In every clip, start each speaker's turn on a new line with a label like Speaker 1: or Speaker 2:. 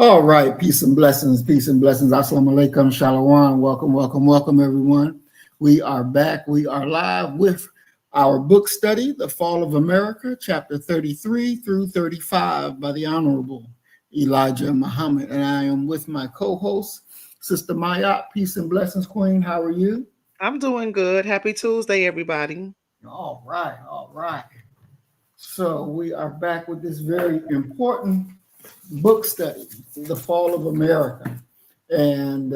Speaker 1: All right, peace and blessings, peace and blessings. Assalamu alaikum, shalom. Welcome, welcome, welcome, everyone. We are back. We are live with our book study, The Fall of America, chapter 33 through 35 by the Honorable Elijah Muhammad. And I am with my co-host, Sister Maya. Peace and blessings, Queen. How are you?
Speaker 2: I'm doing good. Happy Tuesday, everybody.
Speaker 1: All right, all right. So we are back with this very important book study, The Fall of America. And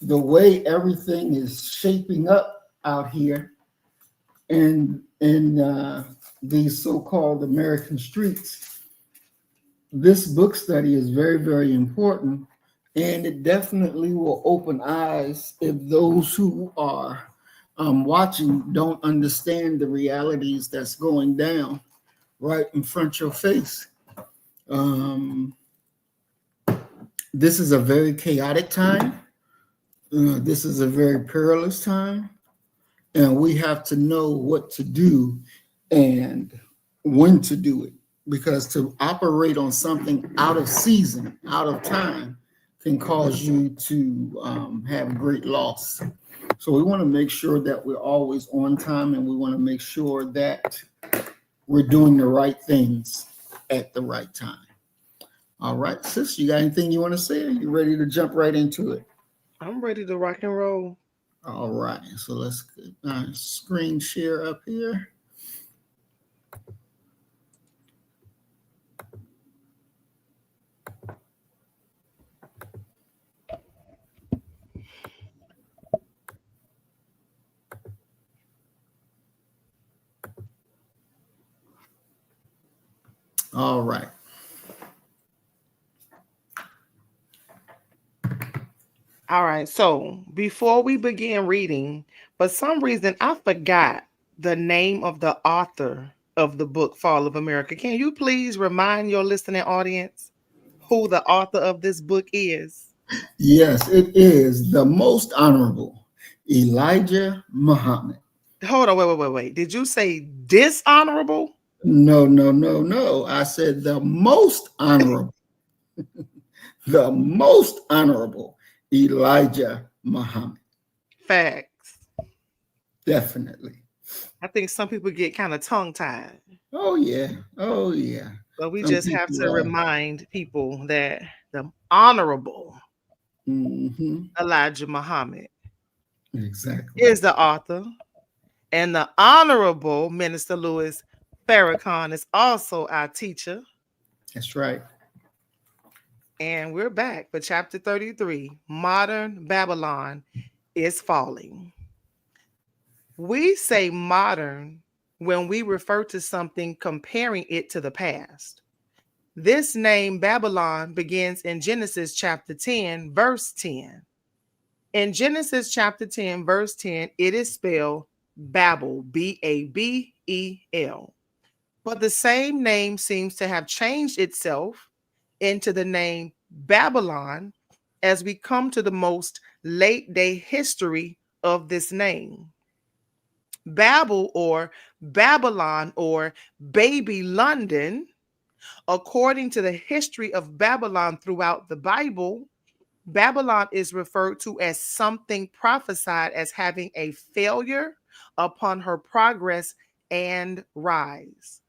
Speaker 1: the way everything is shaping up out here in these so-called American streets, this book study is very, very important. And it definitely will open eyes if those who are watching don't understand the realities that's going down right in front of your face. Um, this is a very chaotic time. This is a very perilous time, and we have to know what to do and when to do it. Because to operate on something out of season, out of time, can cause you to have great loss. So we want to make sure that we're always on time, and we want to make sure that we're doing the right things at the right time. All right, sis, you got anything you want to say? Are you ready to jump right into it?
Speaker 2: I'm ready to rock and roll.
Speaker 1: All right, so let's get my screen share up here. All right.
Speaker 2: All right. So before we begin reading, for some reason, I forgot the name of the author of the book, Fall of America. Can you please remind your listening audience who the author of this book is?
Speaker 1: Yes, it is the most honorable Elijah Muhammad.
Speaker 2: Hold on. Wait. Did you say dishonorable?
Speaker 1: No, no, no, no. I said the most honorable Elijah Muhammad.
Speaker 2: Facts.
Speaker 1: Definitely.
Speaker 2: I think some people get kind of tongue tied.
Speaker 1: Oh, yeah. Oh, yeah.
Speaker 2: But we
Speaker 1: Some
Speaker 2: just have
Speaker 1: people
Speaker 2: to
Speaker 1: are.
Speaker 2: remind people that the honorable
Speaker 1: Mm-hmm.
Speaker 2: Elijah Muhammad
Speaker 1: Exactly.
Speaker 2: is the author, and the Honorable Minister Louis Farrakhan is also our teacher.
Speaker 1: That's right.
Speaker 2: And we're back for chapter 33, Modern Babylon is Falling. We say modern when we refer to something comparing it to the past. This name Babylon begins in Genesis chapter 10, verse 10. In Genesis chapter 10, verse 10, it is spelled Babel, Babel. But the same name seems to have changed itself into the name Babylon as we come to the most late day history of this name. Babel or Babylon or Baby London, according to the history of Babylon throughout the Bible, Babylon is referred to as something prophesied as having a failure upon her progress and rise.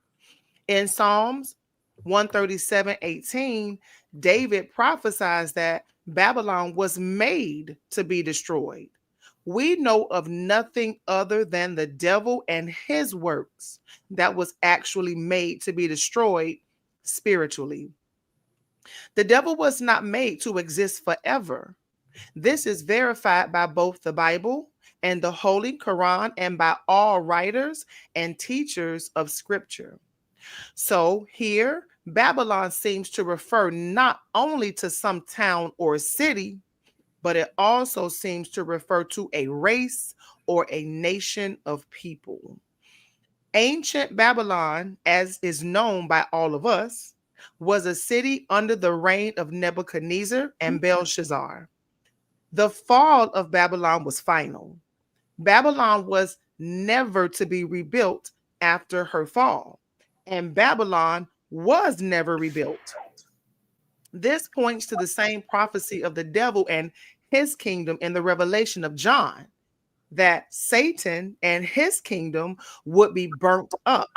Speaker 2: In Psalms 137:18, David prophesies that Babylon was made to be destroyed. We know of nothing other than the devil and his works that was actually made to be destroyed spiritually. The devil was not made to exist forever. This is verified by both the Bible and the Holy Quran and by all writers and teachers of Scripture. So here, Babylon seems to refer not only to some town or city, but it also seems to refer to a race or a nation of people. Ancient Babylon, as is known by all of us, was a city under the reign of Nebuchadnezzar and Belshazzar. The fall of Babylon was final. Babylon was never to be rebuilt after her fall, and Babylon was never rebuilt. This points to the same prophecy of the devil and his kingdom in the revelation of John, that Satan and his kingdom would be burnt up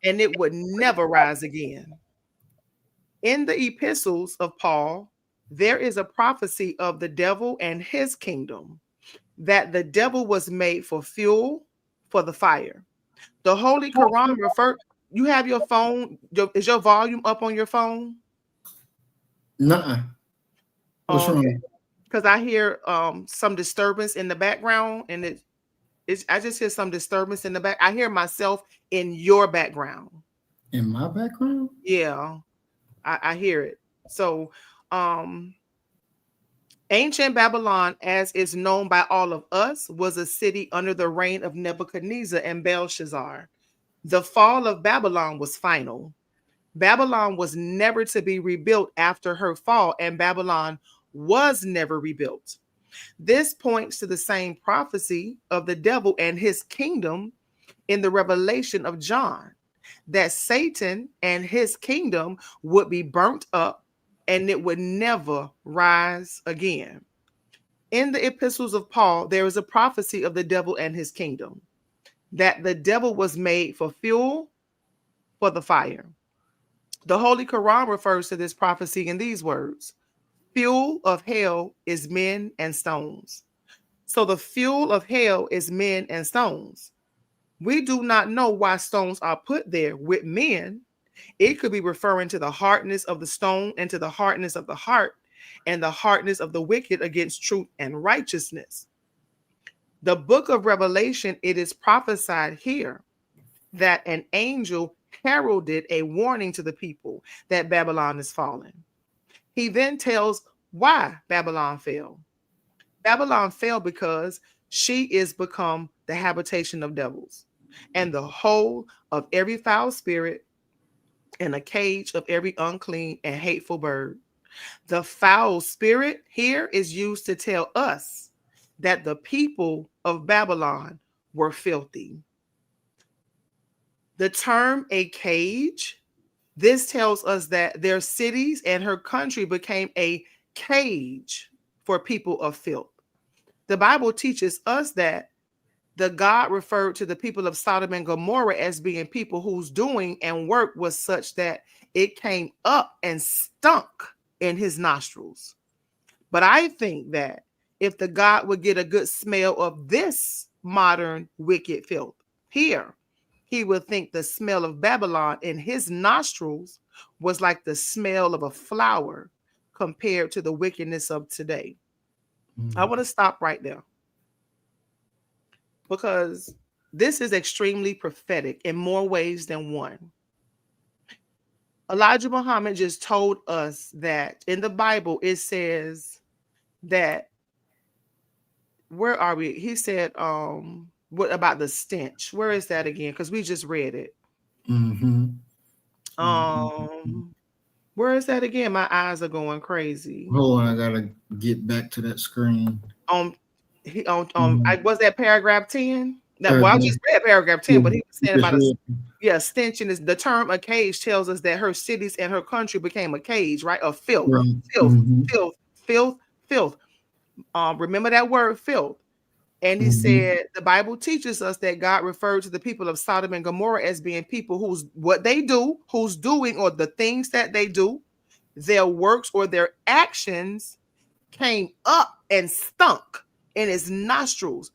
Speaker 2: and it would never rise again. In the epistles of Paul, there is a prophecy of the devil and his kingdom, that the devil was made for fuel for the fire. The Holy Quran refer. You have your phone. Is your volume up on your phone?
Speaker 1: Nuh-uh. What's
Speaker 2: Okay,
Speaker 1: wrong?
Speaker 2: because I hear some disturbance in the background, and it's I just hear some disturbance in the back. I hear myself in your background.
Speaker 1: In my background?
Speaker 2: Yeah, I hear it. So, um, ancient Babylon, as is known by all of us, was a city under the reign of Nebuchadnezzar and Belshazzar. The fall of Babylon was final. Babylon was never to be rebuilt after her fall, and Babylon was never rebuilt. This points to the same prophecy of the devil and his kingdom in the revelation of John, that Satan and his kingdom would be burnt up and it would never rise again. In the epistles of Paul, there is a prophecy of the devil and his kingdom, that the devil was made for fuel for the fire. The Holy Quran refers to this prophecy in these words: fuel of hell is men and stones. So the fuel of hell is men and stones. We do not know why stones are put there with men. It could be referring to the hardness of the stone and to the hardness of the heart and the hardness of the wicked against truth and righteousness. The book of Revelation, it is prophesied here that an angel heralded a warning to the people that Babylon is falling. He then tells why Babylon fell. Babylon fell because she is become the habitation of devils, and the whole of every foul spirit, and a cage of every unclean and hateful bird. The foul spirit here is used to tell us that the people of Babylon were filthy. The term a cage, this tells us that their cities and her country became a cage for people of filth. The Bible teaches us that the God referred to the people of Sodom and Gomorrah as being people whose doing and work was such that it came up and stunk in his nostrils. But I think that if the God would get a good smell of this modern wicked filth here, he would think the smell of Babylon in his nostrils was like the smell of a flower compared to the wickedness of today. I want to stop right there, because this is extremely prophetic in more ways than one. Elijah Muhammad just told us that in the Bible it says that, where are we? He said, what about the stench? Where is that again? Because we just read it.
Speaker 1: Mm-hmm.
Speaker 2: Where is that again? My eyes are going crazy.
Speaker 1: Hold on, I gotta get back to that screen.
Speaker 2: I was that paragraph 10. That, well, I
Speaker 1: Paragraph.
Speaker 2: just read paragraph 10, but he was saying about a
Speaker 1: Yeah,
Speaker 2: stench. And the term a cage tells us that her cities and her country became a cage, right? Of filth,
Speaker 1: right.
Speaker 2: filth, filth, filth, filth. Remember that word filth. And he said the Bible teaches us that God referred to the people of Sodom and Gomorrah as being people whose what they do, who's doing, or the things that they do, their works or their actions came up and stunk in his nostrils.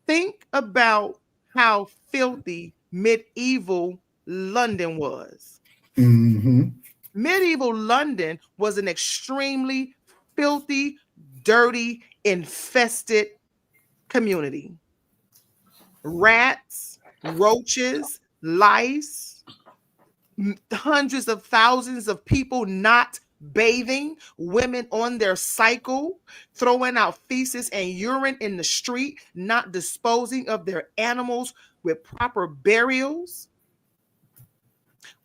Speaker 2: Think about how filthy medieval London was. Medieval London was an extremely filthy, dirty, infested community. Rats, roaches, lice, hundreds of thousands of people not bathing, women on their cycle, throwing out feces and urine in the street, not disposing of their animals with proper burials,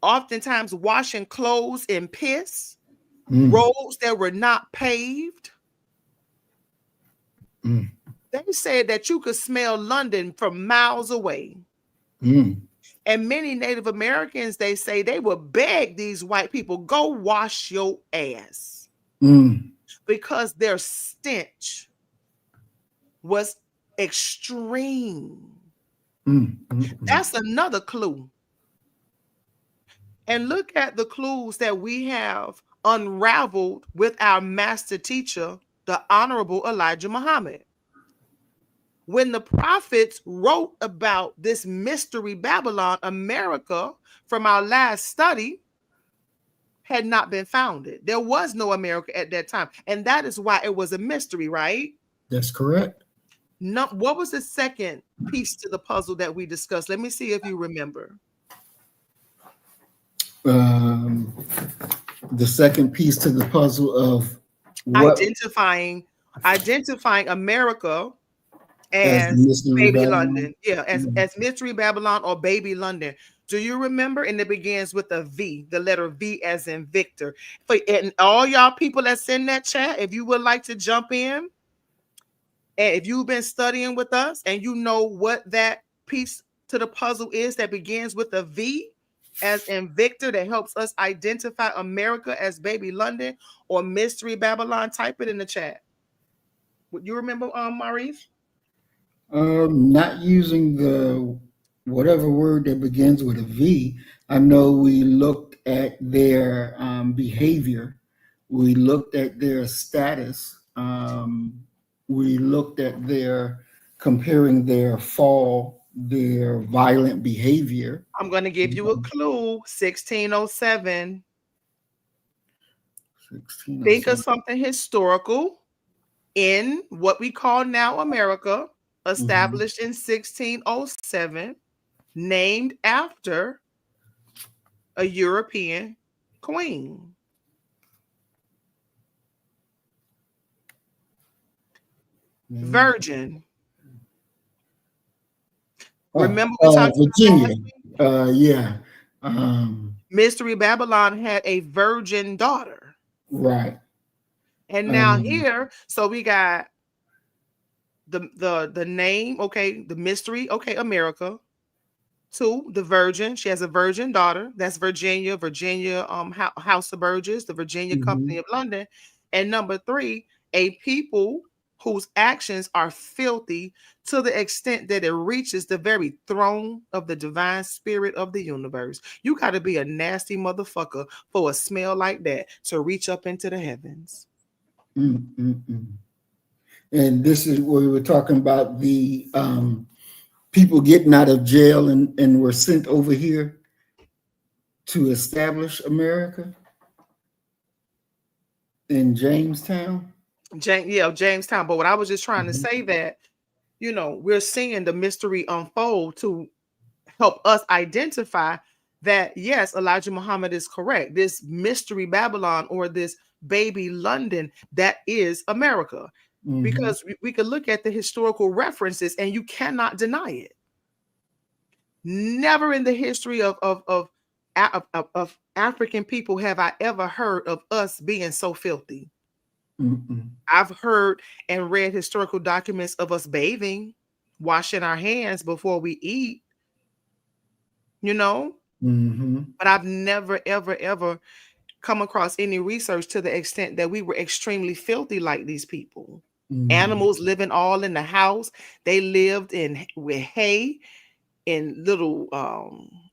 Speaker 2: oftentimes washing clothes in piss, roads that were not paved. They said that you could smell London from miles away. And many Native Americans, they say they would beg these white people, go wash your ass.
Speaker 1: Mm,
Speaker 2: because their stench was extreme.
Speaker 1: mm.
Speaker 2: That's another clue. And look at the clues that we have unraveled with our master teacher, the Honorable Elijah Muhammad. When the prophets wrote about this mystery Babylon, America, from our last study, had not been founded. There was no America at that time. And that is why it was a mystery, right?
Speaker 1: That's correct.
Speaker 2: No, what was the second piece to the puzzle that we discussed? Let me see if you remember.
Speaker 1: Um, the second piece to the puzzle of what
Speaker 2: Identifying America
Speaker 1: as the
Speaker 2: as
Speaker 1: mystery
Speaker 2: Baby
Speaker 1: Babylon.
Speaker 2: London. Yeah,
Speaker 1: Mm.
Speaker 2: as Mystery Babylon or Baby London. Do you remember? And it begins with a V, the letter V as in Victor. And all y'all people that's in that chat, if you would like to jump in, and if you've been studying with us and you know what that piece to the puzzle is that begins with a V as in Victor that helps us identify America as Baby London or Mystery Babylon, type it in the chat. Would you remember, Maurice?
Speaker 1: Not using the whatever word that begins with a V. I know we looked at their behavior. We looked at their status. We looked at their comparing their fall, their violent behavior.
Speaker 2: I'm going to give you a clue. 1607. Think of
Speaker 1: 1607.
Speaker 2: something historical in what we call now America,
Speaker 1: Mhm.
Speaker 2: established in 1607, named after a European queen.
Speaker 1: Named-
Speaker 2: Virgin.
Speaker 1: Oh,
Speaker 2: Remember we talked about
Speaker 1: Virginia.
Speaker 2: last week?
Speaker 1: Yeah. Um,
Speaker 2: Mystery Babylon had a virgin daughter.
Speaker 1: right.
Speaker 2: And now
Speaker 1: Um,
Speaker 2: here, so we got the name, okay, the mystery, okay, America. Two, the virgin. She has a virgin daughter. That's Virginia House of Burgess, the Virginia Company
Speaker 1: mhm.
Speaker 2: of London. And number three, a people whose actions are filthy to the extent that it reaches the very throne of the divine spirit of the universe. You got to be a nasty motherfucker for a smell like that to reach up into the heavens.
Speaker 1: Mm. And this is where we were talking about the people getting out of jail and were sent over here to establish America in Jamestown.
Speaker 2: Jamestown. But what I was just trying to
Speaker 1: Mhm.
Speaker 2: say that, we're seeing the mystery unfold to help us identify that, yes, Elijah Muhammad is correct. This mystery Babylon or this baby London, that is America.
Speaker 1: Mhm.
Speaker 2: Because we could look at the historical references and you cannot deny it. Never in the history of African people have I ever heard of us being so filthy.
Speaker 1: Mm-mm.
Speaker 2: I've heard and read historical documents of us bathing, washing our hands before we eat, you know,
Speaker 1: Mhm.
Speaker 2: but I've never, ever, ever come across any research to the extent that we were extremely filthy like these people.
Speaker 1: Mhm.
Speaker 2: Animals living all in the house. They lived in with hay in little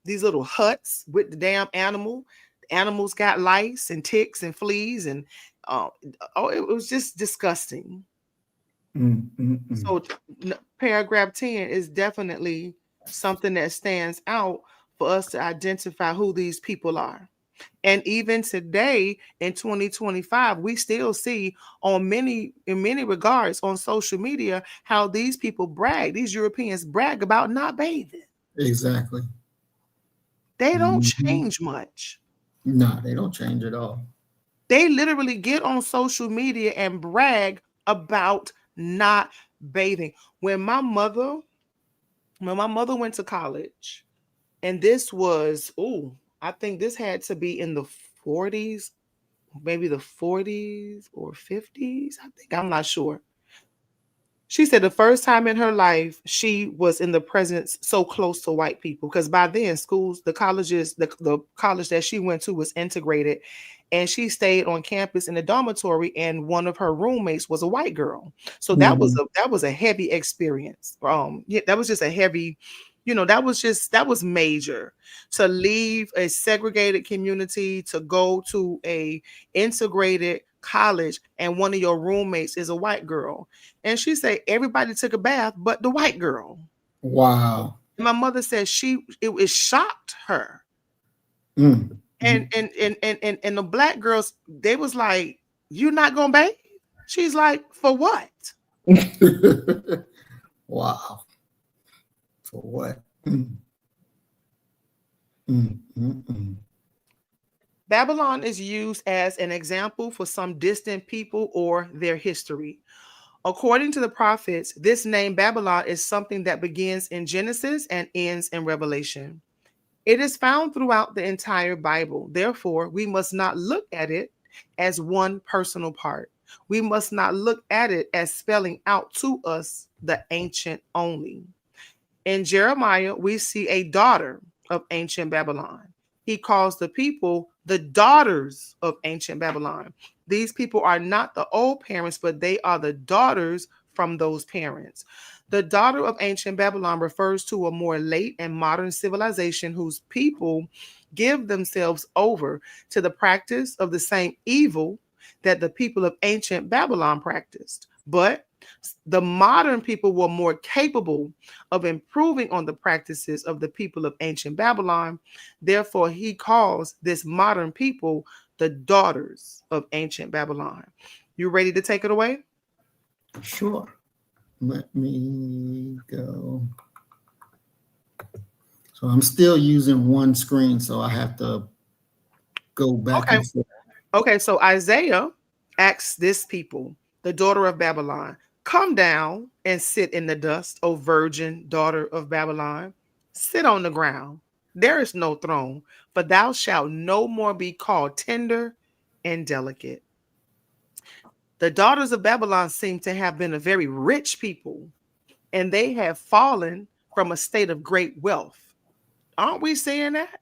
Speaker 2: these little huts with the damn animal. The animals got lice and ticks and fleas and uh, it was just disgusting.
Speaker 1: Mm-mm.
Speaker 2: So paragraph 10 is definitely something that stands out for us to identify who these people are. And even today in 2025, we still see in many regards on social media how these people brag, these Europeans brag about not bathing.
Speaker 1: Exactly.
Speaker 2: They don't
Speaker 1: Mhm.
Speaker 2: change much.
Speaker 1: No, they don't change at all.
Speaker 2: They literally get on social media and brag about not bathing. When my mother, when my mother went to college, and this was, I think this had to be in the 40s, maybe the 40s or 50s. I think, I'm not sure. She said the first time in her life she was in the presence so close to white people, because by then schools, the colleges, the college that she went to was integrated, and she stayed on campus in the dormitory, and one of her roommates was a white girl. So
Speaker 1: Mhm.
Speaker 2: that was a heavy experience. Yeah, that was just a heavy, that was major, to leave a segregated community to go to a integrated college, and one of your roommates is a white girl. And she said everybody took a bath but the white girl.
Speaker 1: Wow.
Speaker 2: And my mother said it shocked her.
Speaker 1: Mm.
Speaker 2: And
Speaker 1: Mm.
Speaker 2: and the black girls, they was like, "You not gonna bathe?" She's like, "For what?"
Speaker 1: Wow. For what? Mm. Mm. Mm. Mm.
Speaker 2: Babylon is used as an example for some distant people or their history. According to the prophets, this name Babylon is something that begins in Genesis and ends in Revelation. It is found throughout the entire Bible. Therefore, we must not look at it as one personal part. We must not look at it as spelling out to us the ancient only. In Jeremiah, we see a daughter of ancient Babylon. He calls the people the daughters of ancient Babylon. These people are not the old parents, but they are the daughters from those parents. The daughter of ancient Babylon refers to a more late and modern civilization whose people give themselves over to the practice of the same evil that the people of ancient Babylon practiced. But the modern people were more capable of improving on the practices of the people of ancient Babylon. Therefore, he calls this modern people the daughters of ancient Babylon. You ready to take it away?
Speaker 1: Sure. Let me go. So I'm still using one screen, so I have to go back
Speaker 2: Okay.
Speaker 1: and forth.
Speaker 2: Okay, so Isaiah asks this people, the daughter of Babylon, come down and sit in the dust, O virgin daughter of Babylon. Sit on the ground. There is no throne, for thou shalt no more be called tender and delicate. The daughters of Babylon seem to have been a very rich people, and they have fallen from a state of great wealth. Aren't we seeing that?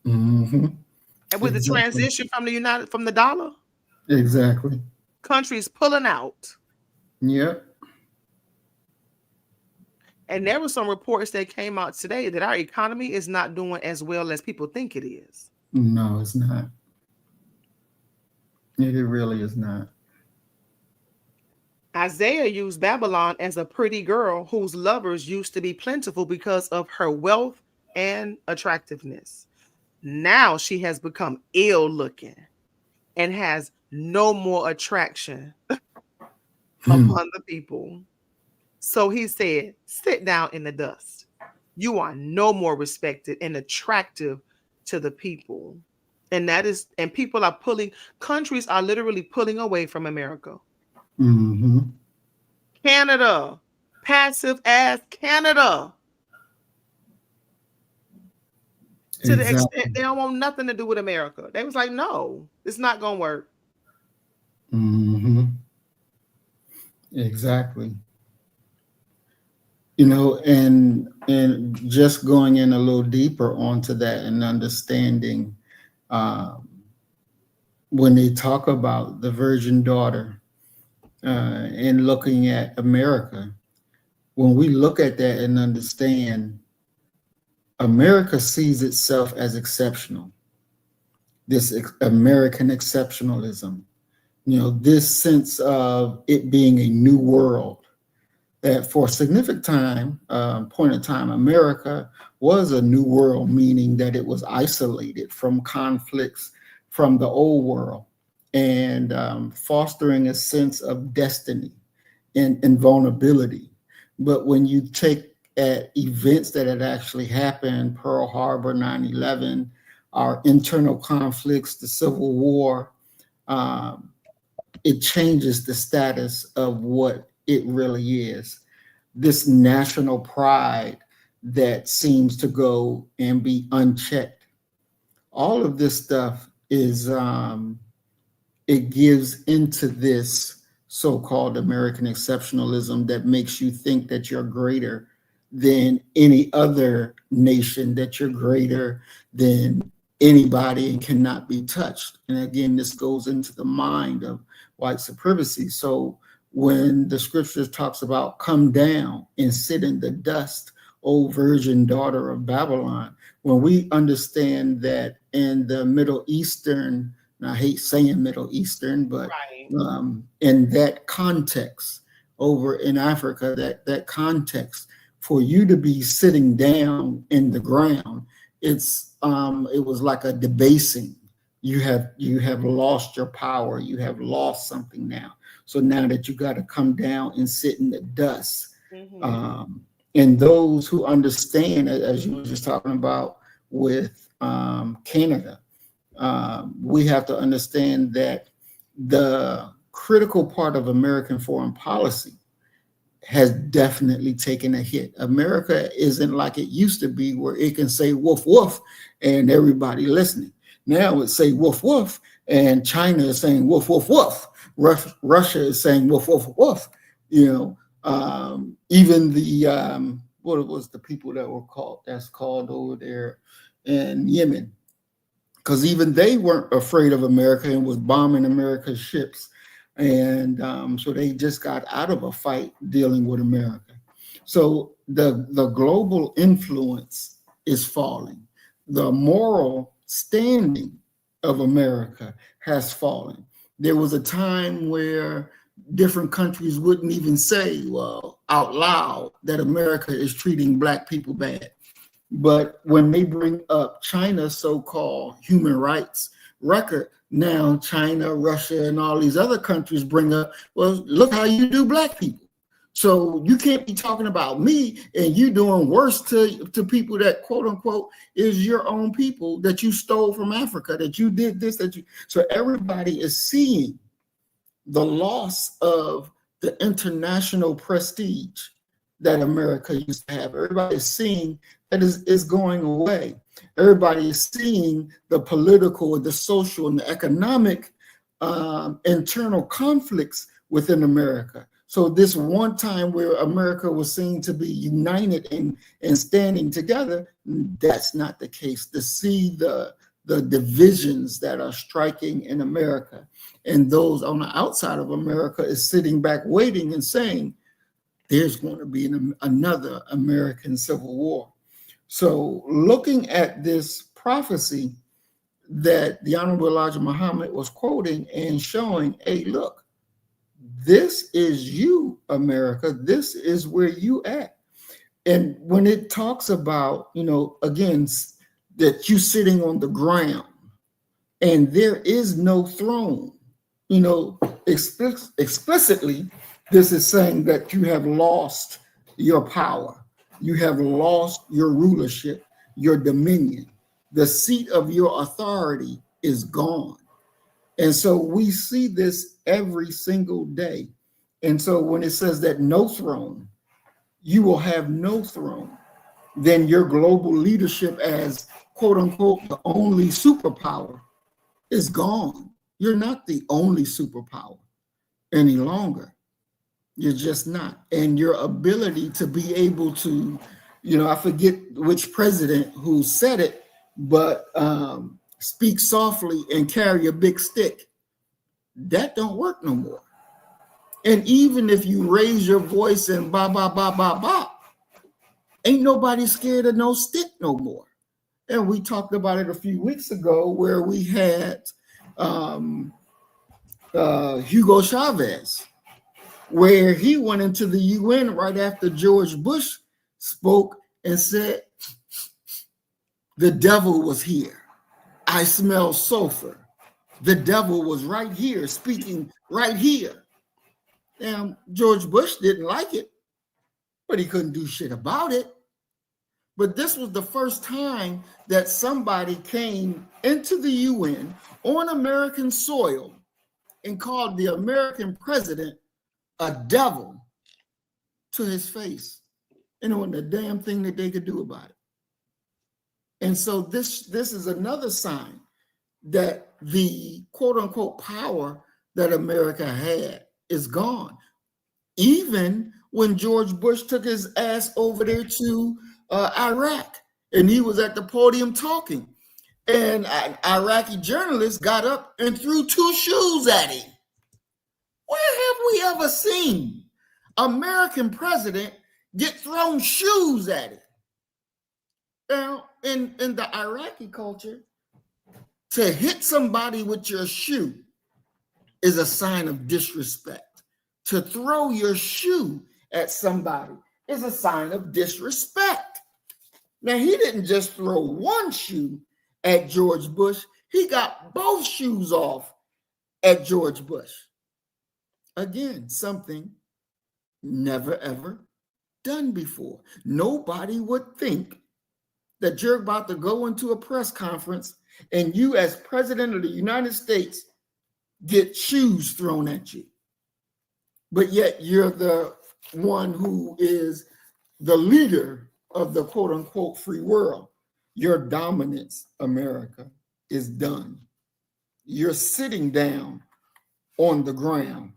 Speaker 1: Hmm.
Speaker 2: And with the
Speaker 1: Exactly.
Speaker 2: transition from the dollar,
Speaker 1: Exactly.
Speaker 2: countries pulling out.
Speaker 1: Yep.
Speaker 2: And there were some reports that came out today that our economy is not doing as well as people think it is.
Speaker 1: No, it's not. It really is not.
Speaker 2: Isaiah used Babylon as a pretty girl whose lovers used to be plentiful because of her wealth and attractiveness. Now she has become ill looking and has no more attraction
Speaker 1: Hmm.
Speaker 2: upon the people. So he said, sit down in the dust. You are no more respected and attractive to the people. And people are countries are literally pulling away from America.
Speaker 1: Hmm.
Speaker 2: Canada, passive ass Canada, to the extent
Speaker 1: Exactly.
Speaker 2: they don't want nothing to do with America. They was like, no, it's not going to work.
Speaker 1: Hmm. Exactly. And just going in a little deeper onto that and understanding um, when they talk about the virgin daughter and looking at America, when we look at that and understand, America sees itself as exceptional, this American exceptionalism, this sense of it being a new world. That for a significant point in time, America was a new world, meaning that it was isolated from conflicts from the old world and fostering a sense of destiny and vulnerability. But when you take at events that had actually happened, Pearl Harbor, 9/11, our internal conflicts, the Civil War, um, it changes the status of what it really is. This national pride that seems to go and be unchecked. All of this stuff is it gives into this so-called American exceptionalism that makes you think that you're greater than any other nation, that you're greater than anybody and cannot be touched. And again, this goes into the mind of white supremacy. So when the scriptures talks about come down and sit in the dust, O virgin daughter of Babylon, when we understand that in the Middle Eastern, and I hate saying Middle Eastern, but in that context, over in Africa, that context, for you to be sitting down in the ground, it was like a debasing. You have lost your power. You have lost something now. So now that you got to come down and sit in the dust. And those who understand, as you were just talking about with Canada, we have to understand that the critical part of American foreign policy has definitely taken a hit. America isn't like it used to be, where it can say woof woof and everybody listening. Now it say woof woof and China is saying woof woof woof. Russia is saying woof woof woof. Even the what was the people that were called over there in Yemen, because even they weren't afraid of America and was bombing America's ships. And so they just got out of a fight dealing with America. So the global influence is falling. The moral standing of America has fallen. There was a time where different countries wouldn't even say, well, out loud, that America is treating Black people bad. But when they bring up China's so-called human rights record, now China, Russia, and all these other countries bring up, well, look how you do Black people. So you can't be talking about me and you doing worse to people that, quote unquote, is your own people that you stole from Africa, that you did this, so everybody is seeing the loss of the international prestige that America used to have. Everybody is seeing that is going away. Everybody is seeing the political, the social, and the economic internal conflicts within America. So this one time where America was seen to be united and standing together, that's not the case. To see the divisions that are striking in America, and those on the outside of America is sitting back waiting and saying, there's going to be another American Civil War. So looking at this prophecy that the Honorable Elijah Muhammad was quoting and showing, hey, look, this is you, America. This is where you at. And when it talks about, again, that you sitting on the ground and there is no throne, explicitly, this is saying that you have lost your power. You have lost your rulership, your dominion. The seat of your authority is gone. And so we see this every single day. And so when it says that no throne, you will have no throne, then your global leadership as, quote unquote, the only superpower is gone. You're not the only superpower any longer. You're just not. And your ability to be able to, I forget which president who said it, but speak softly and carry a big stick, that don't work no more. And even if you raise your voice and ba, ba, ba, ba, ba, ain't nobody scared of no stick no more. And we talked about it a few weeks ago where we had Hugo Chavez, where he went into the UN right after George Bush spoke and said, the devil was here. I smell sulfur. The devil was right here, speaking right here. And George Bush didn't like it, but he couldn't do shit about it. But this was the first time that somebody came into the UN on American soil and called the American president a devil to his face. And there wasn't a damn thing that they could do about it. And so this is another sign that the quote unquote power that America had is gone. Even when George Bush took his ass over there to Iraq and he was at the podium talking, And an Iraqi journalist got up and threw 2 shoes at him. Where have we ever seen American president get thrown shoes at him? Now, in the Iraqi culture, to hit somebody with your shoe is a sign of disrespect. To throw your shoe at somebody is a sign of disrespect. Now, he didn't just throw one shoe at George Bush, he got both shoes off at George Bush. Again, something never ever done before. Nobody would think that you're about to go into a press conference and you, as president of the United States, get shoes thrown at you. But yet you're the one who is the leader of the quote unquote free world. Your dominance, America, is done. You're sitting down on the ground.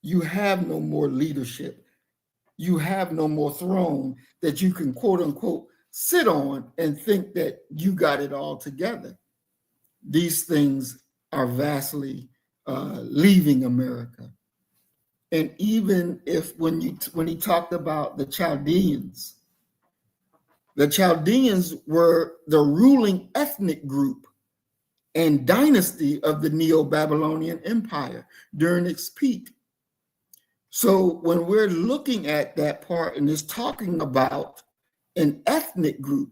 Speaker 1: You have no more leadership. You have no more throne that you can quote unquote sit on and think that you got it all together. These things are vastly leaving America. And even if when he talked about the Chaldeans were the ruling ethnic group and dynasty of the Neo-Babylonian Empire during its peak. So when we're looking at that part and it's talking about an ethnic group,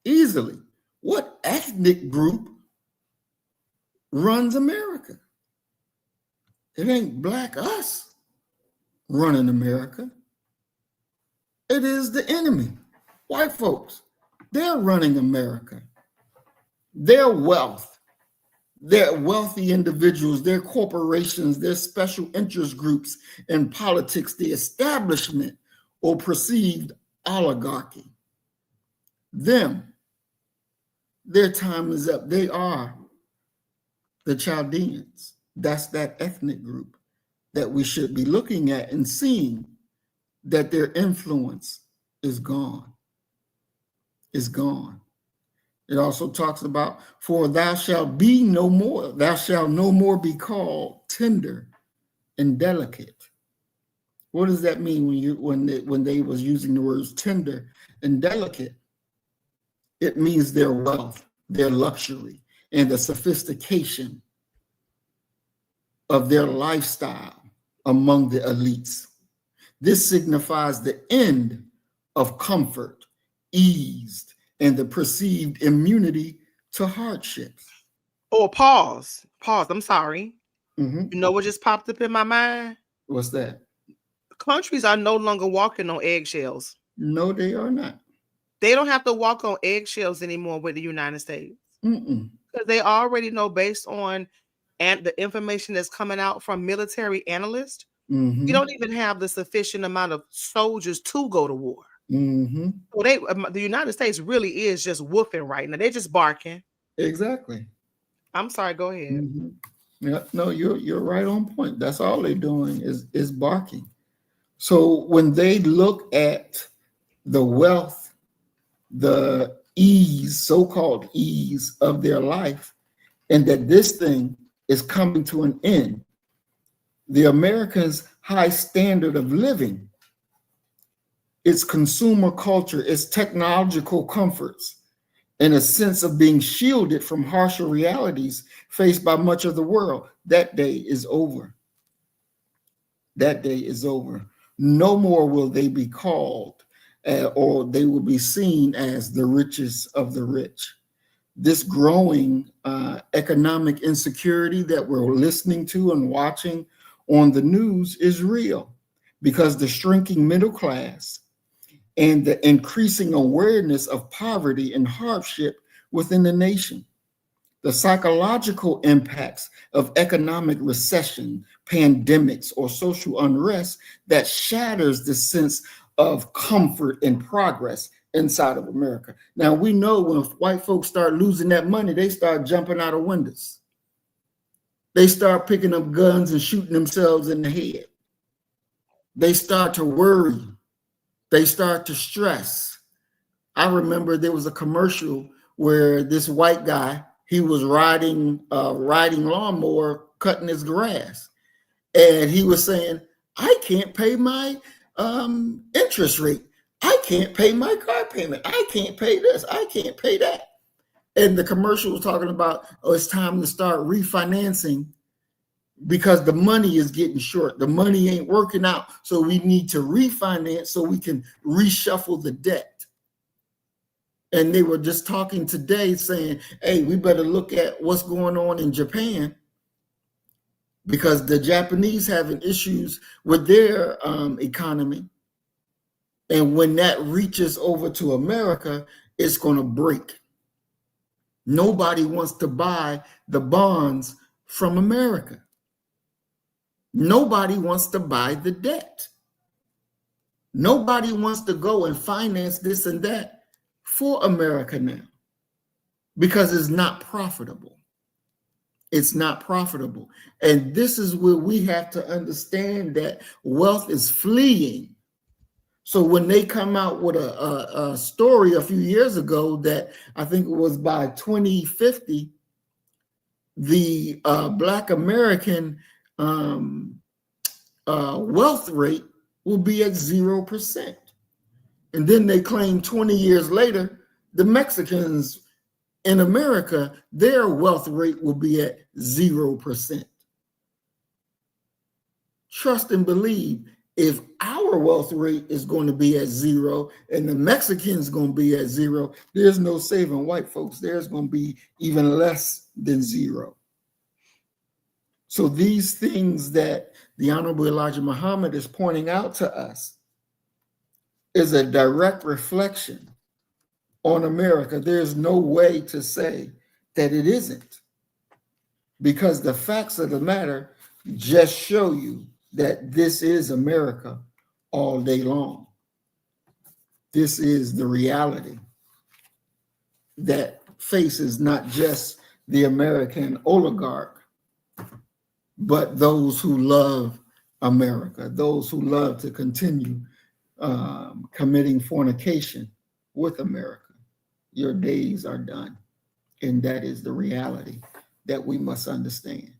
Speaker 1: easily, what ethnic group runs America? It ain't black us running America. It is the enemy, white folks. They're running America. Their wealth, their wealthy individuals, their corporations, their special interest groups in politics, the establishment or perceived oligarchy. Them, their time is up. They are the Chaldeans. That's that ethnic group that we should be looking at and seeing that their influence is gone. Is gone. It also talks about, for thou shalt be no more, thou shalt no more be called tender and delicate. What does that mean when they was using the words tender and delicate? It means their wealth, their luxury, and the sophistication of their lifestyle among the elites. This signifies the end of comfort, ease, and the perceived immunity to hardships.
Speaker 2: Oh, pause. I'm sorry.
Speaker 1: Mm-hmm.
Speaker 2: You know what just popped up in my mind?
Speaker 1: What's that?
Speaker 2: Countries are no longer walking on eggshells.
Speaker 1: No, they are not.
Speaker 2: They don't have to walk on eggshells anymore with the United States. Because they already know, based on the information that's coming out from military analysts, we don't even have the sufficient amount of soldiers to go to war. So the United States really is just woofing right now. They're just barking.
Speaker 1: Exactly.
Speaker 2: I'm sorry, go ahead.
Speaker 1: Yeah, no, you're right on point. That's all they're doing is barking. So when they look at the wealth, the ease, so-called ease of their life, and that this thing is coming to an end, the Americans' high standard of living, its consumer culture, its technological comforts, and a sense of being shielded from harsher realities faced by much of the world, that day is over. That day is over. No more will they be called or they will be seen as the richest of the rich. This growing economic insecurity that we're listening to and watching on the news is real, because the shrinking middle class and the increasing awareness of poverty and hardship within the nation. The psychological impacts of economic recession, pandemics, or social unrest that shatters the sense of comfort and progress inside of America. Now, we know when white folks start losing that money, they start jumping out of windows. They start picking up guns and shooting themselves in the head. They start to worry. They start to stress. I remember there was a commercial where this white guy, he was riding lawnmower, cutting his grass, and he was saying, I can't pay my interest rate. I can't pay my car payment. I can't pay this. I can't pay that. And the commercial was talking about, oh, it's time to start refinancing because the money is getting short. The money ain't working out. So we need to refinance so we can reshuffle the debt. And they were just talking today saying, hey, we better look at what's going on in Japan, because the Japanese having issues with their economy. And when that reaches over to America, it's going to break. Nobody wants to buy the bonds from America. Nobody wants to buy the debt. Nobody wants to go and finance this and that for America now because it's not profitable. It's not profitable. And this is where we have to understand that wealth is fleeing. So when they come out with a story a few years ago that I think it was by 2050, the Black American wealth rate will be at 0%. And then they claim 20 years later, the Mexicans in America, their wealth rate will be at 0%. Trust and believe, if our wealth rate is going to be at 0 and the Mexicans going to be at 0, there's no saving white folks. There's going to be even less than 0. So these things that the Honorable Elijah Muhammad is pointing out to us is a direct reflection on America. There's no way to say that it isn't, because the facts of the matter just show you that this is America all day long. This is the reality that faces not just the American oligarch, but those who love America, those who love to continue committing fornication with America. Your days are done. And that is the reality that we must understand.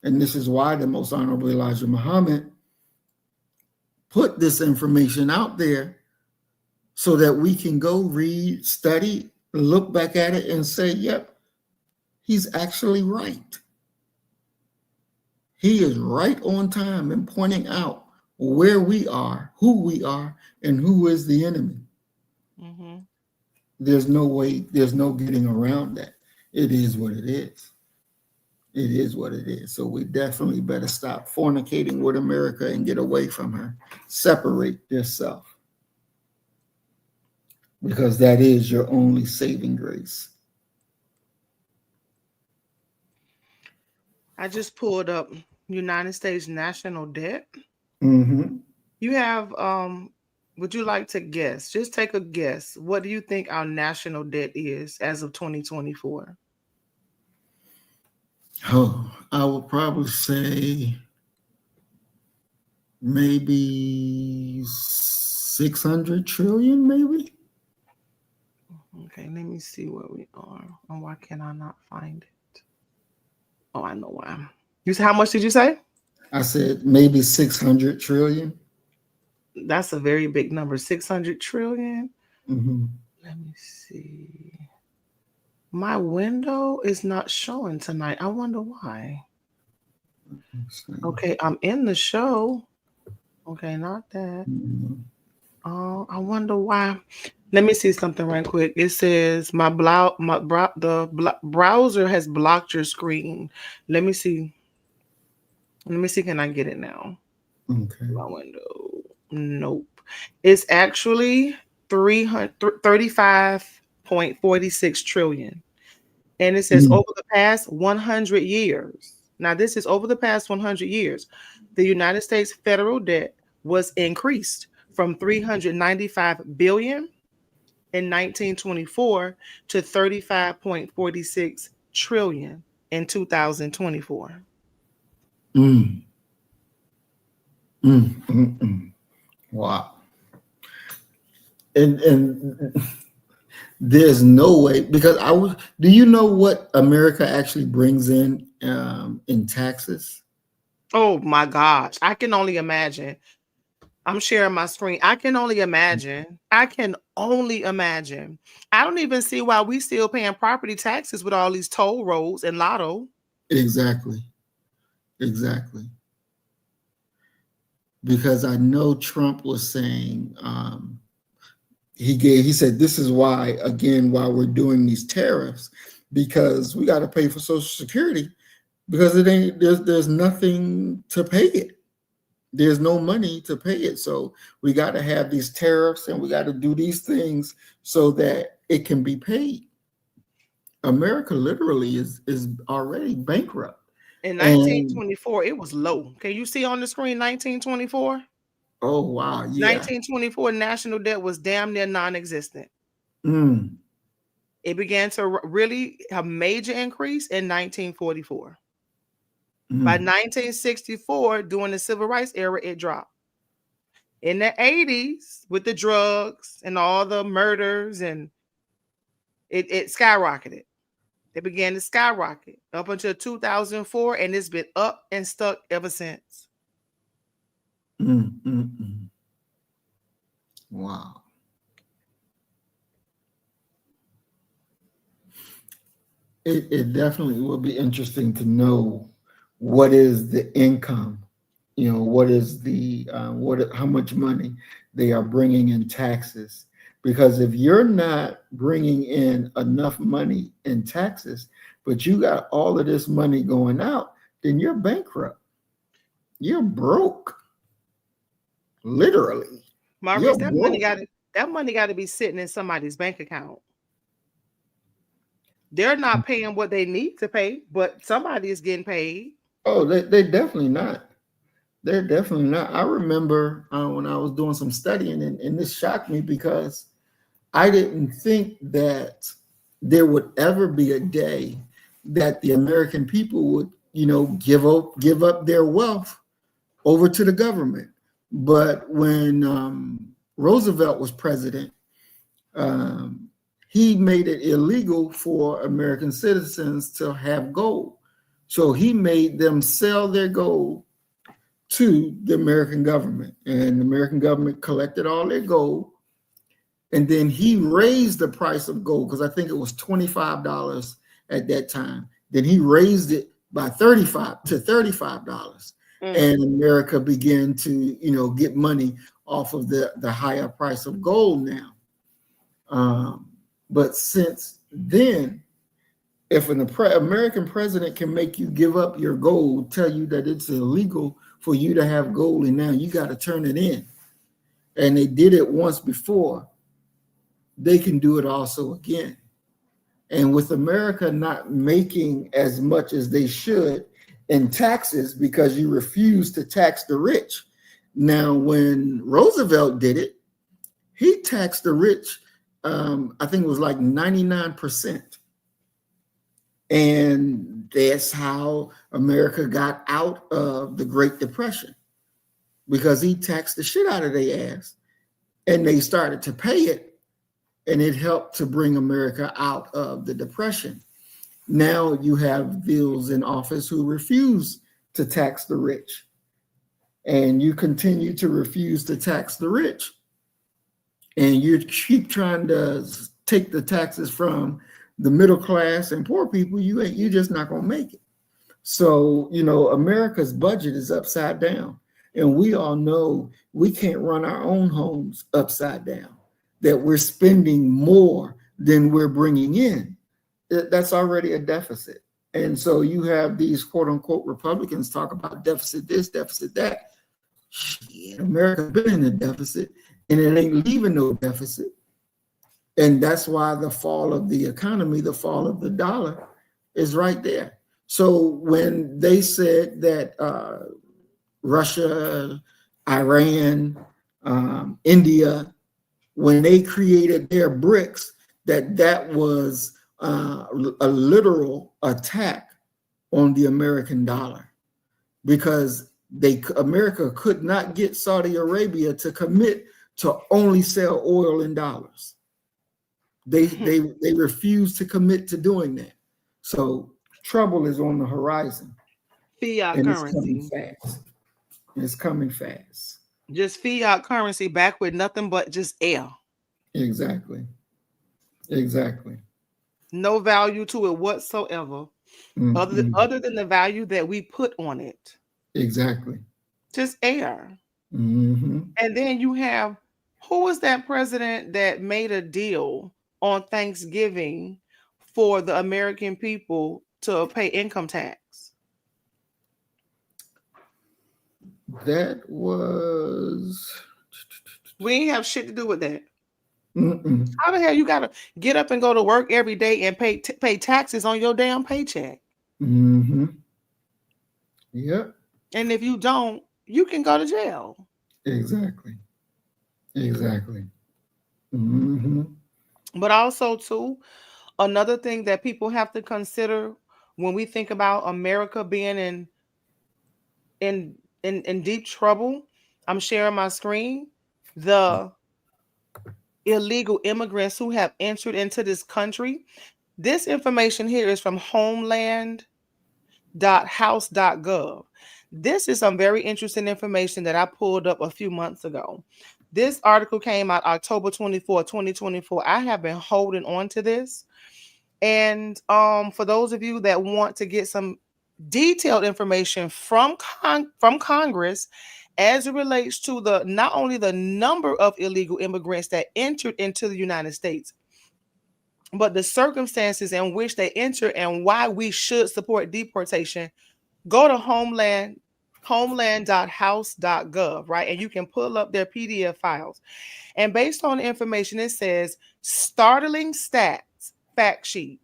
Speaker 1: And this is why the Most Honorable Elijah Muhammad put this information out there so that we can go read, study, look back at it and say, yep, he's actually right. He is right on time in pointing out where we are, who we are, and who is the enemy. Mm-hmm. There's no way, there's no getting around that. It is what it is. It is what it is. So we definitely better stop fornicating with America and get away from her. Separate yourself, because that is your only saving grace.
Speaker 2: I just pulled up United States national debt.
Speaker 1: Mm-hmm.
Speaker 2: You have, would you like to guess? Just take a guess. What do you think our national debt is as of 2024?
Speaker 1: Oh, I would probably say maybe 600 trillion, maybe.
Speaker 2: Okay, let me see where we are. And why can I not find it? Oh, I know why. You said, how much did you say?
Speaker 1: I said maybe 600 trillion.
Speaker 2: That's a very big number. 600 trillion.
Speaker 1: Mm-hmm.
Speaker 2: Let me see. My window is not showing tonight. I wonder why. Okay, I'm in the show. Okay, not that.
Speaker 1: Mm-hmm.
Speaker 2: I wonder why. Let me see something right quick. It says the browser has blocked your screen. Let me see. Let me see. Can I get it now?
Speaker 1: Okay.
Speaker 2: My window. Nope. It's actually 35.46 trillion. And it says over the past 100 years. Now, this is over the past 100 years. The United States federal debt was increased from 395 billion in 1924 to 35.46 trillion in 2024.
Speaker 1: Mm. Mm, mm, mm. Wow. And There's no way, because do you know what America actually brings in taxes?
Speaker 2: Oh my gosh, I can only imagine. I'm sharing my screen. I can only imagine. I can only imagine. I don't even see why we still paying property taxes with all these toll roads and lotto.
Speaker 1: Exactly. Exactly. Because I know Trump was saying, he said, this is why, again, why we're doing these tariffs, because we got to pay for Social Security, because there's nothing to pay it. There's no money to pay it. So we got to have these tariffs, and we got to do these things so that it can be paid. America literally is already bankrupt.
Speaker 2: In
Speaker 1: And
Speaker 2: 1924, it was low. Can you see on the screen 1924?
Speaker 1: oh wow, yeah.
Speaker 2: 1924 national debt was damn near non-existent.
Speaker 1: Mm,
Speaker 2: It began to really have major increase in 1944. By
Speaker 1: mm,
Speaker 2: 1964, during the civil rights era, it dropped. In the 80s, with the drugs and all the murders, and it skyrocketed. It began to skyrocket up until 2004, and it's been up and stuck ever since.
Speaker 1: mm. Wow. It definitely will be interesting to know what is the income, what is the how much money they are bringing in taxes. Because if you're not bringing in enough money in taxes, but you got all of this money going out, then you're bankrupt. You're broke, literally. You're
Speaker 2: Maurice,
Speaker 1: broke.
Speaker 2: that money got to be sitting in somebody's bank account. They're not paying what they need to pay, but somebody is getting paid.
Speaker 1: Oh, they definitely not. They're definitely not. I remember when I was doing some studying, and this shocked me because I didn't think that there would ever be a day that the American people would, give up their wealth over to the government. But when Roosevelt was president, um, he made it illegal for American citizens to have gold. So he made them sell their gold to the American government, and the American government collected all their gold. And then he raised the price of gold, because I think it was $25 at that time. Then he raised it by $35. And America began to, get money off of the higher price of gold now. But since then, if an American president can make you give up your gold, tell you that it's illegal for you to have gold, and now you got to turn it in, and they did it once before, they can do it also again. And with America not making as much as they should in taxes because you refuse to tax the rich. Now, when Roosevelt did it, he taxed the rich, I think it was like 99%. And that's how America got out of the Great Depression, because he taxed the shit out of their ass, and they started to pay it, and it helped to bring America out of the Depression. Now you have bills in office who refuse to tax the rich, and you continue to refuse to tax the rich, and you keep trying to take the taxes from the middle class and poor people. You're just not going to make it. So, America's budget is upside down, and we all know we can't run our own homes upside down, that we're spending more than we're bringing in. That's already a deficit. And so you have these quote unquote Republicans talk about deficit this, deficit that. Shit, America's been in a deficit, and it ain't leaving no deficit. And that's why the fall of the economy, the fall of the dollar is right there. So when they said that Russia, Iran, India, when they created their BRICS, that was a literal attack on the American dollar, because America could not get Saudi Arabia to commit to only sell oil in dollars. They refuse to commit to doing that. So trouble is on the horizon,
Speaker 2: Fiat
Speaker 1: and it's coming
Speaker 2: currency.
Speaker 1: fast. It's coming fast.
Speaker 2: Just fiat currency back with nothing but just air.
Speaker 1: Exactly. Exactly.
Speaker 2: No value to it whatsoever,
Speaker 1: Mm-mm.
Speaker 2: other than the value that we put on it.
Speaker 1: Exactly.
Speaker 2: Just air.
Speaker 1: Mm-hmm.
Speaker 2: And then you have, who was that president that made a deal on Thanksgiving for the American people to pay income tax?
Speaker 1: That was.
Speaker 2: We ain't have shit to do with that.
Speaker 1: Mm-mm.
Speaker 2: How the hell you gotta get up and go to work every day and pay taxes on your damn paycheck?
Speaker 1: Mm-hmm. Yep.
Speaker 2: And if you don't, you can go to jail.
Speaker 1: Exactly. Exactly. Mm-hmm.
Speaker 2: But also too, another thing that people have to consider when we think about America being in in deep trouble. I'm sharing my screen. The illegal immigrants who have entered into this country. This information here is from homeland.house.gov. This is some very interesting information that I pulled up a few months ago. This article came out October 24, 2024. I have been holding on to this. And for those of you that want to get some detailed information from Congress as it relates to the not only the number of illegal immigrants that entered into the United States, but the circumstances in which they enter and why we should support deportation, go to homeland.house.gov, right? And you can pull up their PDF files. And based on the information, it says startling stats fact sheet.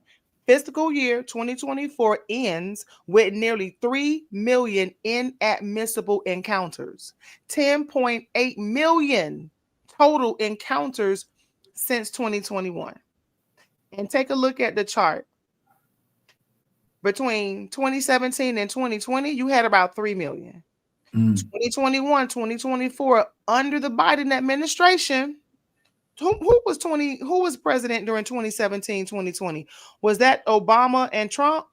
Speaker 2: Fiscal year 2024 ends with nearly 3 million inadmissible encounters, 10.8 million total encounters since 2021. And take a look at the chart. Between 2017 and 2020, you had about 3 million.
Speaker 1: Mm.
Speaker 2: 2021, 2024, under the Biden administration, who was president during 2017, 2020? Was that Obama and Trump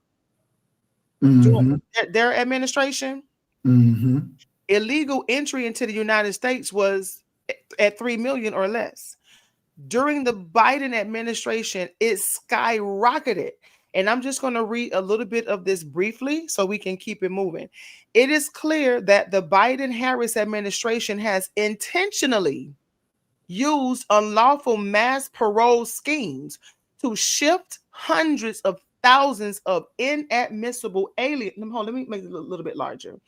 Speaker 2: during
Speaker 1: Mm-hmm.
Speaker 2: their administration?
Speaker 1: Mm-hmm.
Speaker 2: Illegal entry into the United States was at 3 million or less. During the Biden administration, it skyrocketed. And I'm just going to read a little bit of this briefly so we can keep it moving. It is clear that the Biden Harris administration has intentionally used unlawful mass parole schemes to shift hundreds of thousands of inadmissible aliens. Let me make it a little bit larger.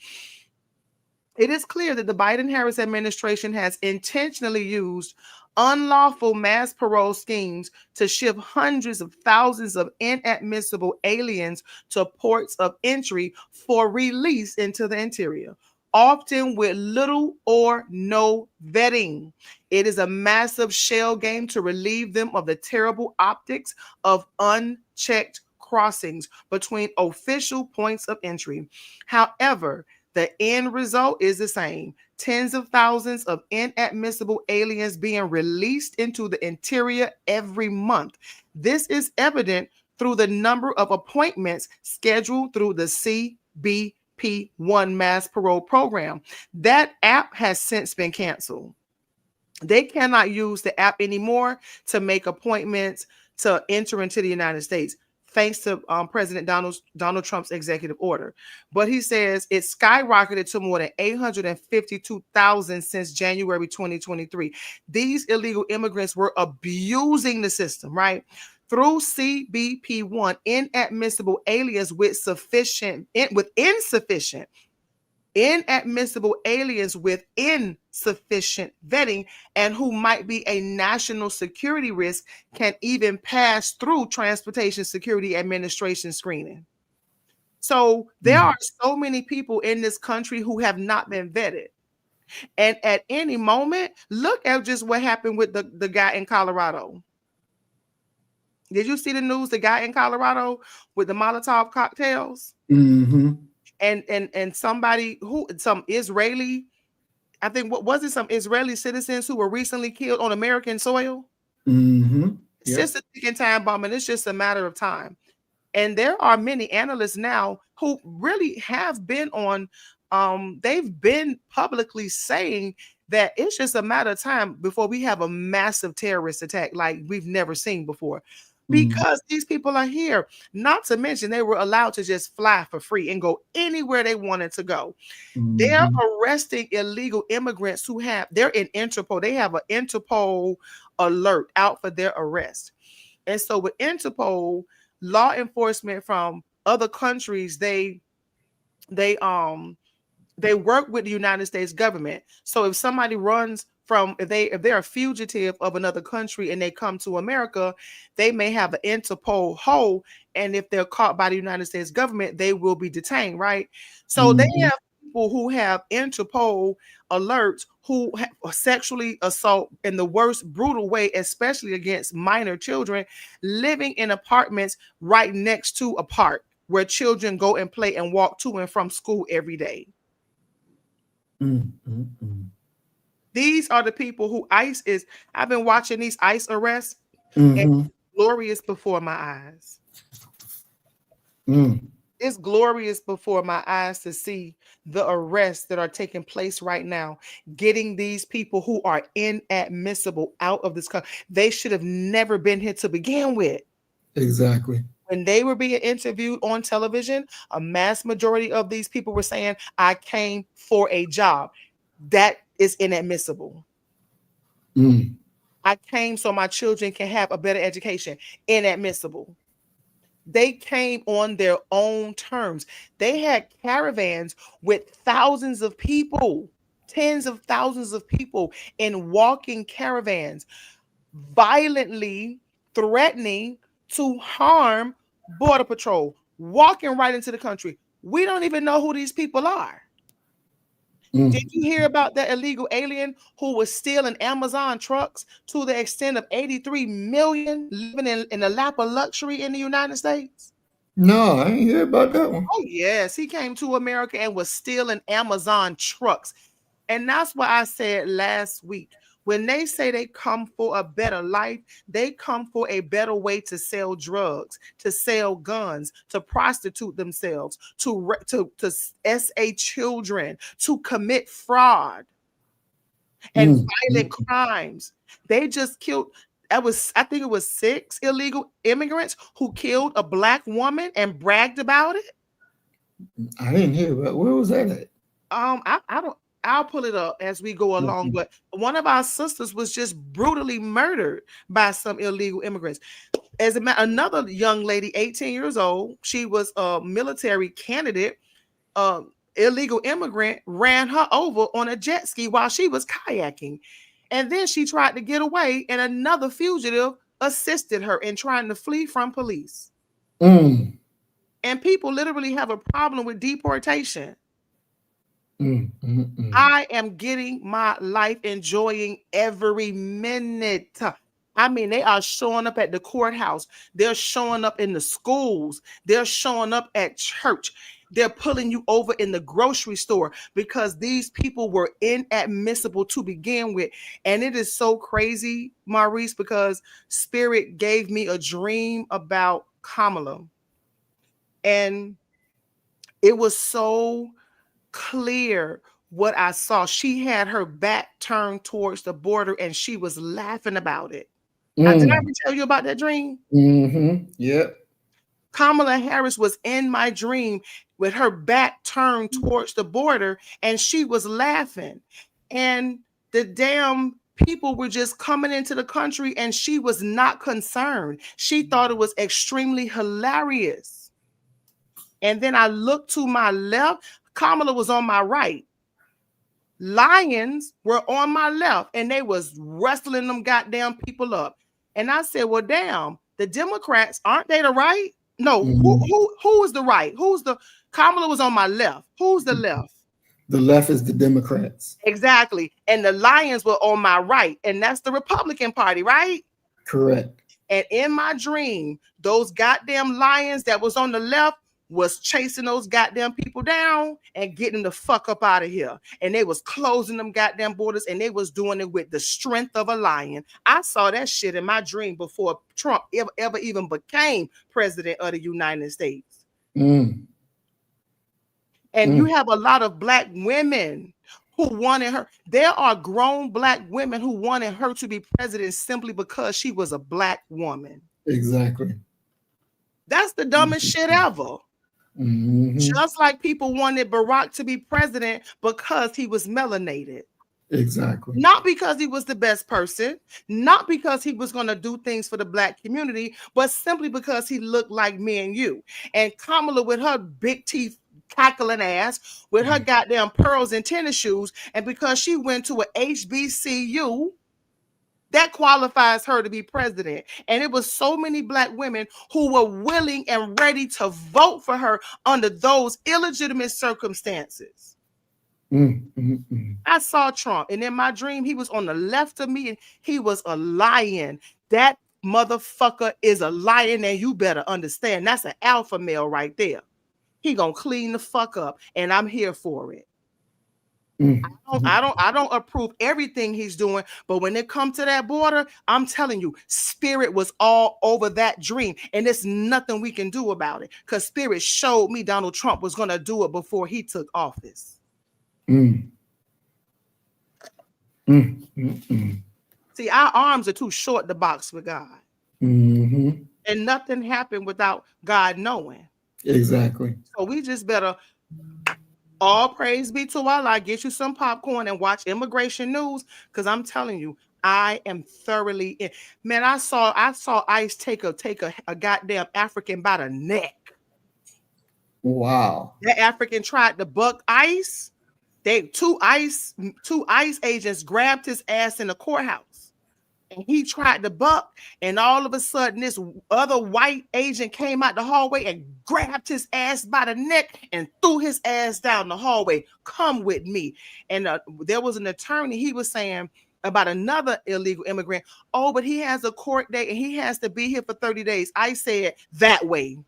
Speaker 2: It is clear that the Biden Harris administration has intentionally used unlawful mass parole schemes to ship hundreds of thousands of inadmissible aliens to ports of entry for release into the interior, often with little or no vetting. It is a massive shell game to relieve them of the terrible optics of unchecked crossings between official points of entry. However, the end result is the same: tens of thousands of inadmissible aliens being released into the interior every month. This is evident through the number of appointments scheduled through the CBP1 mass parole program. That app has since been canceled. They cannot use the app anymore to make appointments to enter into the United States, thanks to President Donald Trump's executive order. But he says it skyrocketed to more than 852,000 since January 2023. These illegal immigrants were abusing the system, right? Through CBP1, inadmissible aliens with inadmissible aliens with insufficient vetting and who might be a national security risk can even pass through Transportation Security Administration screening. So there
Speaker 1: Mm.
Speaker 2: are so many people in this country who have not been vetted. And at any moment, look at just what happened with the guy in Colorado. Did you see the news? The guy in Colorado with the Molotov cocktails?
Speaker 1: Mm-hmm.
Speaker 2: And somebody some Israeli, I think, what was it, some Israeli citizens who were recently killed on American soil?
Speaker 1: Mm-hmm.
Speaker 2: It's just a ticking time bomb, and it's just a matter of time. And there are many analysts now who really have been on, they've been publicly saying that it's just a matter of time before we have a massive terrorist attack like we've never seen before. Because these people are here. Not to mention, they were allowed to just fly for free and go anywhere they wanted to go. They're arresting illegal immigrants who they're in Interpol. They have an Interpol alert out for their arrest. And so with Interpol, law enforcement from other countries, they work with the United States government. So if somebody runs from, if they're a fugitive of another country and they come to America, they may have an Interpol hold, and if they're caught by the United States government, they will be detained, right? So they have people who have Interpol alerts who sexually assault in the worst brutal way, especially against minor children, living in apartments right next to a park where children go and play and walk to and from school every day. These are the people who ICE is. I've been watching these ICE arrests, and glorious before my eyes. It's glorious before my eyes to see the arrests that are taking place right now, getting these people who are inadmissible out of this country. They should have never been here to begin with.
Speaker 1: Exactly.
Speaker 2: When they were being interviewed on television, a mass majority of these people were saying, I came for a job. That is inadmissible. I came so my children can have a better education. Inadmissible. They came on their own terms. They had caravans with thousands of people, tens of thousands of people in walking caravans, violently threatening to harm Border Patrol, walking right into the country. We don't even know who these people are. Did you hear about that illegal alien who was stealing Amazon trucks to the extent of 83 million living in a lap of luxury in the United States?
Speaker 1: No, I ain't hear about that one.
Speaker 2: Oh, yes. He came to America and was stealing Amazon trucks. And that's why I said last week, when they say they come for a better life, they come for a better way to sell drugs, to sell guns, to prostitute themselves, to SA children, to commit fraud and violent crimes. They just killed, I think it was 6 illegal immigrants who killed a Black woman and bragged about it.
Speaker 1: I didn't hear about, where was that at?
Speaker 2: I don't. I'll pull it up as we go along. But one of our sisters was just brutally murdered by some illegal immigrants. As another young lady, 18 years old, she was a military candidate. Illegal immigrant ran her over on a jet ski while she was kayaking, and then she tried to get away, and another fugitive assisted her in trying to flee from police. And people literally have a problem with deportation. I am getting my life, enjoying every minute. I mean, they are showing up at the courthouse. They're showing up in the schools. They're showing up at church. They're pulling you over in the grocery store because these people were inadmissible to begin with. And it is so crazy, Maurice, because Spirit gave me a dream about Kamala. And it was so clear what I saw. She had her back turned towards the border and she was laughing about it. Did I ever tell you about that dream?
Speaker 1: Yep.
Speaker 2: Kamala Harris was in my dream with her back turned towards the border and she was laughing. And the damn people were just coming into the country and she was not concerned. She thought it was extremely hilarious. And then I looked to my left. Kamala was on my right. Lions were on my left, and they was wrestling them goddamn people up. And I said, well, damn, the Democrats, aren't they the right? No, who is the right? Kamala was on my left. Who's the left?
Speaker 1: The left is the Democrats.
Speaker 2: Exactly. And the Lions were on my right, and that's the Republican Party, right?
Speaker 1: Correct.
Speaker 2: And in my dream, those goddamn Lions that was on the left was chasing those goddamn people down and getting the fuck up out of here. And they was closing them goddamn borders, and they was doing it with the strength of a lion. I saw that shit in my dream before Trump ever even became president of the United States.
Speaker 1: Mm.
Speaker 2: And you have a lot of black women who wanted her. There are grown black women who wanted her to be president simply because she was a black woman.
Speaker 1: Exactly.
Speaker 2: That's the dumbest shit ever.
Speaker 1: Mm-hmm.
Speaker 2: Just like people wanted Barack to be president because he was melanated.
Speaker 1: Exactly.
Speaker 2: Not because he was the best person, not because he was going to do things for the black community, but simply because he looked like me and you. And Kamala, with her big teeth, cackling ass, with her goddamn pearls and tennis shoes, and because she went to a HBCU, that qualifies her to be president. And it was so many black women who were willing and ready to vote for her under those illegitimate circumstances. I saw Trump, and in my dream, he was on the left of me, and he was a lion. That motherfucker is a lion, and you better understand that's an alpha male right there. He gonna clean the fuck up, and I'm here for it. I don't approve everything he's doing, but when it comes to that border, I'm telling you, spirit was all over that dream, and there's nothing we can do about it because spirit showed me Donald Trump was gonna do it before he took office. See, our arms are too short to box with God, and nothing happened without God knowing.
Speaker 1: Exactly.
Speaker 2: So we just better. All praise be to Allah. Get you some popcorn and watch immigration news, because I'm telling you, I am thoroughly in. Man, I saw ICE take a goddamn African by the neck.
Speaker 1: Wow.
Speaker 2: That African tried to buck ICE. Two ICE agents grabbed his ass in the courthouse. And he tried to buck, and all of a sudden, this other white agent came out the hallway and grabbed his ass by the neck and threw his ass down the hallway. Come with me. And there was an attorney. He was saying about another illegal immigrant. Oh, but he has a court date and he has to be here for 30 days. I said that way.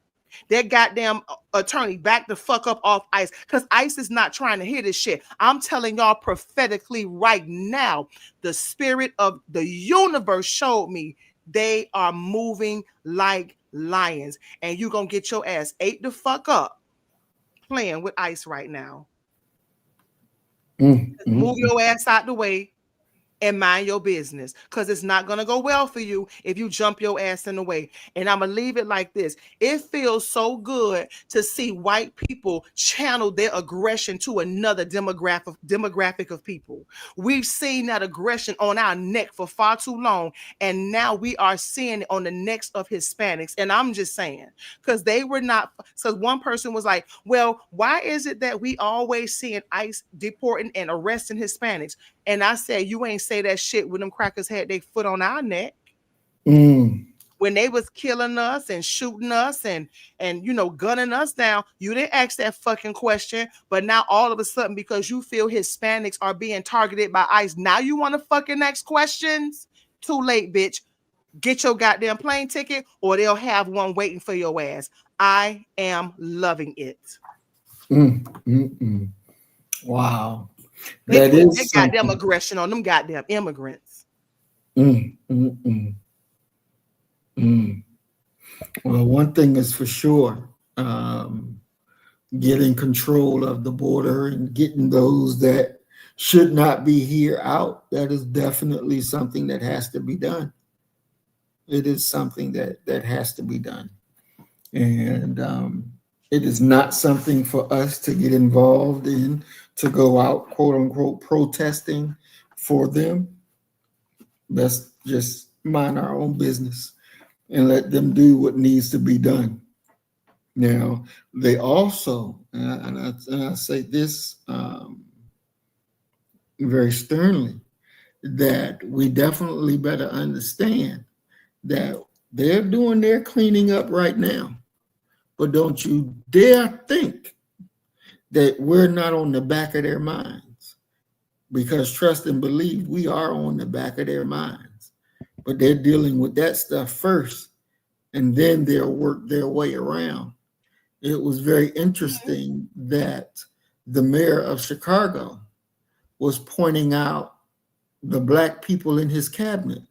Speaker 2: That goddamn attorney back the fuck up off ICE, because ICE is not trying to hear this shit. I'm telling y'all prophetically right now, the spirit of the universe showed me they are moving like lions, and you're gonna get your ass ate the fuck up playing with ICE right now. Move your ass out the way and mind your business, because it's not going to go well for you if you jump your ass in the way. And I'm going to leave it like this. It feels so good to see white people channel their aggression to another demographic of people. We've seen that aggression on our neck for far too long, and now we are seeing it on the necks of Hispanics. And I'm just saying, because they were not, so one person was like, well, why is it that we always seeing ICE deporting and arresting Hispanics? And I said, you ain't say that shit when them crackers had their foot on our neck. When they was killing us and shooting us and you know, gunning us down, you didn't ask that fucking question. But now all of a sudden, because you feel Hispanics are being targeted by ICE, now you want to fucking ask questions? Too late, bitch. Get your goddamn plane ticket, or they'll have one waiting for your ass. I am loving it.
Speaker 1: Wow.
Speaker 2: They put their goddamn aggression on them goddamn immigrants.
Speaker 1: Well, one thing is for sure, getting control of the border and getting those that should not be here out, that is definitely something that has to be done. It is something that has to be done. And it is not something for us to get involved in, to go out, quote unquote, protesting for them. Let's just mind our own business and let them do what needs to be done. Now, they also, and I say this very sternly, that we definitely better understand that they're doing their cleaning up right now. But don't you dare think that we're not on the back of their minds, because trust and believe, we are on the back of their minds. But they're dealing with that stuff first, and then they'll work their way around. it was very
Speaker 2: Mhm.
Speaker 1: interesting that the mayor of Chicago was pointing out the black people in his cabinet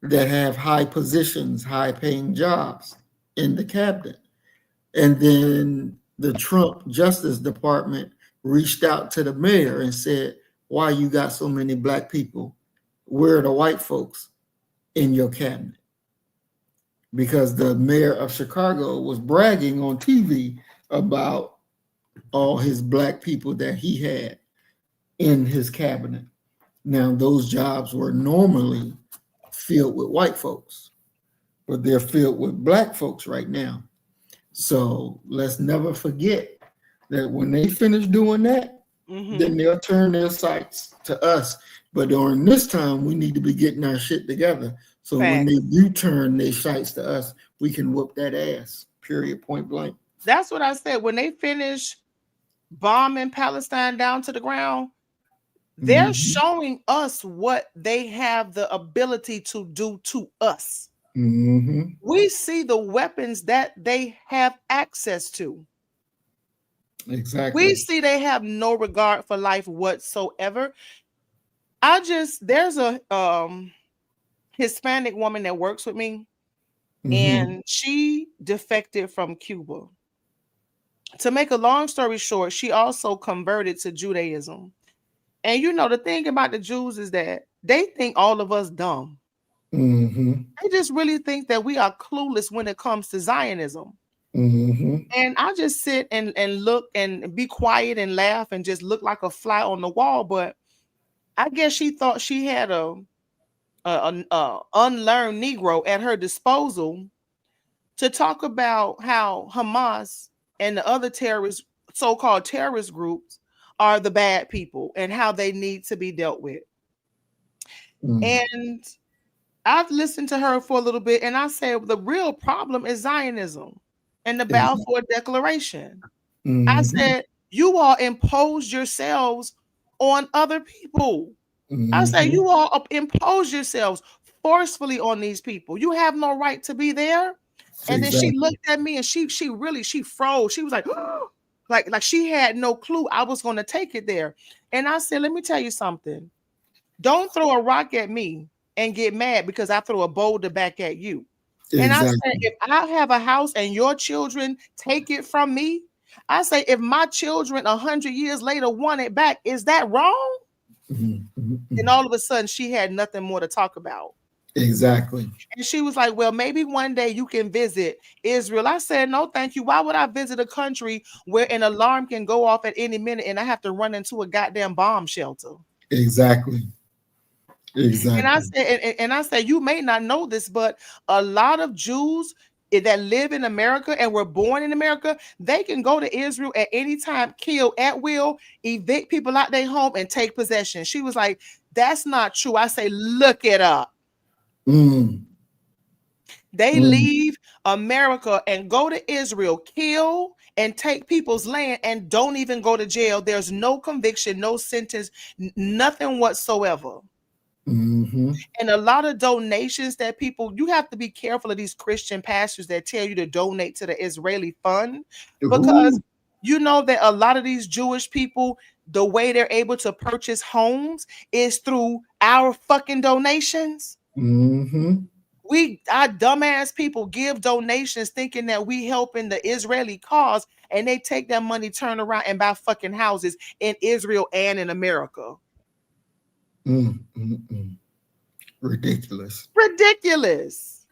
Speaker 1: that have high positions, high paying jobs in the cabinet. And then the Trump Justice Department reached out to the mayor and said, why you got so many black people? Where are the white folks in your cabinet? Because the mayor of Chicago was bragging on TV about all his black people that he had in his cabinet. Now, those jobs were normally filled with white folks, but they're filled with black folks right now. So let's never forget that when they finish doing that, then
Speaker 2: Mhm.
Speaker 1: they'll turn their sights to us. But during this time, we need to be getting our shit together. So when they
Speaker 2: Facts.
Speaker 1: do turn their sights to us, we can whoop that ass. Period. Point blank.
Speaker 2: That's what I said. When they finish bombing Palestine down to the ground, they're
Speaker 1: Mm-hmm.
Speaker 2: showing us what they have the ability to do to us.
Speaker 1: Mm-hmm.
Speaker 2: We see the weapons that they have access to. We
Speaker 1: Exactly.
Speaker 2: see they have no regard for life whatsoever. There's a Hispanic woman that works with me,
Speaker 1: Mm-hmm.
Speaker 2: and she defected from Cuba. To make a long story short, she also converted to Judaism. And you know, the thing about the Jews is that they think all of us dumb.
Speaker 1: Mm-hmm.
Speaker 2: They just really think that we are clueless when it comes to Zionism.
Speaker 1: Mm-hmm.
Speaker 2: And I just sit and look and be quiet and laugh and just look like a fly on the wall. But I guess she thought she had a unlearned Negro at her disposal to talk about how Hamas and the other terrorist, so-called terrorist groups, are the bad people and how they need to be dealt with.
Speaker 1: Mm-hmm.
Speaker 2: And I've listened to her for a little bit, and I said the real problem is Zionism and the
Speaker 1: Exactly.
Speaker 2: Balfour Declaration. I
Speaker 1: Mm-hmm.
Speaker 2: said, you all impose yourselves on other people. I say,
Speaker 1: Mm-hmm.
Speaker 2: you all impose yourselves forcefully on these people. You have no right to be there. And then she
Speaker 1: Exactly.
Speaker 2: looked at me and she froze. She was like, like she had no clue I was going to take it there. And I said, let me tell you something. Don't throw a rock at me and get mad because I throw a boulder back at you. And I said,
Speaker 1: Exactly.
Speaker 2: if I have a house and your children take it from me, I say, if my children 100 years later want it back, is that wrong? And
Speaker 1: Mm-hmm.
Speaker 2: all of a sudden, she had nothing more to talk about.
Speaker 1: Exactly.
Speaker 2: And she was like, well, maybe one day you can visit Israel. I said, no, thank you. Why would I visit a country where an alarm can go off at any minute and I have to run into a goddamn bomb shelter?
Speaker 1: Exactly.
Speaker 2: And I
Speaker 1: Exactly.
Speaker 2: said, and I said, you may not know this, but a lot of Jews that live in America and were born in America, they can go to Israel at any time, kill at will, evict people out their home, and take possession. She was like, that's not true. I say, look it up.
Speaker 1: Mm,
Speaker 2: They
Speaker 1: mm,
Speaker 2: leave America and go to Israel, kill and take people's land, and don't even go to jail. There's no conviction, no sentence, nothing whatsoever.
Speaker 1: mm-hmm.
Speaker 2: And a lot of donations that people, you have to be careful of these Christian pastors that tell you to donate to the Israeli fund, because
Speaker 1: Ooh,
Speaker 2: you know that a lot of these Jewish people, the way they're able to purchase homes is through our fucking donations.
Speaker 1: mm-hmm.
Speaker 2: Our dumbass people give donations thinking that we helping the Israeli cause, and they take that money, turn around and buy fucking houses in Israel and in America.
Speaker 1: Mm, mm, mm. Ridiculous.
Speaker 2: Ridiculous.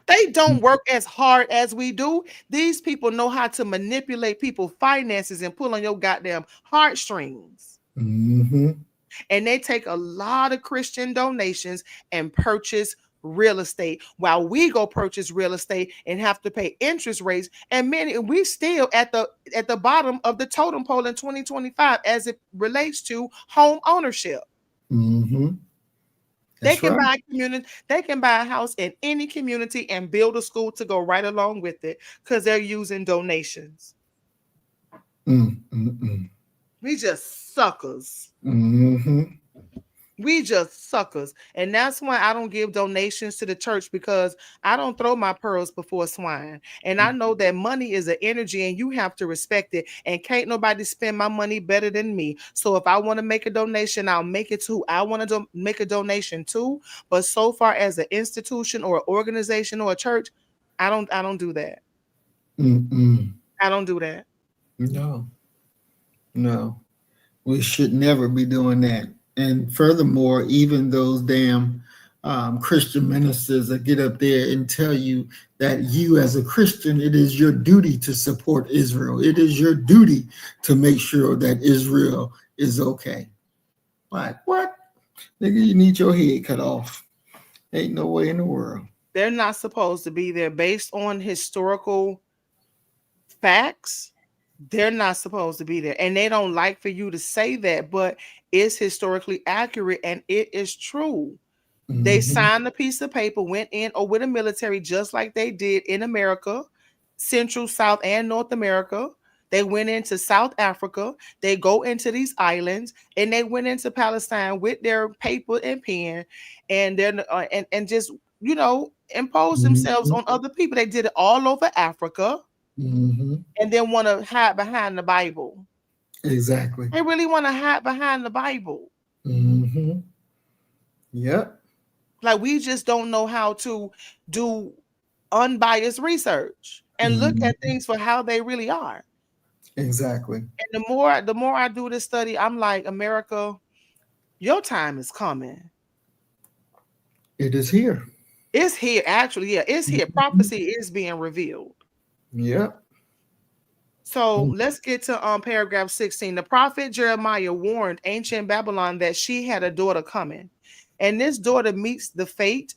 Speaker 2: They don't work as hard as we do. These people know how to manipulate people's finances and pull on your goddamn heartstrings.
Speaker 1: Mm-hmm.
Speaker 2: And they take a lot of Christian donations and purchase real estate while we go purchase real estate and have to pay interest rates, and many we still at the bottom of the totem pole in 2025 as it relates to home ownership.
Speaker 1: Mm-hmm.
Speaker 2: They
Speaker 1: That's
Speaker 2: can
Speaker 1: right.
Speaker 2: buy a community, they can buy a house in any community and build a school to go right along with it because they're using donations.
Speaker 1: Mm, mm, mm.
Speaker 2: We just suckers.
Speaker 1: Mm-hmm.
Speaker 2: We just suckers. And that's why I don't give donations to the church, because I don't throw my pearls before swine. And I know that money is an energy and you have to respect it. And can't nobody spend my money better than me. So if I want to make a donation, I'll make it to who I want to make a donation to. But so far as an institution or an organization or a church, I don't do that.
Speaker 1: Mm-mm.
Speaker 2: I don't do that.
Speaker 1: No, no. We should never be doing that. And furthermore, even those damn Christian ministers that get up there and tell you that you, as a Christian, it is your duty to support Israel. It is your duty to make sure that Israel is okay. Like, what? Nigga, you need your head cut off. Ain't no way in the world.
Speaker 2: They're not supposed to be there based on historical facts. They're not supposed to be there. And they don't like for you to say that, but it's historically accurate and it is true. They
Speaker 1: Mm-hmm.
Speaker 2: signed a piece of paper, went in or with the military, just like they did in America, Central, South, and North America. They went into South Africa. They go into these islands, and they went into Palestine with their paper and pen, and then and just impose themselves
Speaker 1: Mm-hmm.
Speaker 2: on other people. They did it all over Africa,
Speaker 1: Mm-hmm.
Speaker 2: and then want to hide behind the Bible.
Speaker 1: Exactly.
Speaker 2: They really want to hide behind the Bible.
Speaker 1: Mm-hmm. Yep.
Speaker 2: Like, we just don't know how to do unbiased research and look
Speaker 1: Mm-hmm.
Speaker 2: at things for how they really are.
Speaker 1: Exactly.
Speaker 2: And the more I do this study, I'm like, America, your time is coming.
Speaker 1: It is here.
Speaker 2: It's here, actually. Yeah, it's here.
Speaker 1: Mhm.
Speaker 2: Prophecy is being revealed.
Speaker 1: Yep.
Speaker 2: So
Speaker 1: Mm.
Speaker 2: let's get to paragraph 16. The prophet Jeremiah warned ancient Babylon that she had a daughter coming. And this daughter meets the fate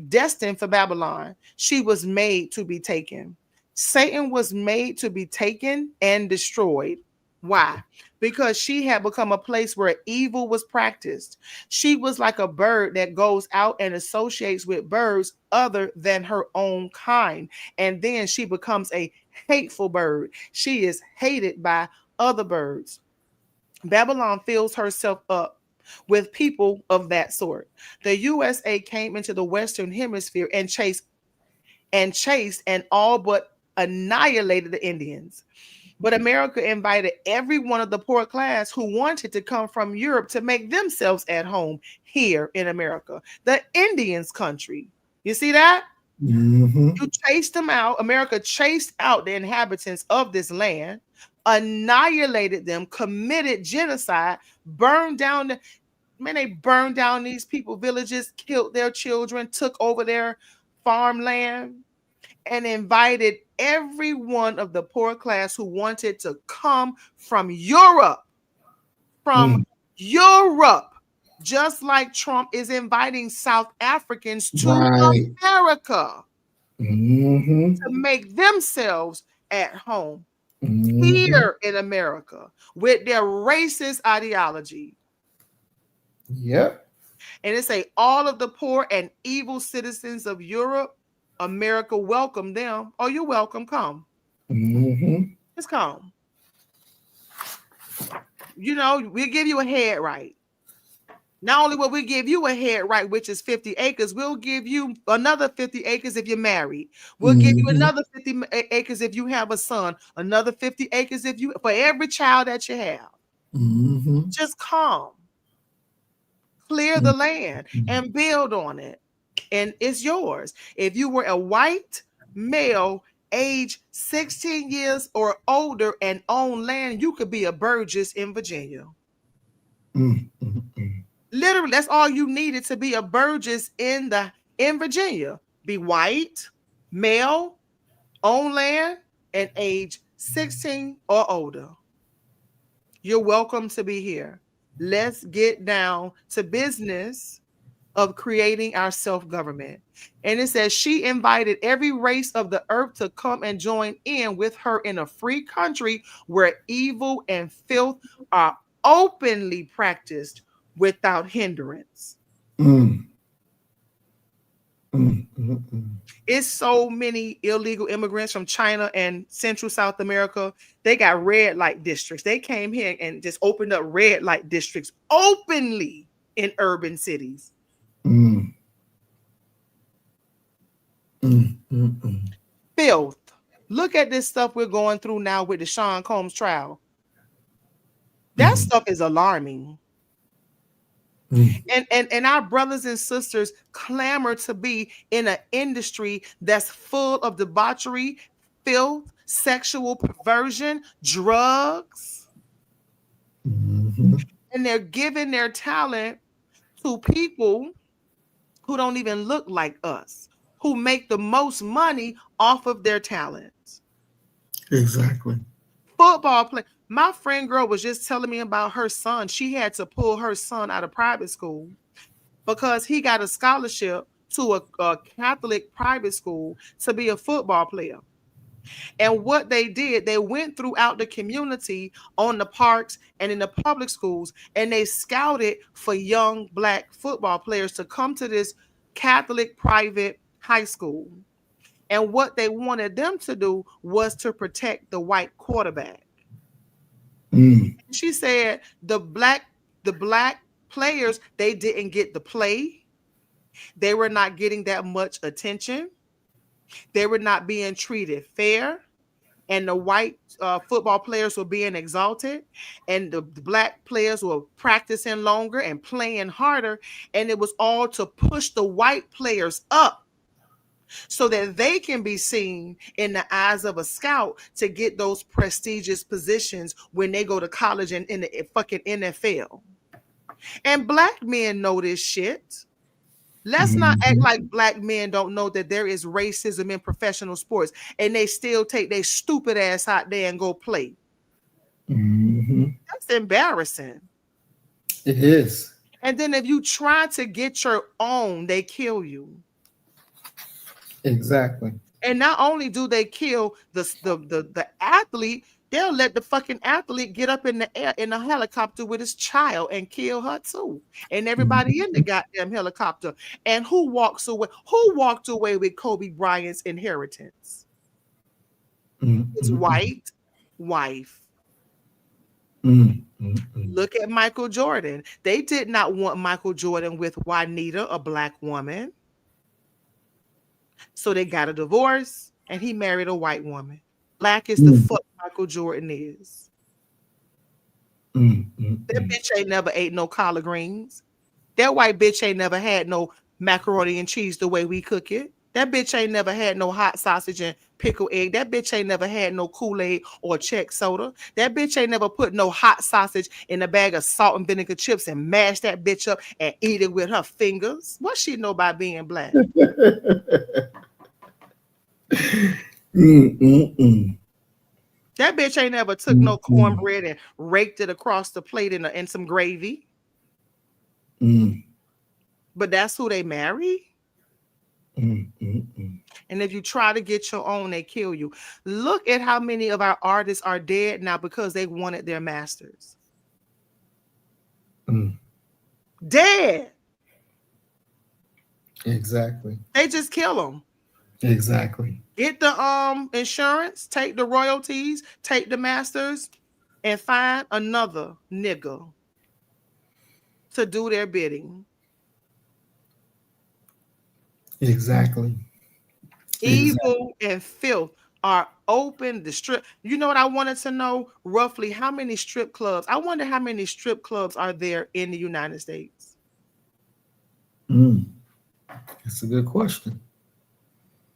Speaker 2: destined for Babylon. She was made to be taken. Satan was made to be taken and destroyed. Why? Because she had become a place where evil was practiced. She was like a bird that goes out and associates with birds other than her own kind. And then she becomes a hateful bird. She is hated by other birds. Babylon fills herself up with people of that sort. The USA came into the Western Hemisphere and all but annihilated the Indians. But America invited every one of the poor class who wanted to come from Europe to make themselves at home here in America, the Indians' country. You see that?
Speaker 1: Mm-hmm.
Speaker 2: You chased them out. America chased out the inhabitants of this land, annihilated them, committed genocide, burned down the man, they burned down these people, villages, killed their children, took over their farmland, and invited every one of the poor class who wanted to come from Europe, from
Speaker 1: Mm.
Speaker 2: Europe, just like Trump is inviting South Africans to
Speaker 1: Right.
Speaker 2: America
Speaker 1: Mm-hmm.
Speaker 2: to make themselves at home
Speaker 1: Mm-hmm.
Speaker 2: here in America with their racist ideology.
Speaker 1: Yep.
Speaker 2: And it say all of the poor and evil citizens of Europe, America welcome them. Oh, you're welcome. Come.
Speaker 1: Mm-hmm.
Speaker 2: Just come. We'll give you a head right. Not only will we give you a head right, which is 50 acres, we'll give you another 50 acres if you're married. We'll give you
Speaker 1: Mm-hmm.
Speaker 2: another 50 acres if you have a son, another 50 acres for every child that you have.
Speaker 1: Mm-hmm.
Speaker 2: Just come, clear the land and build on it. And it's yours. If you were a white male, age 16 years or older and own land, you could be a Burgess in Virginia.
Speaker 1: Mm-hmm.
Speaker 2: Literally, that's all you needed to be a Burgess in Virginia. Be white, male, own land, and age 16 or older. You're welcome to be here. Let's get down to business of creating our self-government. And it says she invited every race of the earth to come and join in with her in a free country where evil and filth are openly practiced without hindrance.
Speaker 1: Mm. Mm-hmm.
Speaker 2: It's so many illegal immigrants from China and Central South America. They got red light districts. They came here and just opened up red light districts openly. in urban cities.
Speaker 1: Mm, mm.
Speaker 2: Filth. Look at this stuff we're going through now with the Sean Combs trial. That
Speaker 1: Mm,
Speaker 2: stuff is alarming.
Speaker 1: mm.
Speaker 2: And our brothers and sisters clamor to be in an industry that's full of debauchery, filth, sexual perversion, drugs,
Speaker 1: Mhm.
Speaker 2: and they're giving their talent to people who don't even look like us, who make the most money off of their talents.
Speaker 1: Exactly.
Speaker 2: Football play. My friend girl was just telling me about her son. She had to pull her son out of private school because he got a scholarship to a Catholic private school to be a football player. And what they did, they went throughout the community on the parks and in the public schools, and they scouted for young black football players to come to this Catholic private high school. And what they wanted them to do was to protect the white quarterback.
Speaker 1: Mm,
Speaker 2: She said the black players, they didn't get the play. They were not getting that much attention. They were not being treated fair. And the white football players were being exalted, and the black players were practicing longer and playing harder. And it was all to push the white players up so that they can be seen in the eyes of a scout to get those prestigious positions when they go to college and in the fucking NFL. And black men know this shit. Let's not act
Speaker 1: mhm,
Speaker 2: like black men don't know that there is racism in professional sports and they still take their stupid ass out there and go play.
Speaker 1: mhm.
Speaker 2: That's embarrassing.
Speaker 1: It is.
Speaker 2: And then if you try to get your own, they kill you.
Speaker 1: Exactly.
Speaker 2: And not only do they kill the athlete, they'll let the fucking athlete get up in the air in a helicopter with his child and kill her too. And everybody in the
Speaker 1: Mhm,
Speaker 2: goddamn helicopter. And who walks away? Who walked away with Kobe Bryant's inheritance?
Speaker 1: mm,
Speaker 2: His
Speaker 1: mm, mm,
Speaker 2: white wife.
Speaker 1: mm, mm, mm,
Speaker 2: Look at Michael Jordan. They did not want Michael Jordan with Juanita, a black woman. So they got a divorce and he married a white woman. Black is the
Speaker 1: mm,
Speaker 2: fuck Michael Jordan is.
Speaker 1: mm, mm,
Speaker 2: That
Speaker 1: mm.
Speaker 2: bitch ain't never ate no collard greens. That white bitch ain't never had no macaroni and cheese the way we cook it. That bitch ain't never had no hot sausage and pickle egg. That bitch ain't never had no Kool-Aid or Czech soda. That bitch ain't never put no hot sausage in a bag of salt and vinegar chips and mash that bitch up and eat it with her fingers. What she know about being black?
Speaker 1: Mm, mm, mm,
Speaker 2: That bitch ain't never took
Speaker 1: mm,
Speaker 2: no
Speaker 1: mm,
Speaker 2: cornbread and raked it across the plate in some gravy.
Speaker 1: mm,
Speaker 2: But that's who they marry.
Speaker 1: mm, mm, mm,
Speaker 2: And if you try to get your own, they kill you. Look at how many of our artists are dead now because they wanted their masters.
Speaker 1: mm.
Speaker 2: Dead.
Speaker 1: Exactly.
Speaker 2: They just kill them.
Speaker 1: Exactly.
Speaker 2: Get the insurance, take the royalties, take the masters, and find another nigga to do their bidding.
Speaker 1: Exactly. Exactly.
Speaker 2: Evil and filth are open. The strip. You know what I wanted to know? Roughly how many strip clubs? I wonder how many strip clubs are there in the United States.
Speaker 1: Mm. That's a good question.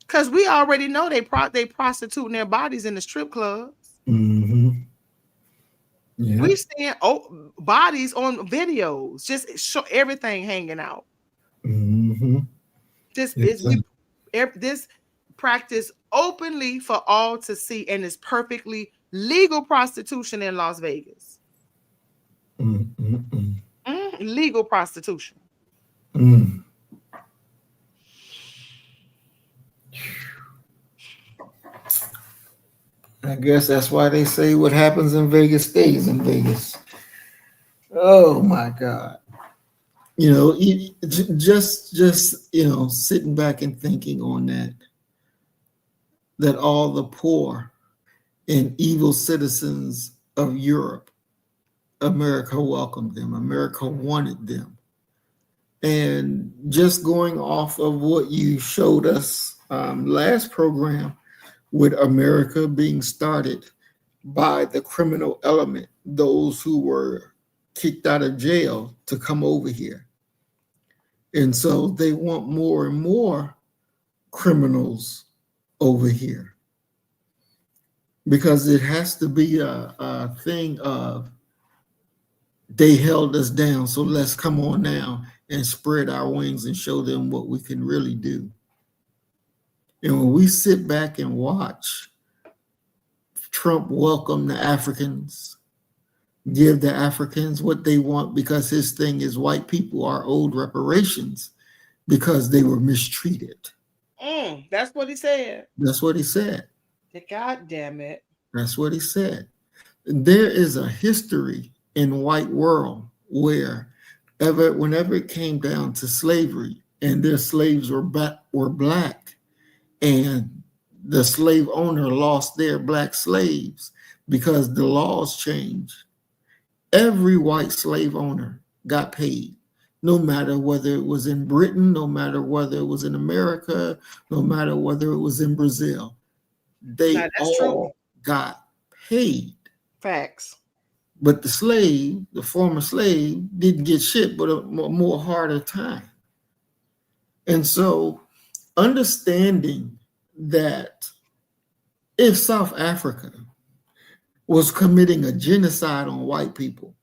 Speaker 2: Because we already know they prostituting their bodies in the strip clubs.
Speaker 1: Hmm. Yeah.
Speaker 2: We seeing bodies on videos, just show everything hanging out.
Speaker 1: Hmm.
Speaker 2: This is we
Speaker 1: Exactly.
Speaker 2: this practice openly for all to see, and is perfectly legal prostitution in Las Vegas.
Speaker 1: Mm, mm, mm,
Speaker 2: Legal prostitution.
Speaker 1: mm. I guess that's why they say what happens in Vegas stays in Vegas. Oh my God. Just sitting back and thinking on that all the poor and evil citizens of Europe, America welcomed them. America wanted them. And just going off of what you showed us last program with America being started by the criminal element, those who were kicked out of jail to come over here. And so they want more and more criminals over here because it has to be a thing of they held us down. So let's come on now and spread our wings and show them what we can really do. And when we sit back and watch Trump welcome the Africans, give the Africans what they want, because his thing is white people are owed reparations because they were mistreated.
Speaker 2: That's what he said.
Speaker 1: That's what he said.
Speaker 2: God damn it.
Speaker 1: That's what he said. There is a history in white world where whenever it came down to slavery and their slaves were black, and the slave owner lost their black slaves because the laws changed, every white slave owner got paid, no matter whether it was in Britain, no matter whether it was in America, no matter whether it was in Brazil. They all got paid.
Speaker 2: Facts.
Speaker 1: But the former slave, didn't get shit, but a more harder time. And so understanding that if South Africa was committing a genocide on white people,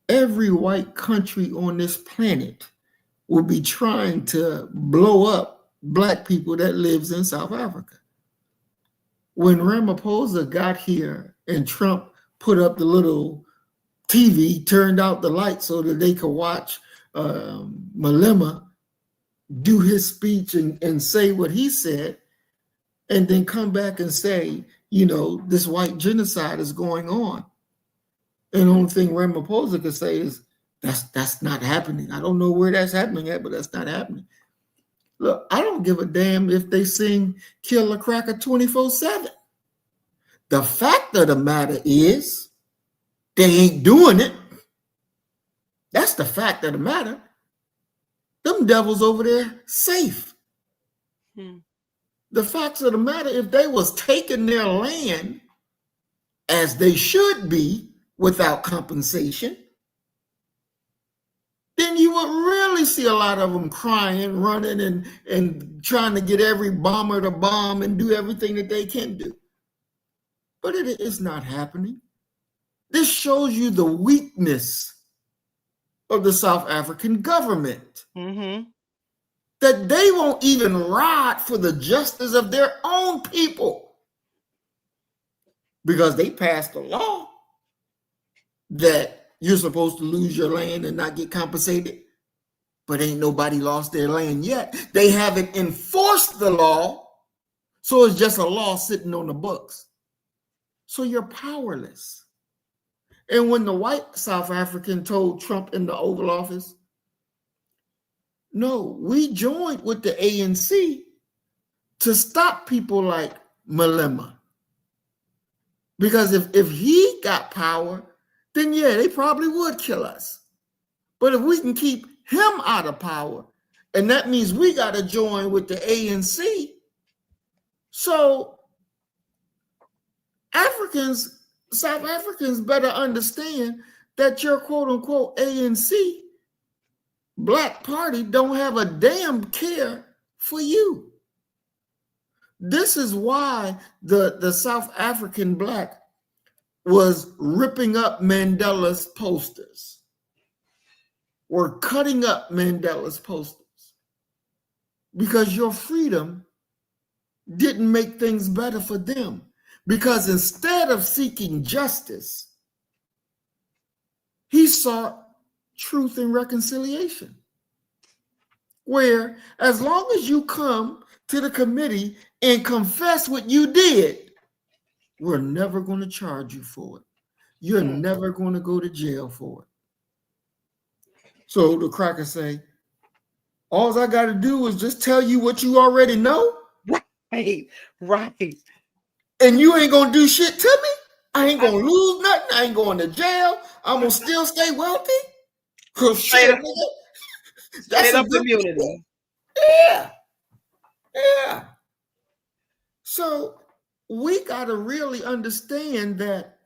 Speaker 1: every white country on this planet would be trying to blow up black people that lives in South Africa. When Ramaphosa got here and Trump put up the little TV, turned out the lights so that they could watch Malema do his speech and say what he said, and then come back and say, this white genocide is going on. And the only thing Ramaphosa could say is, that's not happening. I don't know where that's happening at, but that's not happening. Look, I don't give a damn if they sing Kill a Cracker 24/7. The fact of the matter is, they ain't doing it. That's the fact of the matter. Them devils over there safe. The facts of the matter, if they was taking their land as they should be without compensation, then you would really see a lot of them crying, running, and trying to get every bomber to bomb and do everything that they can do. But it is not happening. This shows you the weakness of the South African government. That they won't even ride for the justice of their own people, because they passed a law that you're supposed to lose your land and not get compensated, but ain't nobody lost their land yet. They haven't enforced the law, so it's just a law sitting on the books. So you're powerless. And when the white South African told Trump in the Oval Office, no, we joined with the ANC to stop people like Malema. Because if he got power, then yeah, they probably would kill us. But if we can keep him out of power, and that means we got to join with the ANC. So South Africans better understand that your quote unquote ANC Black Party don't have a damn care for you. This is why the South African Black was ripping up Mandela's posters, were cutting up Mandela's posters, because your freedom didn't make things better for them. Because instead of seeking justice, he sought truth and reconciliation, where as long as you come to the committee and confess what you did, we're never going to charge you for it. You're never going to go to jail for it. So the crackers say, all I got to do is just tell you what you already know.
Speaker 2: Right.
Speaker 1: And you ain't going to do shit to me. I ain't going to lose nothing. I ain't going to jail. I'm going to still stay wealthy. Cause shit, nigga, That's
Speaker 2: Straight
Speaker 1: a
Speaker 2: up
Speaker 1: good thing.
Speaker 2: immunity.
Speaker 1: Yeah, yeah. So we got to really understand that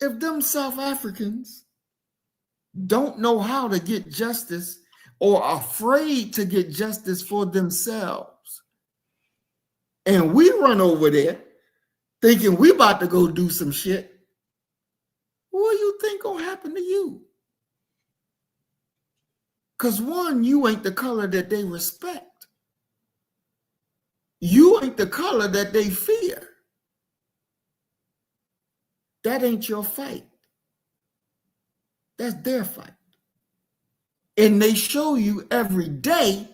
Speaker 1: if them South Africans don't know how to get justice or afraid to get justice for themselves, and we run over there thinking we about to go do some shit, what do you think gonna happen to you? Because one, you ain't the color that they respect. You ain't the color that they fear. That ain't your fight. That's their fight. And they show you every day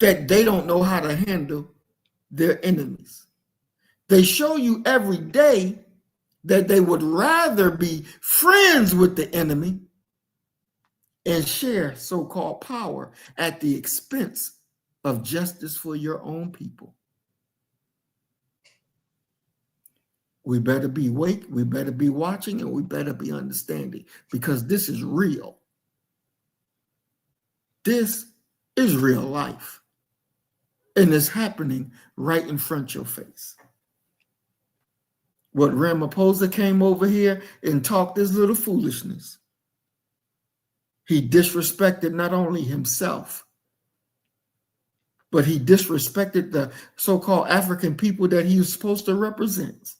Speaker 1: that they don't know how to handle their enemies. They show you every day that they would rather be friends with the enemy and share so-called power at the expense of justice for your own people. We better be awake, we better be watching, and we better be understanding, because this is real. This is real life. And it's happening right in front of your face. What Ramaphosa came over here and talked this little foolishness. He disrespected not only himself, but he disrespected the so-called African people that he was supposed to represent.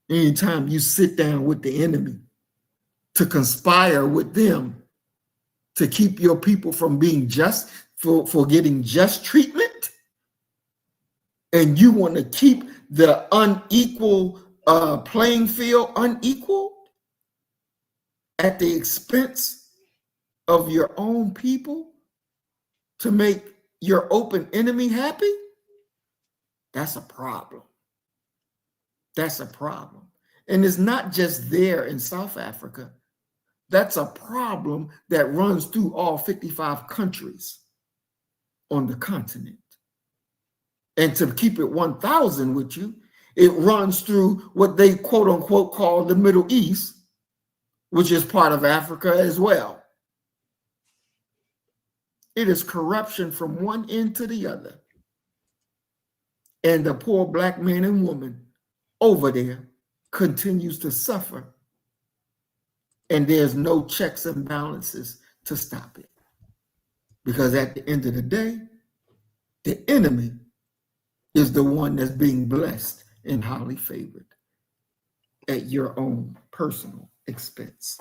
Speaker 1: Anytime you sit down with the enemy to conspire with them to keep your people from being just, for getting just treatment, and you want to keep the unequal playing field unequal at the expense of your own people to make your open enemy happy, that's a problem. That's a problem. And it's not just there in South Africa. That's a problem that runs through all 55 countries on the continent. And to keep it 1,000 with you, it runs through what they quote unquote call the Middle East, which is part of Africa as well. It is corruption from one end to the other. And the poor black man and woman over there continues to suffer. And there's no checks and balances to stop it. Because at the end of the day, the enemy is the one that's being blessed and highly favored at your own personal expense.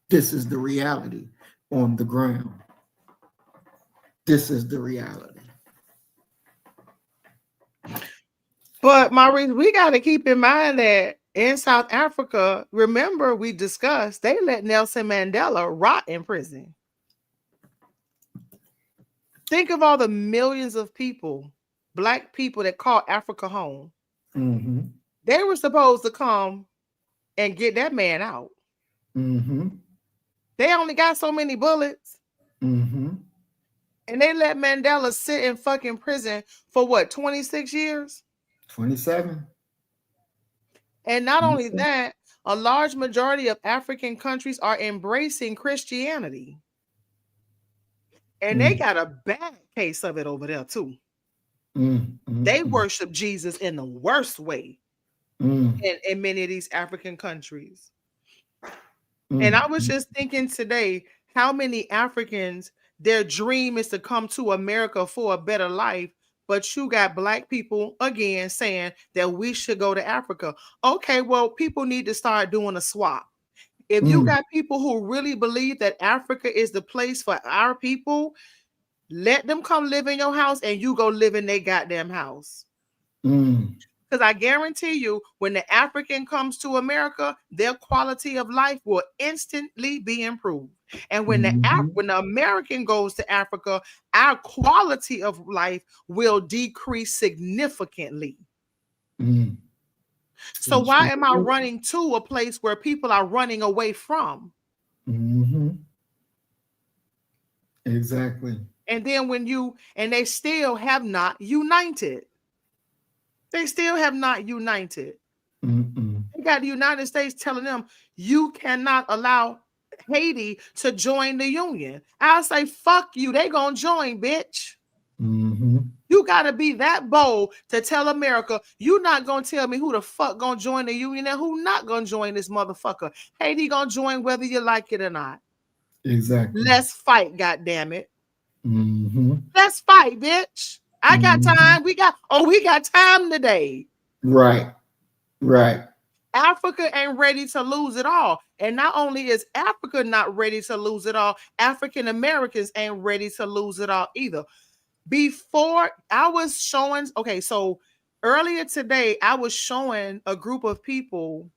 Speaker 1: This is the reality on the ground. This is the reality.
Speaker 2: But Maurice, we got to keep in mind that in South Africa, remember we discussed they let Nelson Mandela rot in prison. Think of all the millions of people, black people that call Africa home.
Speaker 1: Mm-hmm.
Speaker 2: They were supposed to come and get that man out.
Speaker 1: Mm-hmm.
Speaker 2: They only got so many bullets.
Speaker 1: Mm-hmm.
Speaker 2: And they let Mandela sit in fucking prison for what, 26 years?
Speaker 1: 27.
Speaker 2: And not only that, a large majority of African countries are embracing Christianity. And they got a bad case of it over there too. They worship Jesus in the worst way in many of these African countries. And I was just thinking today, how many Africans, their dream is to come to America for a better life, but you got black people again saying that we should go to Africa. Okay, well, people need to start doing a swap. If you got people who really believe that Africa is the place for our people, let them come live in your house and you go live in their goddamn house. Because I guarantee you, when the African comes to America, their quality of life will instantly be improved. And when the American goes to Africa, our quality of life will decrease significantly. So why am I running to a place where people are running away from?
Speaker 1: Exactly.
Speaker 2: And then they still have not united. They still have not united. They got the United States telling them, you cannot allow Haiti to join the union. I'll say, fuck you. They gonna join, bitch.
Speaker 1: Mm-hmm.
Speaker 2: You gotta be that bold to tell America, you not gonna tell me who the fuck gonna join the union and who not gonna join this motherfucker. Haiti gonna join whether you like it or not.
Speaker 1: Exactly.
Speaker 2: Let's fight, goddamn it.
Speaker 1: Mm-hmm.
Speaker 2: Let's fight, bitch. I got
Speaker 1: Mm-hmm.
Speaker 2: time. We got time today.
Speaker 1: Right. Right.
Speaker 2: Africa ain't ready to lose it all. And not only is Africa not ready to lose it all, African Americans ain't ready to lose it all either. Before I was showing, okay, so earlier today, I was showing a group of people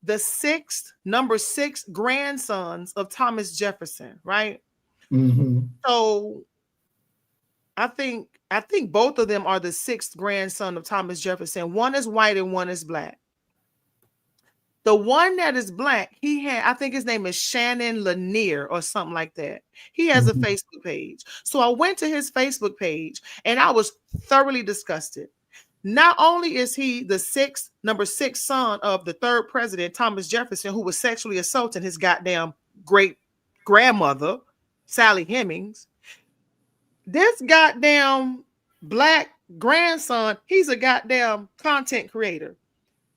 Speaker 2: the number six grandsons of Thomas Jefferson, right?
Speaker 1: Mm-hmm.
Speaker 2: So I think both of them are the sixth grandson of Thomas Jefferson. One is white and one is black. The one that is black, I think his name is Shannon Lanier or something like that. He has a
Speaker 1: Mm-hmm.
Speaker 2: Facebook page. So I went to his Facebook page and I was thoroughly disgusted. Not only is he the number six son of the third president, Thomas Jefferson, who was sexually assaulting his goddamn great grandmother, Sally Hemings, this goddamn black grandson, he's a goddamn content creator.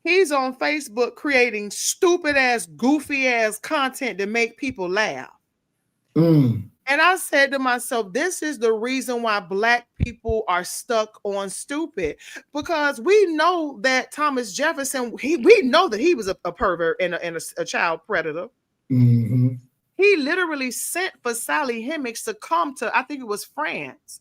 Speaker 2: He's on Facebook creating stupid ass, goofy ass content to make people laugh.
Speaker 1: Mm.
Speaker 2: And I said to myself, this is the reason why black people are stuck on stupid. Because we know that Thomas Jefferson, we know that he was a pervert and a child predator.
Speaker 1: Mm-hmm.
Speaker 2: He literally sent for Sally Hemings to come to, I think it was France.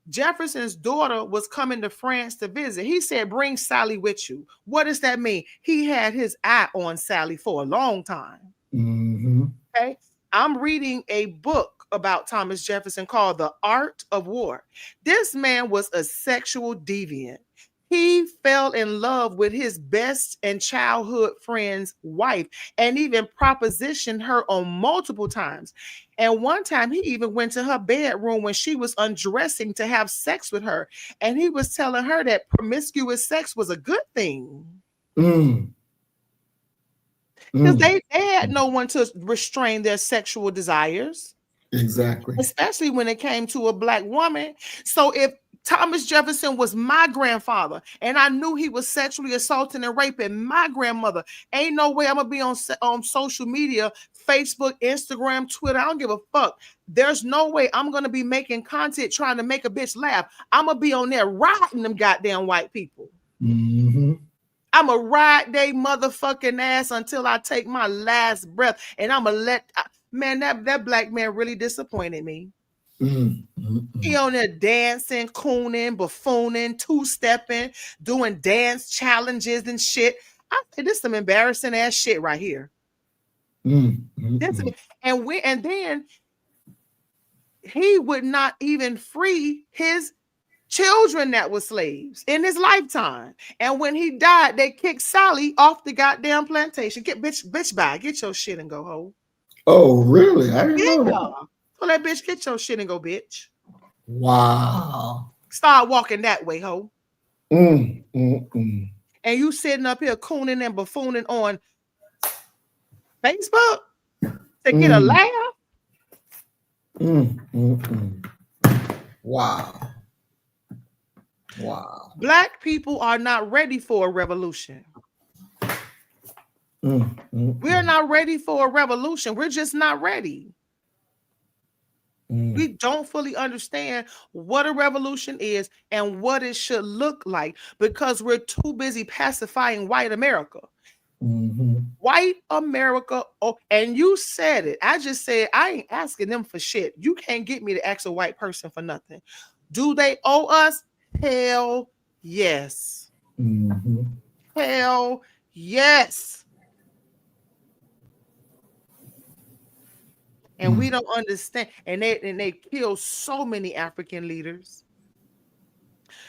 Speaker 2: Jefferson's daughter was coming to France to visit. He said, bring Sally with you. What does that mean? He had his eye on Sally for a long time.
Speaker 1: Mm-hmm.
Speaker 2: Okay. I'm reading a book about Thomas Jefferson called The Art of War. This man was a sexual deviant. He fell in love with his best and childhood friend's wife and even propositioned her on multiple times. And one time he even went to her bedroom when she was undressing to have sex with her. And he was telling her that promiscuous sex was a good thing.
Speaker 1: Mm.
Speaker 2: Because
Speaker 1: Mm.
Speaker 2: they had no one to restrain their sexual desires,
Speaker 1: Exactly.
Speaker 2: especially when it came to a black woman. So if Thomas Jefferson was my grandfather and I knew he was sexually assaulting and raping my grandmother, ain't no way I'm gonna be on social media, Facebook, Instagram, Twitter. I don't give a fuck. There's no way I'm gonna be making content trying to make a bitch laugh. I'm gonna be on there riding them goddamn white people.
Speaker 1: Mm-hmm.
Speaker 2: I'm going to ride they motherfucking ass until I take my last breath. And I'm going to man, that black man really disappointed me.
Speaker 1: Mm-hmm.
Speaker 2: He on there dancing, cooning, buffooning, two-stepping, doing dance challenges and shit. I said, this is some embarrassing ass shit right here.
Speaker 1: Mm-hmm.
Speaker 2: And then he would not even free his children that were slaves in his lifetime. And when he died, they kicked Sally off the goddamn plantation. Bitch, bye. Get your shit and go, ho.
Speaker 1: Oh, really? I didn't know
Speaker 2: Yeah.
Speaker 1: that.
Speaker 2: So that bitch, get your shit and go, bitch.
Speaker 1: Wow.
Speaker 2: Start walking that way, ho.
Speaker 1: Mm.
Speaker 2: And you sitting up here cooning and buffooning on Facebook to get a
Speaker 1: Mm.
Speaker 2: laugh?
Speaker 1: Mm. Wow. Wow.
Speaker 2: Black people are not ready for a revolution. We're not ready for a revolution. We're just not ready. We don't fully understand what a revolution is and what it should look like because we're too busy pacifying white America.
Speaker 1: Mm-hmm.
Speaker 2: White America, oh, and you said it. I just said I ain't asking them for shit. You can't get me to ask a white person for nothing. Do they owe us? Hell yes.
Speaker 1: Mm-hmm.
Speaker 2: Hell yes. And we don't understand. And they kill so many African leaders.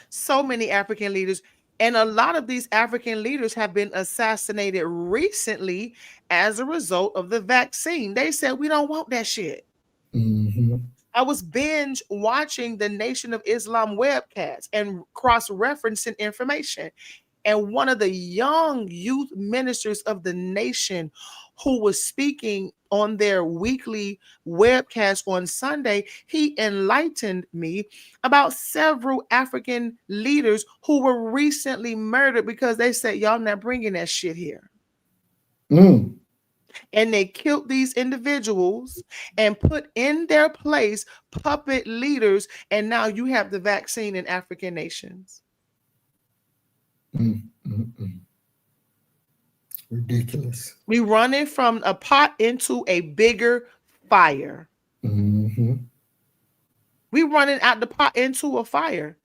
Speaker 2: So many African leaders. And a lot of these African leaders have been assassinated recently as a result of the vaccine. They said, we don't want that shit.
Speaker 1: Mm-hmm.
Speaker 2: I was binge watching the Nation of Islam webcasts and cross-referencing information. And one of the young youth ministers of the nation who was speaking on their weekly webcast on Sunday, he enlightened me about several African leaders who were recently murdered because they said, y'all not bringing that shit here.
Speaker 1: Mm.
Speaker 2: And they killed these individuals and put in their place puppet leaders. And now you have the vaccine in African nations.
Speaker 1: Mm. Mm. Mm. Ridiculous.
Speaker 2: We running from a pot into a bigger fire.
Speaker 1: Mm-hmm.
Speaker 2: We running out the pot into a fire.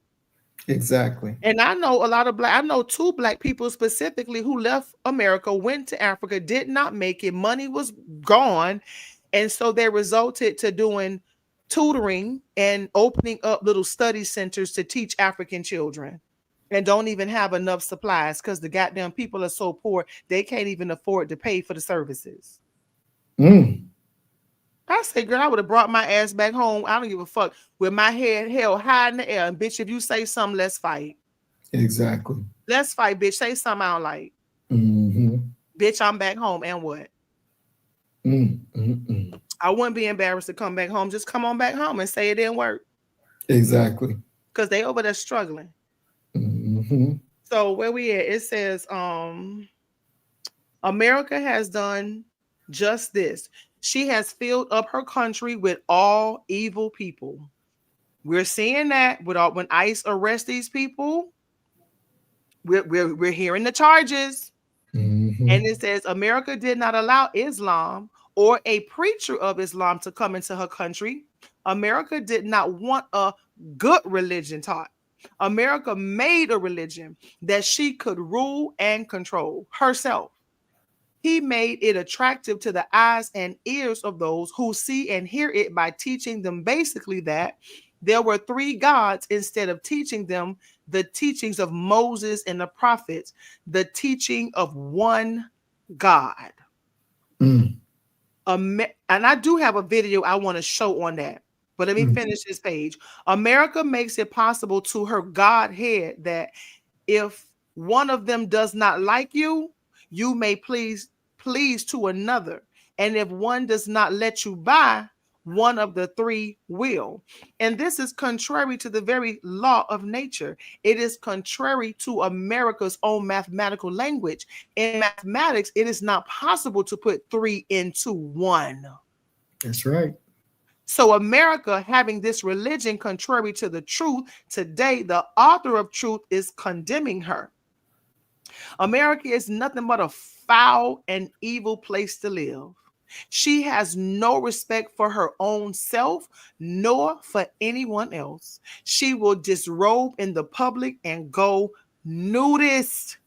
Speaker 1: Exactly.
Speaker 2: And I know I know two black people specifically who left America, went to Africa, did not make it. Money was gone. And so they resulted to doing tutoring and opening up little study centers to teach African children, and don't even have enough supplies because the goddamn people are so poor, they can't even afford to pay for the services.
Speaker 1: Mm.
Speaker 2: I say, girl, I would have brought my ass back home. I don't give a fuck. With my head held high in the air. And bitch, if you say something, let's fight.
Speaker 1: Exactly.
Speaker 2: Let's fight, bitch. Say something I don't like.
Speaker 1: Mm-hmm.
Speaker 2: Bitch, I'm back home. And what?
Speaker 1: Mm. Mm.
Speaker 2: I wouldn't be embarrassed to come back home. Just come on back home and say it didn't work.
Speaker 1: Exactly.
Speaker 2: Because they over there struggling.
Speaker 1: Mm-hmm.
Speaker 2: So where we at? It says, America has done just this. She has filled up her country with all evil people. We're seeing that with all, when ICE arrests these people, we're hearing the charges.
Speaker 1: Mm-hmm.
Speaker 2: And it says America did not allow Islam or a preacher of Islam to come into her country. America did not want a good religion taught. America made a religion that she could rule and control herself. He made it attractive to the eyes and ears of those who see and hear it by teaching them basically that there were three gods instead of teaching them the teachings of Moses and the prophets, the teaching of one God.
Speaker 1: Mm.
Speaker 2: And I do have a video I want to show on that, but let me
Speaker 1: Mm.
Speaker 2: finish this page. America makes it possible to her Godhead that if one of them does not like you, you may please to another. And if one does not let you by, one of the three will. And this is contrary to the very law of nature. It is contrary to America's own mathematical language. In mathematics, it is not possible to put three into one.
Speaker 1: That's right.
Speaker 2: So, America having this religion contrary to the truth, today the author of truth is condemning her. America is nothing but a foul and evil place to live. She has no respect for her own self, nor for anyone else. She will disrobe in the public and go nudist.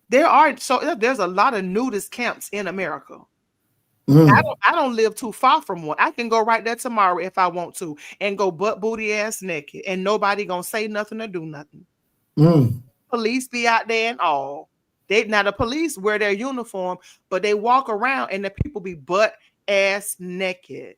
Speaker 2: There's a lot of nudist camps in America.
Speaker 1: Mm.
Speaker 2: I don't live too far from one. I can go right there tomorrow if I want to and go butt booty ass naked, and nobody gonna say nothing or do nothing.
Speaker 1: Mm.
Speaker 2: Police be out there and all. Now the police wear their uniform, but they walk around and the people be butt ass naked.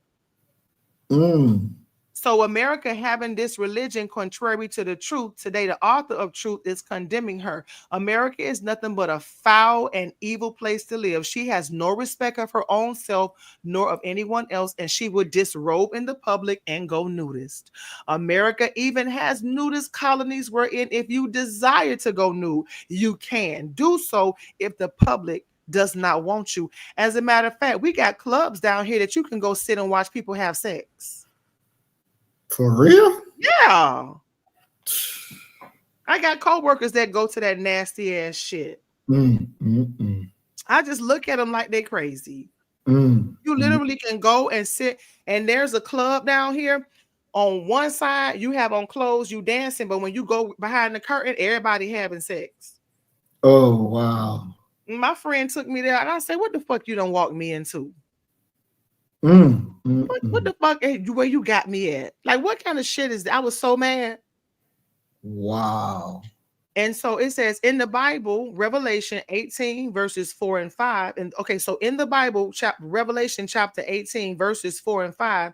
Speaker 1: Mm.
Speaker 2: So America having this religion contrary to the truth, today the author of truth is condemning her. America is nothing but a foul and evil place to live. She has no respect of her own self nor of anyone else, and she would disrobe in the public and go nudist. America even has nudist colonies wherein if you desire to go nude, you can do so if the public does not want you. As a matter of fact, we got clubs down here that you can go sit and watch people have sex.
Speaker 1: For real?
Speaker 2: Yeah. I got coworkers that go to that nasty ass shit.
Speaker 1: Mm. Mm.
Speaker 2: I just look at them like they crazy.
Speaker 1: Mm.
Speaker 2: You literally can go and sit, and there's a club down here. On one side, you have on clothes, you dancing, but when you go behind the curtain, everybody having sex.
Speaker 1: Oh, wow.
Speaker 2: My friend took me there, and I said, "What the fuck you don't walk me into?
Speaker 1: Mm.
Speaker 2: What the fuck where you got me at? Like, what kind of shit is that?" I was so mad.
Speaker 1: Wow.
Speaker 2: And so it says in the Bible, Revelation 18, verses 4 and 5. And okay, so in the Bible, Revelation chapter 18, verses 4 and 5,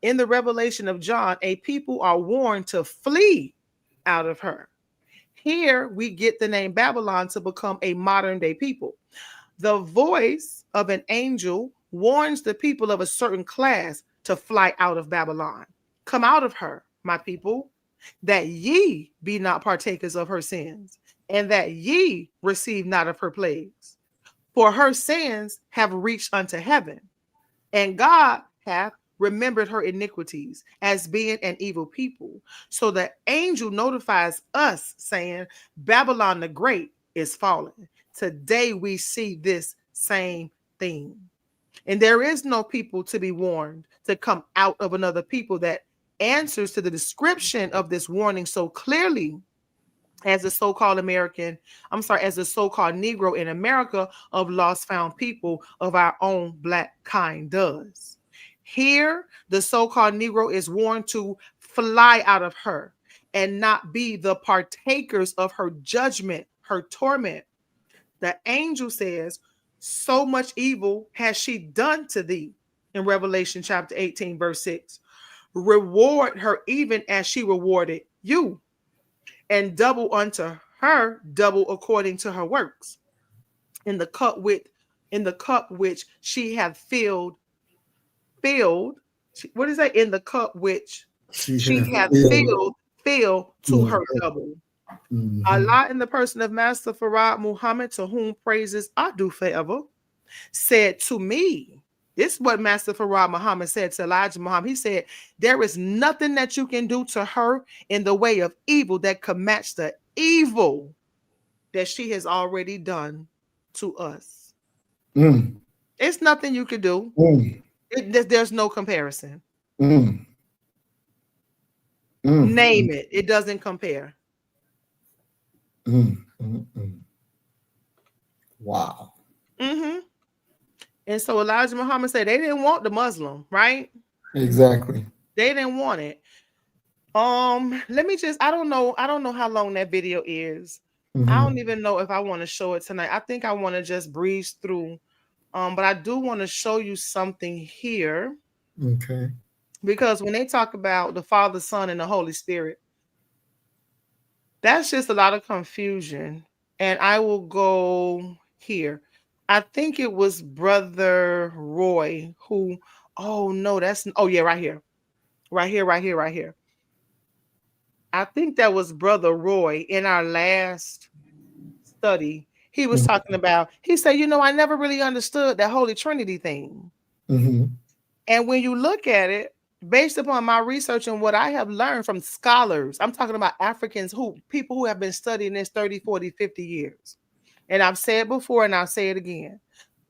Speaker 2: in the revelation of John, a people are warned to flee out of her. Here we get the name Babylon to become a modern day people. The voice of an angel warns the people of a certain class to fly out of Babylon. Come out of her, my people, that ye be not partakers of her sins, and that ye receive not of her plagues. For her sins have reached unto heaven, and God hath remembered her iniquities as being an evil people. So the angel notifies us, saying, Babylon the Great is fallen. Today we see this same thing. And there is no people to be warned to come out of another people that answers to the description of this warning so clearly as the so-called American, as the so-called Negro in America of lost found people of our own black kind does. Here, the so-called Negro is warned to fly out of her and not be the partakers of her judgment, her torment. The angel says, so much evil has she done to thee in Revelation chapter 18, verse 6. Reward her even as she rewarded you, and double unto her, double according to her works. In the cup which she hath filled. What is that? In the cup which
Speaker 1: She
Speaker 2: she
Speaker 1: hath
Speaker 2: hath
Speaker 1: filled.
Speaker 2: filled, fill to her double. Allah, in the person of Master Farad Muhammad, to whom praises I do forever, said to me, this is what Master Farad Muhammad said to Elijah Muhammad. He said, there is nothing that you can do to her in the way of evil that could match the evil that she has already done to us. It's nothing you could do. There's no comparison. Name it. It doesn't compare.
Speaker 1: Wow.
Speaker 2: And so Elijah Muhammad said they didn't want the Muslim, right?
Speaker 1: Exactly.
Speaker 2: They didn't want it. Let me just, I don't know how long that video is. I don't even know if I want to show it tonight. I think I want to just breeze through. But I do want to show you something here.
Speaker 1: Okay.
Speaker 2: Because when they talk about the Father, Son, and the Holy Spirit, that's just a lot of confusion. And I will go here. I think it was Brother Roy who, oh no, right here. Right here. I think that was Brother Roy in our last study. He was talking about, he said, I never really understood that Holy Trinity thing. And when you look at it, based upon my research and what I have learned from scholars, I'm talking about Africans, people who have been studying this 30, 40, 50 years. And I've said before, and I'll say it again.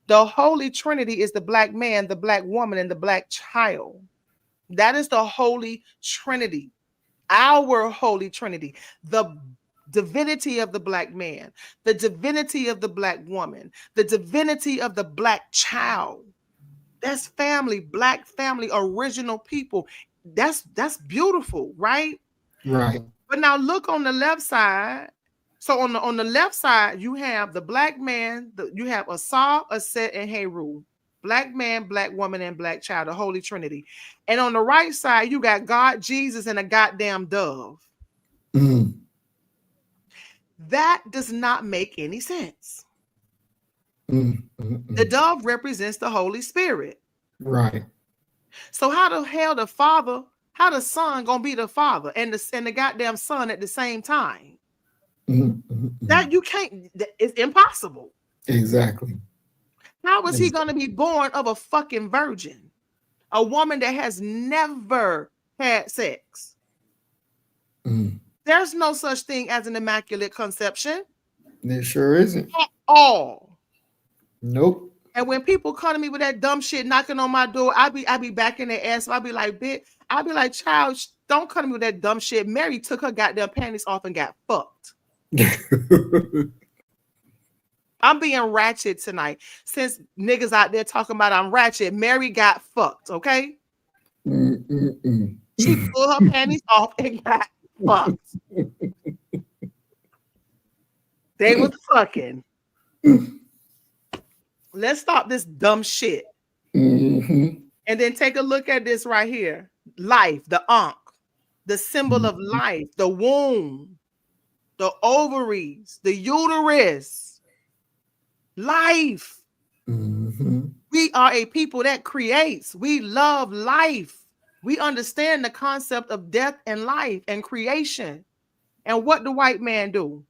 Speaker 2: The Holy Trinity is the black man, the black woman, and the black child. That is the Holy Trinity. Our Holy Trinity. The divinity of the black man, the divinity of the black woman, the divinity of the black child. That's family, black family, original people. That's beautiful, right?
Speaker 1: Right.
Speaker 2: But now look on the left side. So on the left side, you have the black man, you have Asa, Aset, and Heru. Black man, black woman, and black child, the Holy Trinity. And on the right side, you got God, Jesus, and a goddamn dove. That does not make any sense. The dove represents the Holy Spirit.
Speaker 1: Right.
Speaker 2: So how the hell the Father, how the Son gonna be the Father and the goddamn Son at the same time? That you can't, it's impossible.
Speaker 1: Exactly.
Speaker 2: How is he gonna be born of a fucking virgin? A woman that has never had sex. There's no such thing as an immaculate conception.
Speaker 1: There sure isn't.
Speaker 2: At all.
Speaker 1: Nope.
Speaker 2: And when people come to me with that dumb shit knocking on my door, I be back in their ass. I'll be like, bitch, I'll be like, child, don't come to me with that dumb shit. Mary took her goddamn panties off and got fucked. I'm being ratchet tonight. Since niggas out there talking about I'm ratchet, Mary got fucked, okay? She pulled her panties off and got fucked. They was fucking. Let's stop this dumb shit. And then take a look at this right here. Life, the ankh, the symbol of life, the womb, the ovaries, the uterus. Life. are a people that creates. We love life. We understand the concept of death and life and creation. And what the white man do?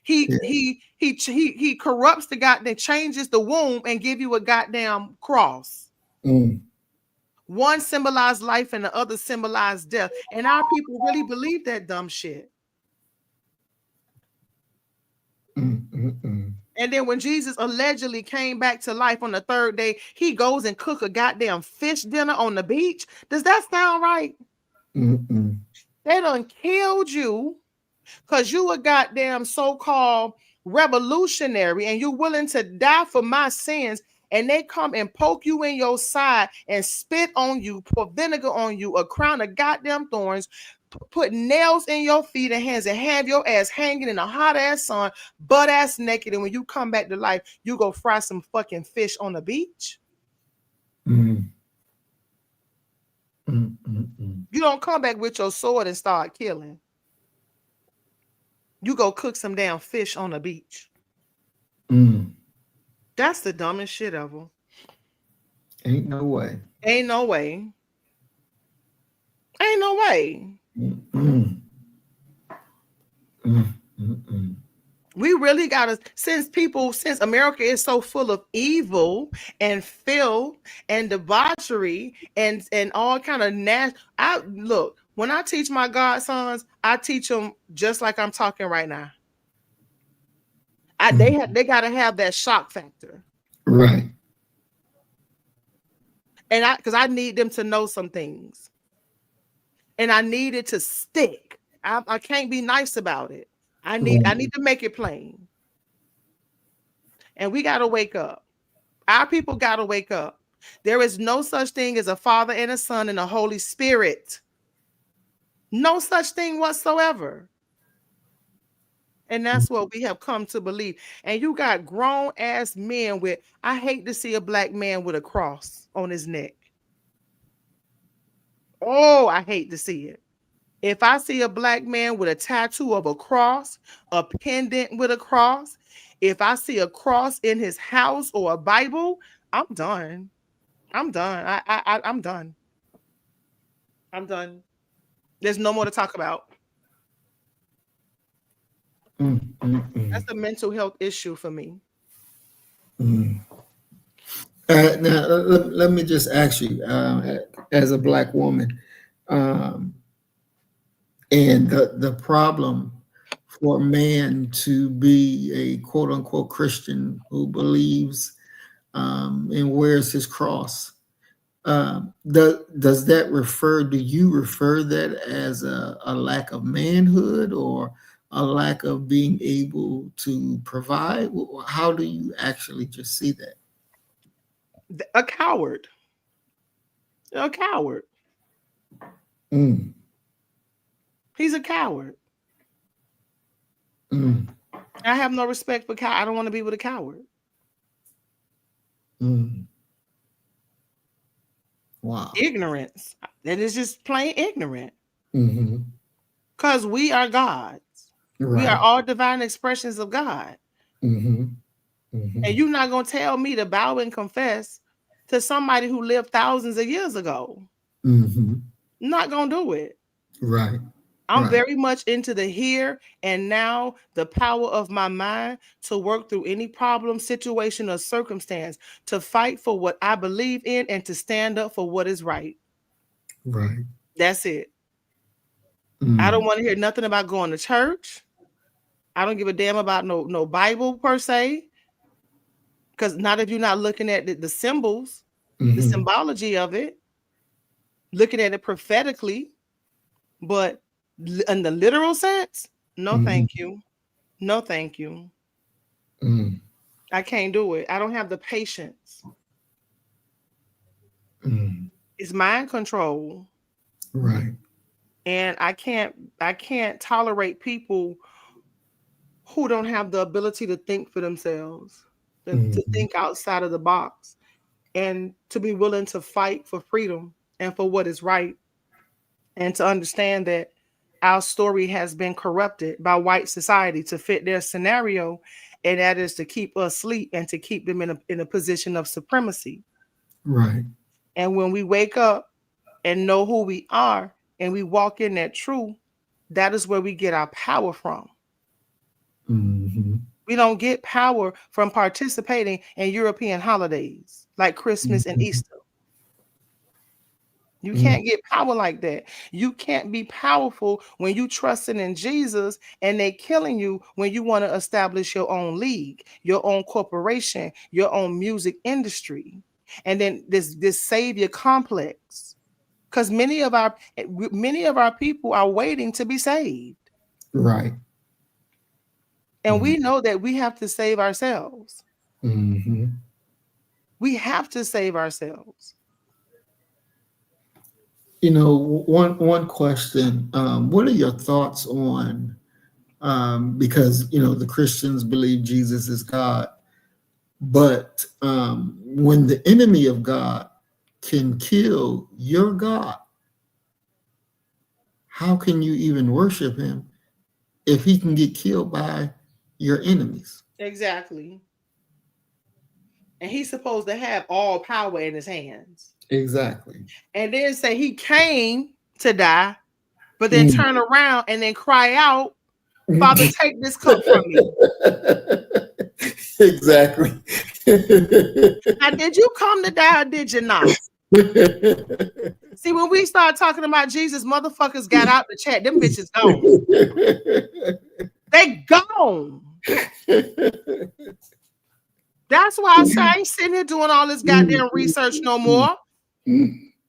Speaker 1: Yeah.
Speaker 2: He corrupts the goddamn, changes the womb and give you a goddamn cross.
Speaker 1: Mm,
Speaker 2: One symbolized life and the other symbolized death. And our people really believe that dumb shit.
Speaker 1: mm.
Speaker 2: And then when Jesus allegedly came back to life on the third day, he goes and cook a goddamn fish dinner on the beach. Does that sound right?
Speaker 1: Mm.
Speaker 2: They done killed you because you a goddamn so-called revolutionary and you're willing to die for my sins, and they come and poke you in your side and spit on you, pour vinegar on you, a crown of goddamn thorns, put nails in your feet and hands, and have your ass hanging in a hot ass sun, butt ass naked, and when you come back to life, you go fry some fucking fish on the beach.
Speaker 1: Mm.
Speaker 2: You don't come back with your sword and start killing. You go cook some damn fish on the beach.
Speaker 1: Mm.
Speaker 2: That's the dumbest shit ever.
Speaker 1: Ain't no way.
Speaker 2: Ain't no way. Ain't no way.
Speaker 1: Mm. Mm.
Speaker 2: We really gotta, since America is so full of evil and filth and debauchery and all kind of I look, when I teach my godsons, I teach them just like I'm talking right now. They gotta have that shock factor.
Speaker 1: Right.
Speaker 2: And because I need them to know some things. And I need it to stick. I can't be nice about it. I need to make it plain. And we got to wake up. Our people got to wake up. There is no such thing as a Father and a Son and a Holy Spirit. No such thing whatsoever. And that's what we have come to believe. And you got grown ass men with, I hate to see a black man with a cross on his neck. Oh, I hate to see it. If I see a black man with a tattoo of a cross, a pendant with a cross, if I see a cross in his house or a Bible, I'm done. I'm done. I'm done. I'm done. There's no more to talk about. That's a mental health issue for me.
Speaker 1: Now, let me just ask you, as a black woman, um, and the problem for a man to be a quote unquote Christian who believes and wears his cross. Does that refer? Do you refer that as a lack of manhood or a lack of being able to provide? How do you actually just see that?
Speaker 2: A coward. A coward.
Speaker 1: Mm.
Speaker 2: He's a coward.
Speaker 1: Mm.
Speaker 2: I have no respect for I don't want to be with a coward.
Speaker 1: Mm. Wow.
Speaker 2: Ignorance. That is just plain ignorant.
Speaker 1: Mm-hmm.
Speaker 2: Because we are gods.
Speaker 1: Right.
Speaker 2: We are all divine expressions of God.
Speaker 1: Mm-hmm. Mm-hmm.
Speaker 2: And you're not going to tell me to bow and confess to somebody who lived thousands of years ago.
Speaker 1: Mm-hmm.
Speaker 2: I'm not going to do it.
Speaker 1: Right.
Speaker 2: I'm very much into the here and now, the power of my mind to work through any problem, situation, or circumstance, to fight for what I believe in and to stand up for what is right.
Speaker 1: Right.
Speaker 2: That's it.
Speaker 1: Mm.
Speaker 2: I don't want to hear nothing about going to church. I don't give a damn about no Bible per se. Because not if you're not looking at the symbols, the symbology of it, looking at it prophetically, but in the literal sense, no, thank you. No, thank you.
Speaker 1: Mm.
Speaker 2: I can't do it. I don't have the patience.
Speaker 1: Mm.
Speaker 2: It's mind control.
Speaker 1: Right.
Speaker 2: And I can't tolerate people who don't have the ability to think for themselves, to think outside of the box, and to be willing to fight for freedom and for what is right, and to understand that our story has been corrupted by white society to fit their scenario, and that is to keep us asleep and to keep them in a position of supremacy.
Speaker 1: Right.
Speaker 2: And when we wake up and know who we are and we walk in that truth, that is where we get our power from.
Speaker 1: Mm-hmm.
Speaker 2: We don't get power from participating in European holidays like Christmas and
Speaker 1: Mm-hmm.
Speaker 2: Easter. You can't get power like that. You can't be powerful when you trusting in Jesus and they killing you when you want to establish your own league, your own corporation, your own music industry. And then this savior complex. Because many of our people are waiting to be saved.
Speaker 1: Right.
Speaker 2: And we know that we have to save ourselves.
Speaker 1: Mm-hmm.
Speaker 2: We have to save ourselves.
Speaker 1: You know, one question. What are your thoughts on because you know the Christians believe Jesus is God, but when the enemy of God can kill your God, how can you even worship him if he can get killed by your enemies?
Speaker 2: Exactly. And he's supposed to have all power in his hands.
Speaker 1: Exactly.
Speaker 2: And then say he came to die, but then
Speaker 1: Mm.
Speaker 2: turn around and then cry out, Father, take this cup from me.
Speaker 1: Exactly.
Speaker 2: Now, did you come to die or did you not? See, when we start talking about Jesus, motherfuckers got out the chat. Them bitches gone. They gone. That's why I say I ain't sitting here doing all this goddamn research no more. I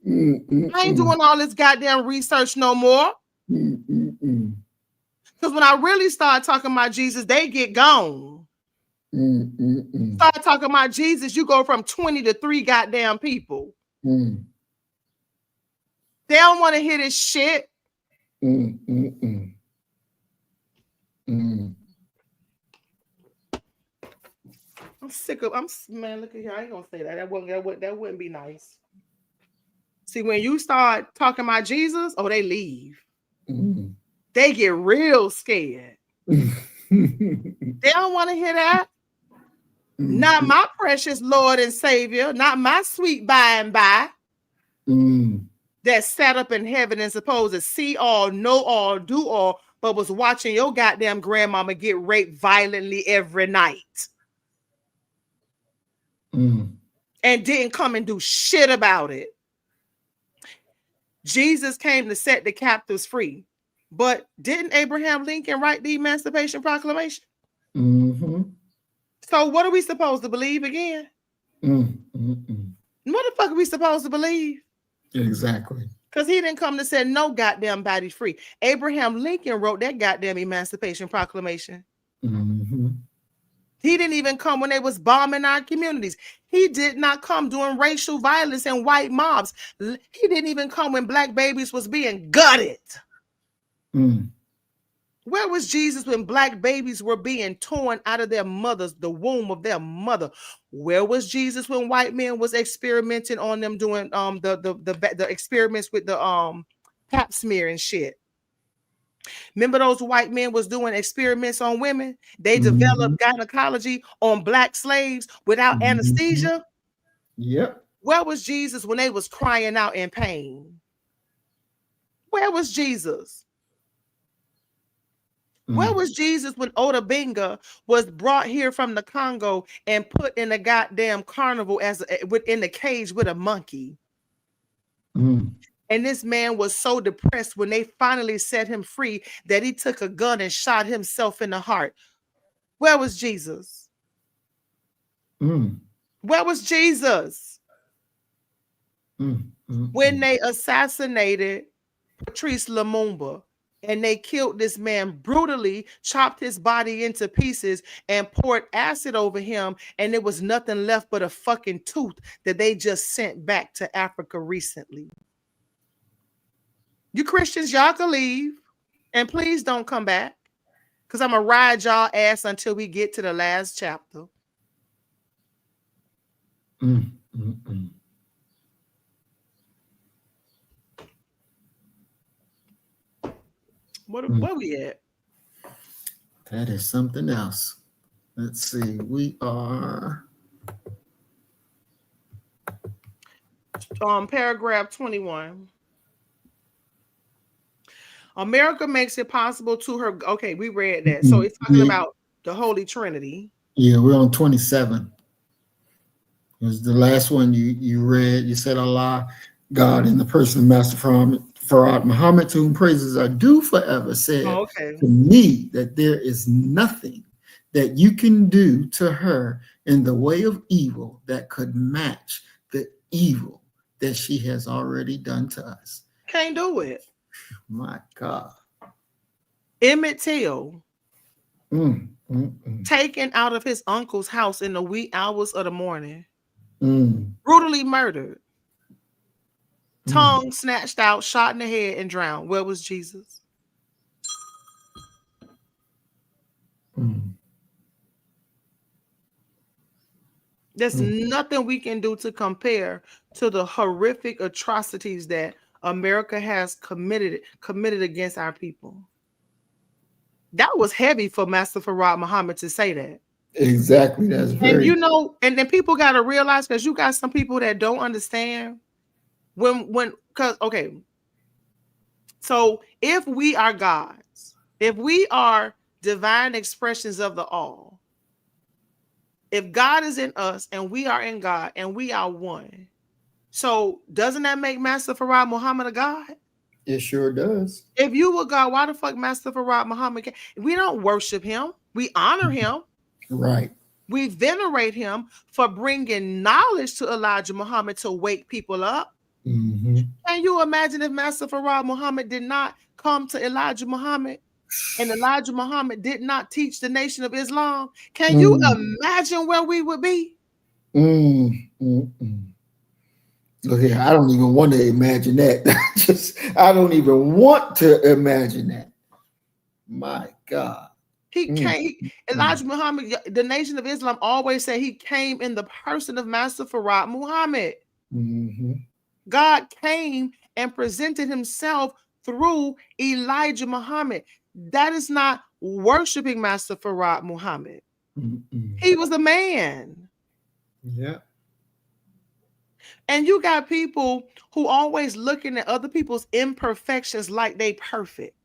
Speaker 2: ain't doing all this goddamn research no more. Because when I really start talking about Jesus, they get gone. Start talking about Jesus, you go from 20 to 3 goddamn people. They don't want to hear this shit. I'm sick of, man, look at here. I ain't gonna say that. That wouldn't be nice. See, when you start talking about Jesus, oh, they leave. They get real scared. They don't want to hear that. Not my precious Lord and Savior, not my sweet by and by. That sat up in heaven and supposed to see all, know all, do all, but was watching your goddamn grandmama get raped violently every night. And didn't come and do shit about it. Jesus came to set the captives free. But didn't Abraham Lincoln write the Emancipation Proclamation? So what are we supposed to believe again? What the fuck are we supposed to believe?
Speaker 1: Exactly.
Speaker 2: Because he didn't come to set no goddamn body free. Abraham Lincoln wrote that goddamn Emancipation Proclamation. He didn't even come when they was bombing our communities. He did not come doing racial violence and white mobs. He didn't even come when black babies was being gutted. Where was Jesus when black babies were being torn out of their mothers, the womb of their mother? Where was Jesus when white men was experimenting on them doing the experiments with the pap smear and shit? Remember those white men was doing experiments on women? They developed gynecology on black slaves without anesthesia.
Speaker 1: Yep.
Speaker 2: Where was Jesus when they was crying out in pain? Where was Jesus? Where was Jesus when Oda Benga was brought here from the Congo and put in a goddamn carnival in the cage with a monkey? And this man was so depressed when they finally set him free that he took a gun and shot himself in the heart. Where was Jesus? Where was Jesus? When they assassinated Patrice Lumumba and they killed this man brutally, chopped his body into pieces and poured acid over him, and there was nothing left but a fucking tooth that they just sent back to Africa recently. You Christians, y'all can leave, and please don't come back, because I'm going to ride y'all ass until we get to the last chapter. Where we at?
Speaker 1: That is something else. Let's see. We are.
Speaker 2: Paragraph 21. America makes it possible to her. Okay, we read that. So it's talking
Speaker 1: Yeah,
Speaker 2: about the Holy Trinity.
Speaker 1: yeah, we're on 27. It was the last one you read. You said Allah, God, in the person of Master Farad Muhammad, to whom praises are due forever, said
Speaker 2: Oh, okay.
Speaker 1: to me that there is nothing that you can do to her in the way of evil that could match the evil that she has already done to us.
Speaker 2: Can't do it.
Speaker 1: My God.
Speaker 2: Emmett Till,
Speaker 1: Mm, mm, mm,
Speaker 2: taken out of his uncle's house in the wee hours of the morning,
Speaker 1: mm,
Speaker 2: brutally murdered,
Speaker 1: mm,
Speaker 2: tongue snatched out, shot in the head, and drowned. Where was Jesus?
Speaker 1: mm.
Speaker 2: There's nothing we can do to compare to the horrific atrocities that America has committed against our people. That was heavy for Master Farad Muhammad to say that.
Speaker 1: Exactly. That's
Speaker 2: And
Speaker 1: very.
Speaker 2: and then people got to realize, because you got some people that don't understand because okay, so if we are gods, if we are divine expressions of the all, if God is in us and we are in God and we are one, so doesn't that make Master Farad Muhammad a god?
Speaker 1: It sure does.
Speaker 2: If you were God, why the fuck Master Farad Muhammad? We don't worship him. We honor him.
Speaker 1: Right.
Speaker 2: We venerate him for bringing knowledge to Elijah Muhammad to wake people up.
Speaker 1: Mm-hmm.
Speaker 2: Can you imagine if Master Farad Muhammad did not come to Elijah Muhammad and Elijah Muhammad did not teach the Nation of Islam? Can you imagine where we would be?
Speaker 1: Look here, I don't even want to imagine that. I don't even want to imagine that. My God.
Speaker 2: He came, Elijah Muhammad, the Nation of Islam always say he came in the person of Master Farad Muhammad.
Speaker 1: Mm-hmm.
Speaker 2: God came and presented himself through Elijah Muhammad. That is not worshiping Master Farad Muhammad. He was a man.
Speaker 1: Yeah.
Speaker 2: And you got people who always looking at other people's imperfections like they perfect.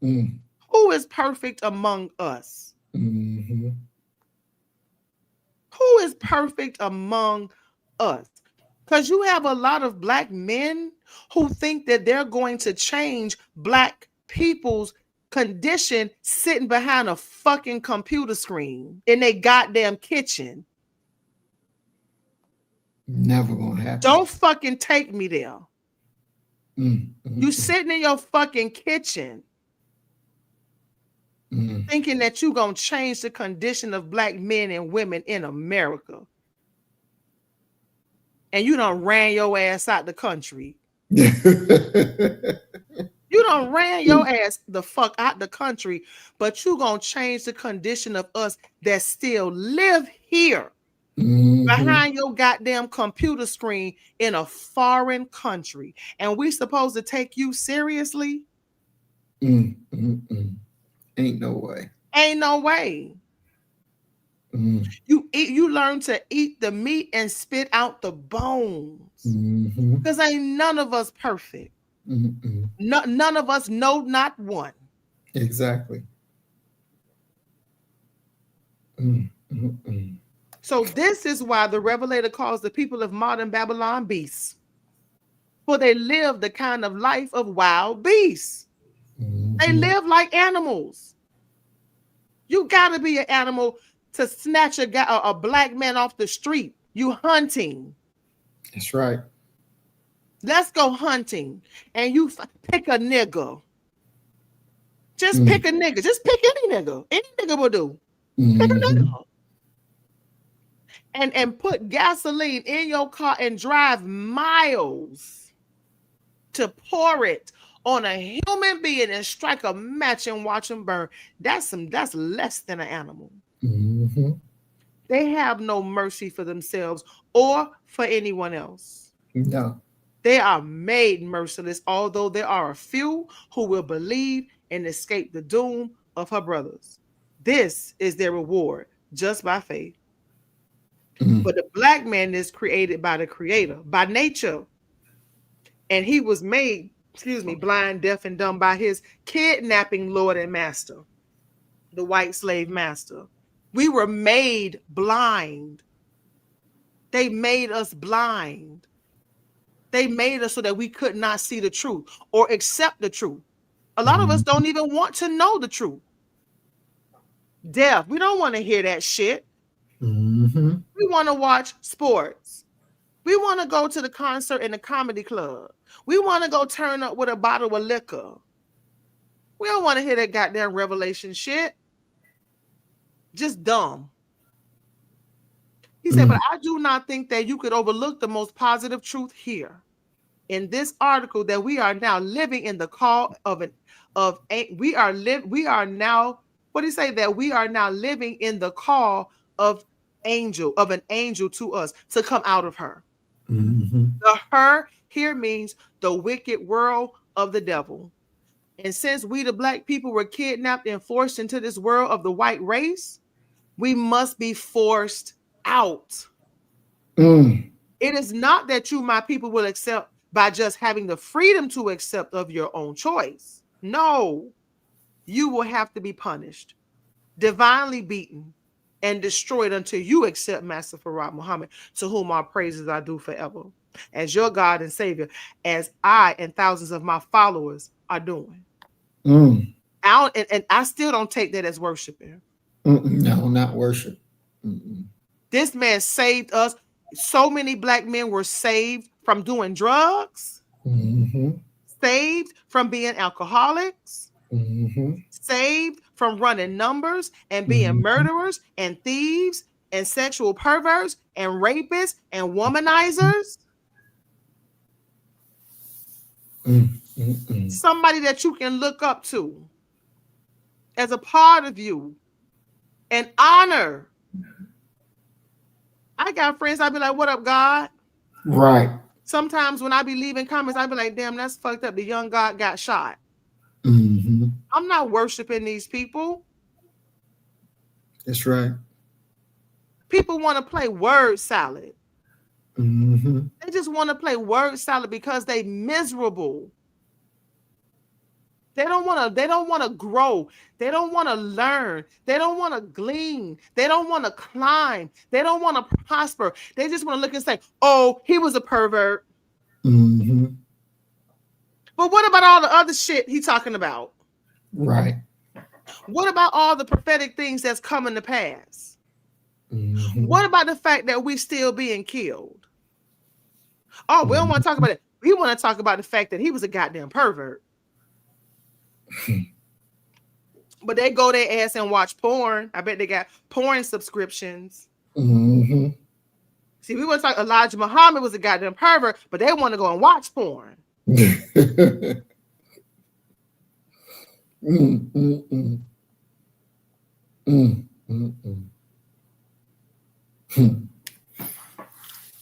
Speaker 2: Who is perfect among us?
Speaker 1: Mm-hmm.
Speaker 2: Who is perfect among us? Because you have a lot of black men who think that they're going to change black people's condition sitting behind a fucking computer screen in their goddamn kitchen.
Speaker 1: Never gonna happen.
Speaker 2: Don't fucking take me there. You sitting in your fucking kitchen thinking that you're going to change the condition of black men and women in America. And you done ran your ass out the country. You done ran your ass the fuck out the country, but you gonna change the condition of us that still live here behind your goddamn computer screen in a foreign country. And we supposed to take you seriously?
Speaker 1: Ain't no way.
Speaker 2: Ain't no way. You learn to eat the meat and spit out the bones. Because ain't none of us perfect. None of us know not one.
Speaker 1: Exactly.
Speaker 2: So this is why the Revelator calls the people of modern Babylon beasts. For they live the kind of life of wild beasts. They live like animals. You gotta be an animal to snatch a black man off the street. You hunting.
Speaker 1: That's right.
Speaker 2: Let's go hunting. And you pick a nigga. Just pick a nigga. Just pick any nigga. Any nigga will do. Pick a nigga. And put gasoline in your car and drive miles to pour it on a human being and strike a match and watch him burn. That's less than an animal. They have no mercy for themselves or for anyone else.
Speaker 1: No.
Speaker 2: They are made merciless, although there are a few who will believe and escape the doom of her brothers. This is their reward. just by faith.
Speaker 1: Mm.
Speaker 2: But the black man is created by the creator, by nature. And he was made, blind, deaf, and dumb by his kidnapping Lord and Master, the white slave master. We were made blind. They made us blind. They made us so that we could not see the truth or accept the truth. A lot of us
Speaker 1: Mm.
Speaker 2: don't even want to know the truth. Deaf, we don't want to hear that shit.
Speaker 1: Mm-hmm.
Speaker 2: We want to watch sports. We want to go to the concert in the comedy club. We want to go turn up with a bottle of liquor. We don't want to hear that goddamn revelation shit. Just dumb. He said, but
Speaker 1: Mm.
Speaker 2: I do not think that you could overlook the most positive truth here. In this article, that we are now living in the call of we are now, what do you say, that we are now living in the call of an angel to us to come out of her.
Speaker 1: Mm-hmm.
Speaker 2: The her here means the wicked world of the devil. And since we, the black people, were kidnapped and forced into this world of the white race, we must be forced out.
Speaker 1: Mm.
Speaker 2: It is not that you, my people, will accept by just having the freedom to accept of your own choice. No, you will have to be punished, divinely beaten, and destroyed until you accept Master Farad Muhammad, to whom our praises I do forever, as your God and Savior, as I and thousands of my followers are doing.
Speaker 1: Mm.
Speaker 2: And I still don't take that as worshiping.
Speaker 1: Mm-mm. No, not worship. Mm-mm.
Speaker 2: This man saved us. So many black men were saved from doing drugs,
Speaker 1: Mm-hmm.
Speaker 2: saved from being alcoholics,
Speaker 1: Mm-hmm.
Speaker 2: saved from running numbers and being
Speaker 1: Mm-hmm.
Speaker 2: murderers and thieves and sexual perverts and rapists and womanizers.
Speaker 1: Mm-mm.
Speaker 2: Somebody that you can look up to as a part of you and honor. I got friends, I'd be like, what up, God?
Speaker 1: Right.
Speaker 2: Sometimes when I be leaving comments, I'd be like, damn, that's fucked up. The young God got shot.
Speaker 1: Mm-hmm.
Speaker 2: I'm not worshiping these people.
Speaker 1: That's right.
Speaker 2: People want to play word salad.
Speaker 1: Mm-hmm.
Speaker 2: They just want to play word salad because they miserable. They don't want to grow. They don't want to learn. They don't want to glean. They don't want to climb. They don't want to prosper. They just want to look and say, "Oh, he was a pervert."
Speaker 1: Mm-hmm.
Speaker 2: But what about all the other shit he talking about?
Speaker 1: Right.
Speaker 2: What about all the prophetic things that's coming to pass?
Speaker 1: Mm-hmm.
Speaker 2: What about the fact that we still being killed? Oh, we don't want to talk about it. We want to talk about the fact that he was a goddamn pervert. But they go their ass and watch porn. I bet they got porn subscriptions.
Speaker 1: Mm-hmm.
Speaker 2: See, we want to talk Elijah Muhammad was a goddamn pervert, but they want to go and watch porn.
Speaker 1: Mm-mm. Mm-mm.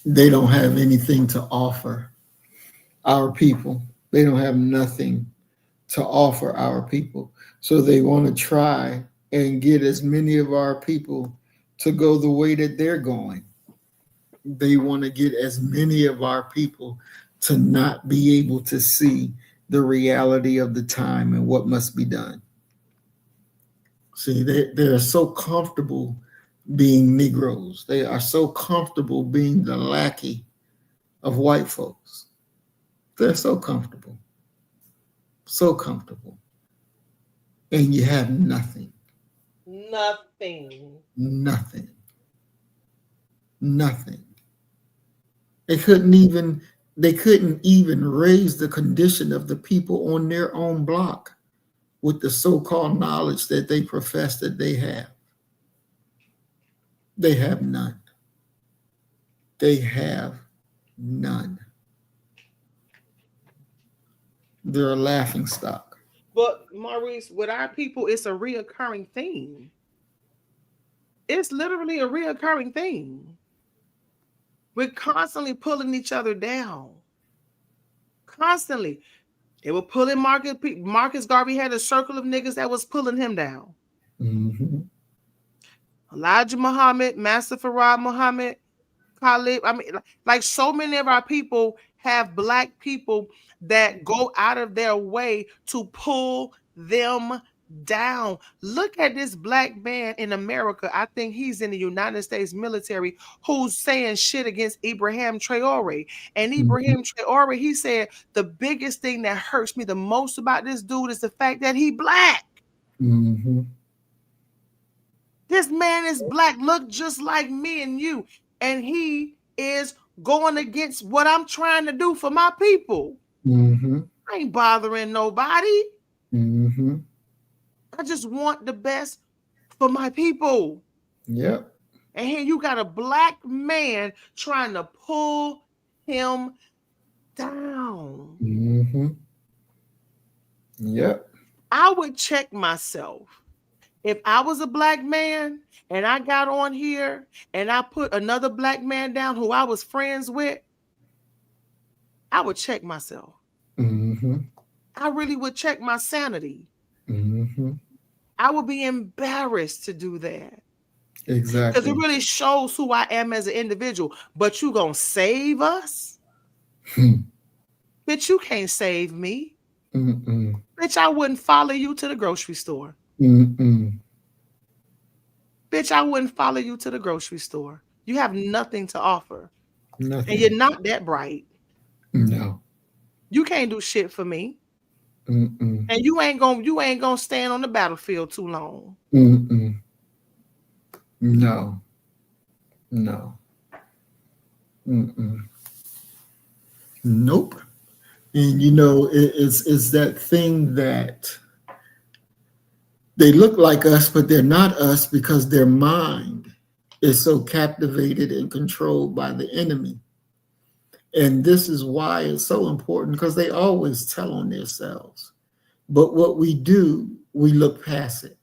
Speaker 1: They don't have anything to offer our people. They don't have nothing to offer our people. So they want to try and get as many of our people to go the way that they're going. They want to get as many of our people to not be able to see the reality of the time and what must be done. See, they're so comfortable being Negroes. They are so comfortable being the lackey of white folks. They're so comfortable, so comfortable. And you have nothing,
Speaker 2: Nothing.
Speaker 1: nothing, nothing. They couldn't even they couldn't even raise the condition of the people on their own block with the so-called knowledge that they profess that they have. They have none. They have none. They're a laughing stock.
Speaker 2: But Maurice, with our people, it's a reoccurring theme. It's literally a reoccurring theme. We're constantly pulling each other down. Constantly. They were pulling Marcus Garvey had a circle of niggas that was pulling him down.
Speaker 1: Mm-hmm.
Speaker 2: Elijah Muhammad, Master Farad Muhammad, Khalid. I mean, like so many of our people have black people that go out of their way to pull them down. Look at this black man in America. I think he's in the United States military who's saying shit against Ibrahim Traore. And
Speaker 1: Mhm.
Speaker 2: Ibrahim Traore, he said, the biggest thing that hurts me the most about this dude is the fact that he black.
Speaker 1: Mhm.
Speaker 2: This man is black, look just like me and you. And he is going against what I'm trying to do for my people.
Speaker 1: Mhm.
Speaker 2: I ain't bothering nobody.
Speaker 1: Mhm.
Speaker 2: I just want the best for my people.
Speaker 1: Yep.
Speaker 2: And here you got a black man trying to pull him down.
Speaker 1: Mhm. Yep.
Speaker 2: I would check myself. If I was a black man and I got on here and I put another black man down who I was friends with, I would check myself.
Speaker 1: Mhm.
Speaker 2: I really would check my sanity.
Speaker 1: Mhm.
Speaker 2: I would be embarrassed to do that because it
Speaker 1: Exactly.
Speaker 2: really shows who I am as an individual. But you gonna save us?
Speaker 1: Hmm.
Speaker 2: Bitch, you can't save me.
Speaker 1: Mm-mm.
Speaker 2: Bitch, I wouldn't follow you to the grocery store.
Speaker 1: Mm-mm.
Speaker 2: Bitch, I wouldn't follow you to the grocery store. You have nothing to offer. And you're
Speaker 1: Nothing.
Speaker 2: not that bright.
Speaker 1: No.
Speaker 2: You can't do shit for me.
Speaker 1: Mm-mm.
Speaker 2: And you ain't gonna stand on the battlefield too long.
Speaker 1: Mm-mm. No. No. Mm-mm. Nope. And it's that thing that they look like us, but they're not us because their mind is so captivated and controlled by the enemy. And this is why it's so important because they always tell on themselves. But what we do, we look past it.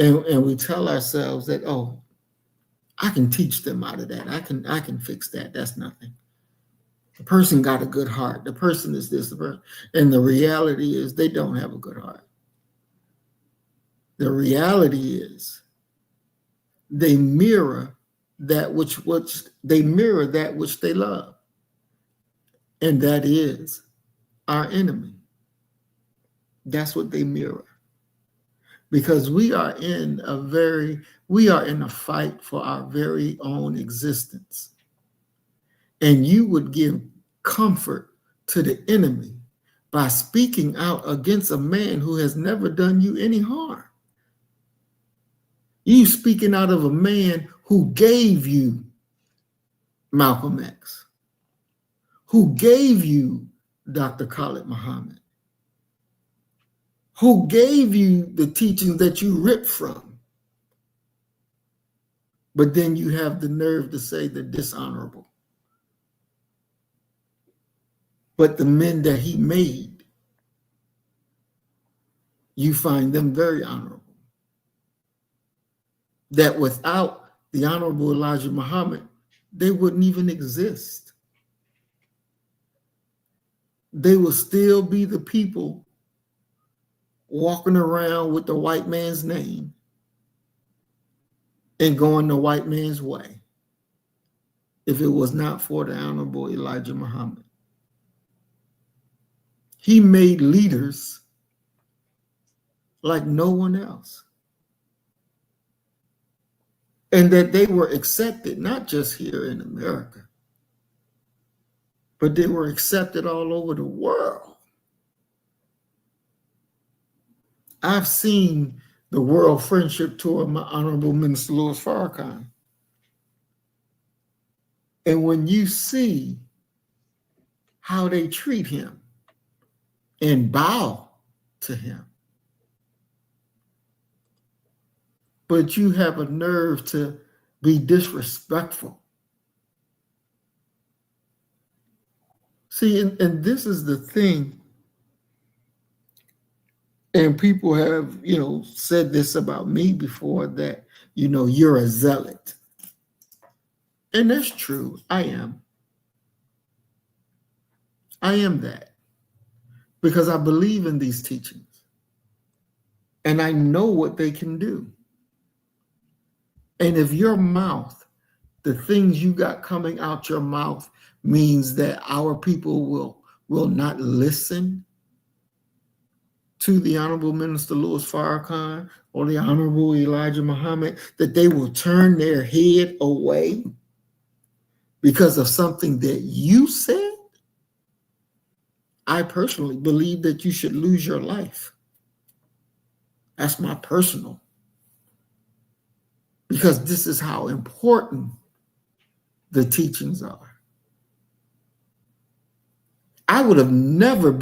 Speaker 1: And we tell ourselves that, oh, I can teach them out of that. I can fix that. That's nothing. The person got a good heart. The person is this, the person. And the reality is they don't have a good heart. The reality is they mirror that which they love. And that is our enemy. That's what they mirror. Because we are in a fight for our very own existence. And you would give comfort to the enemy by speaking out against a man who has never done you any harm. You speaking out of a man who gave you Malcolm X, who gave you Dr. Khalid Muhammad, who gave you the teachings that you ripped from. But then you have the nerve to say they're dishonorable. But the men that he made, you find them very honorable. That without the Honorable Elijah Muhammad, they wouldn't even exist. They would still be the people walking around with the white man's name and going the white man's way if it was not for the Honorable Elijah Muhammad. He made leaders like no one else. And that they were accepted, not just here in America, but they were accepted all over the world. I've seen the World Friendship Tour of my Honorable Minister Louis Farrakhan. And when you see how they treat him and bow to him, but you have a nerve to be disrespectful. See, and this is the thing, and people have, said this about me before that, you're a zealot. And that's true. I am. I am that because I believe in these teachings and I know what they can do. And if your mouth, the things you got coming out your mouth means that our people will not listen to the Honorable Minister Louis Farrakhan or the Honorable Elijah Muhammad, that they will turn their head away because of something that you said, I personally believe that you should lose your life. That's my personal. Because this is how important the teachings are. I would have never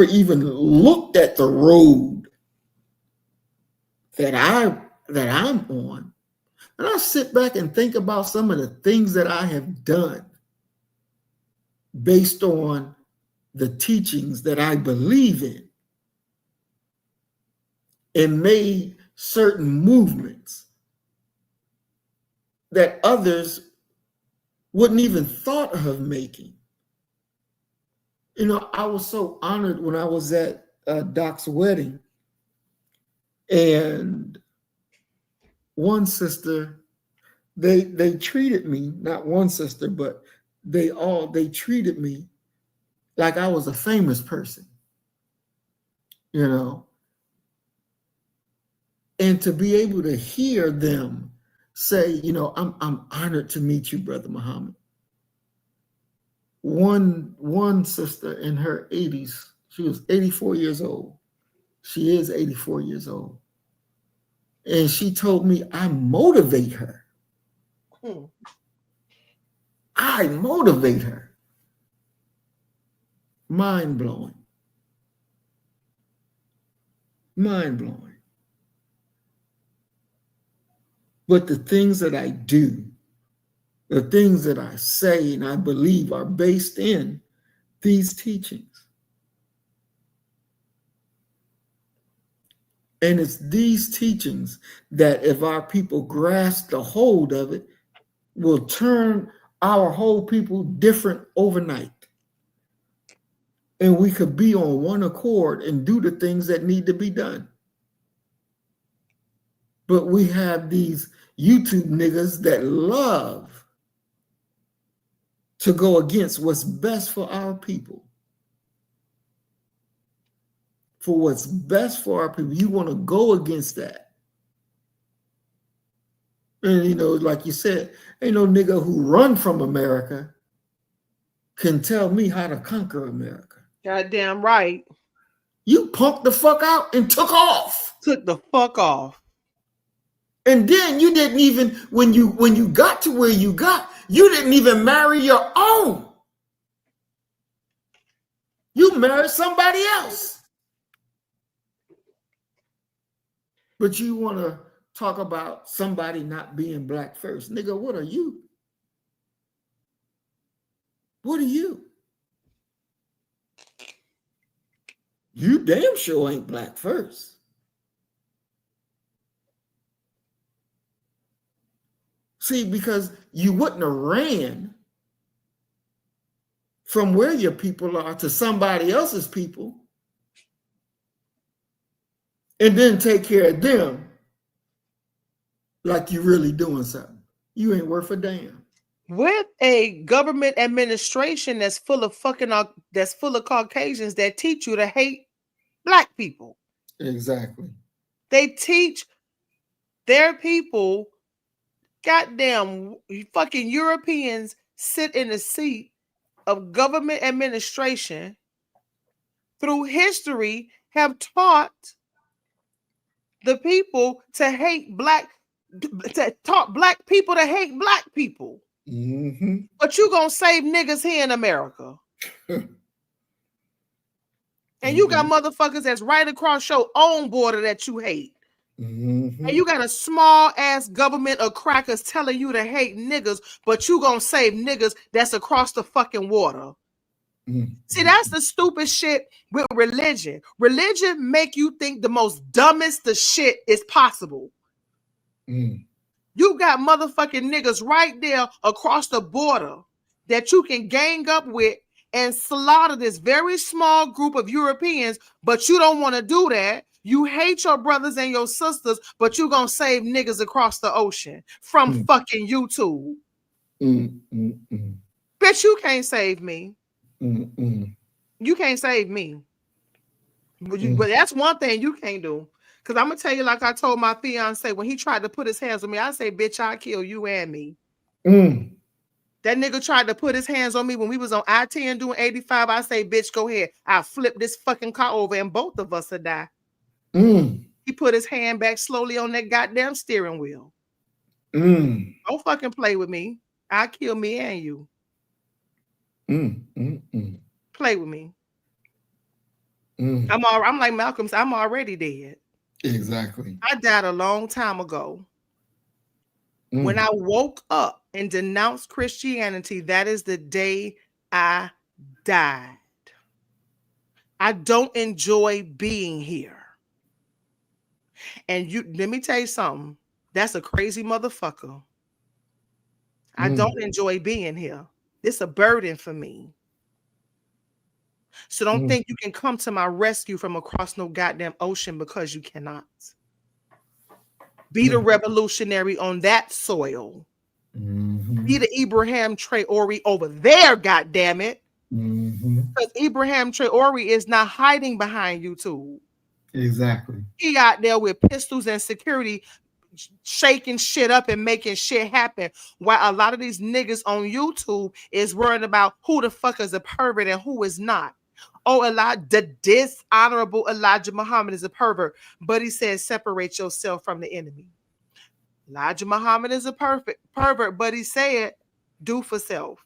Speaker 1: even looked at the road that I'm on. And I sit back and think about some of the things that I have done based on the teachings that I believe in, and made certain movements that others wouldn't even thought of making. You know, I was so honored when I was at Doc's wedding, and one sister, they treated me, not one sister, but they treated me like I was a famous person, you know. And to be able to hear them say, you know, I'm honored to meet you, Brother Muhammad. One sister in her 80s, she was 84 years old. She is 84 years old. And she told me I motivate her. I motivate her. Mind blowing. Mind blowing. But the things that I do, the things that I say and I believe are based in these teachings. And it's these teachings that, if our people grasp the hold of it, will turn our whole people different overnight. And we could be on one accord and do the things that need to be done. But we have these YouTube niggas that love to go against what's best for our people. For what's best for our people. You want to go against that. And, you know, like you said, ain't no nigga who run from America can tell me how to conquer America.
Speaker 2: Goddamn right.
Speaker 1: You punked the fuck out and took off.
Speaker 2: Took the fuck off.
Speaker 1: And then you didn't even, when you got to where you got, you didn't even marry your own. You married somebody else. But you want to talk about somebody not being black first. Nigga, what are you? What are you? You damn sure ain't black first. See, because you wouldn't have ran from where your people are to somebody else's people and then take care of them like you really doing something. You ain't worth a damn.
Speaker 2: With a government administration that's full of Caucasians that teach you to hate black people.
Speaker 1: Exactly.
Speaker 2: They teach their people, goddamn fucking Europeans sit in the seat of government administration through history have taught the people to hate taught black people to hate black people.
Speaker 1: Mm-hmm.
Speaker 2: But you gonna save niggas here in America. And you got motherfuckers that's right across your own border that you hate.
Speaker 1: Mm-hmm.
Speaker 2: And you got a small ass government of crackers telling you to hate niggas, but you gonna save niggas that's across the fucking water. Mm-hmm. See, that's the stupid shit with religion. Religion make you think the most dumbest the shit is possible. Mm. You got motherfucking niggas right there across the border that you can gang up with and slaughter this very small group of Europeans, but you don't want to do that. You hate your brothers and your sisters, but you gonna save niggas across the ocean from fucking YouTube. Bitch, you can't save me. You can't save me. But that's one thing you can't do. Because I'm going to tell you, like I told my fiance when he tried to put his hands on me, I say, bitch, I'll kill you and me. That nigga tried to put his hands on me when we was on I-10 doing 85. I say, bitch, go ahead. I'll flip this fucking car over and both of us will die. He put his hand back slowly on that goddamn steering wheel. Don't fucking play with me. I'll kill me and you. Play with me. I'm like Malcolm, I'm already dead.
Speaker 1: Exactly.
Speaker 2: I died a long time ago. When I woke up and denounced Christianity, that is the day I died. I don't enjoy being here. And let me tell you something. That's a crazy motherfucker. I don't enjoy being here. It's a burden for me. So don't think you can come to my rescue from across no goddamn ocean, because you cannot. Be the revolutionary on that soil. Be the Ibrahim Traore over there, goddammit. Because Ibrahim Traore is not hiding behind YouTube.
Speaker 1: Exactly.
Speaker 2: He out there with pistols and security shaking shit up and making shit happen, while a lot of these niggas on YouTube is worried about who the fuck is a pervert and who is not. Oh, the dishonorable Elijah Muhammad is a pervert, but he says separate yourself from the enemy. Elijah Muhammad is a pervert, but he said do for self.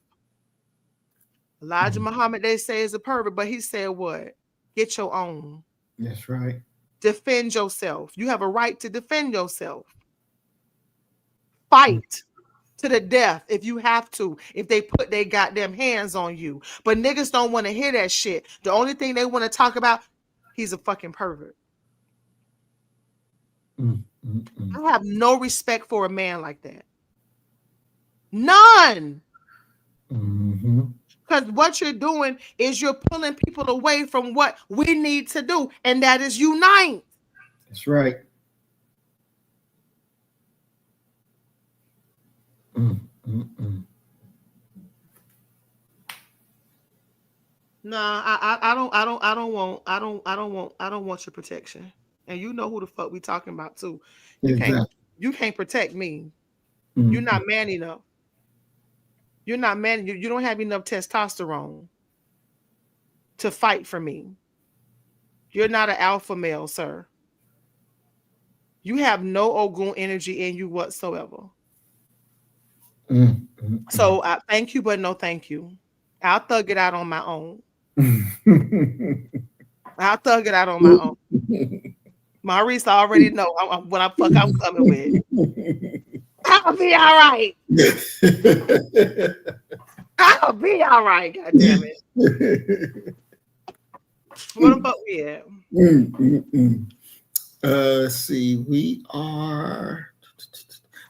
Speaker 2: Elijah Muhammad, they say, is a pervert, but he said what? Get your own.
Speaker 1: That's right.
Speaker 2: Defend yourself. You have a right to defend yourself. Fight to the death if you have to, if they put their goddamn hands on you. But niggas don't want to hear that shit. The only thing they want to talk about, he's a fucking pervert. I have no respect for a man like that. None. Because what you're doing is you're pulling people away from what we need to do, and that is unite.
Speaker 1: That's right.
Speaker 2: Nah, I don't want your protection. And you know who the fuck we talking about too. You can't protect me. You're not man enough. You're not man. You don't have enough testosterone to fight for me. You're not an alpha male, sir. You have no Ogun energy in you whatsoever. So I thank you, but no thank you. I'll thug it out on my own. I'll thug it out on my own. Maurice already know what I'm coming with. I'll be all right. I'll be all right. God damn it. What the fuck we at?
Speaker 1: Let's see. We are. I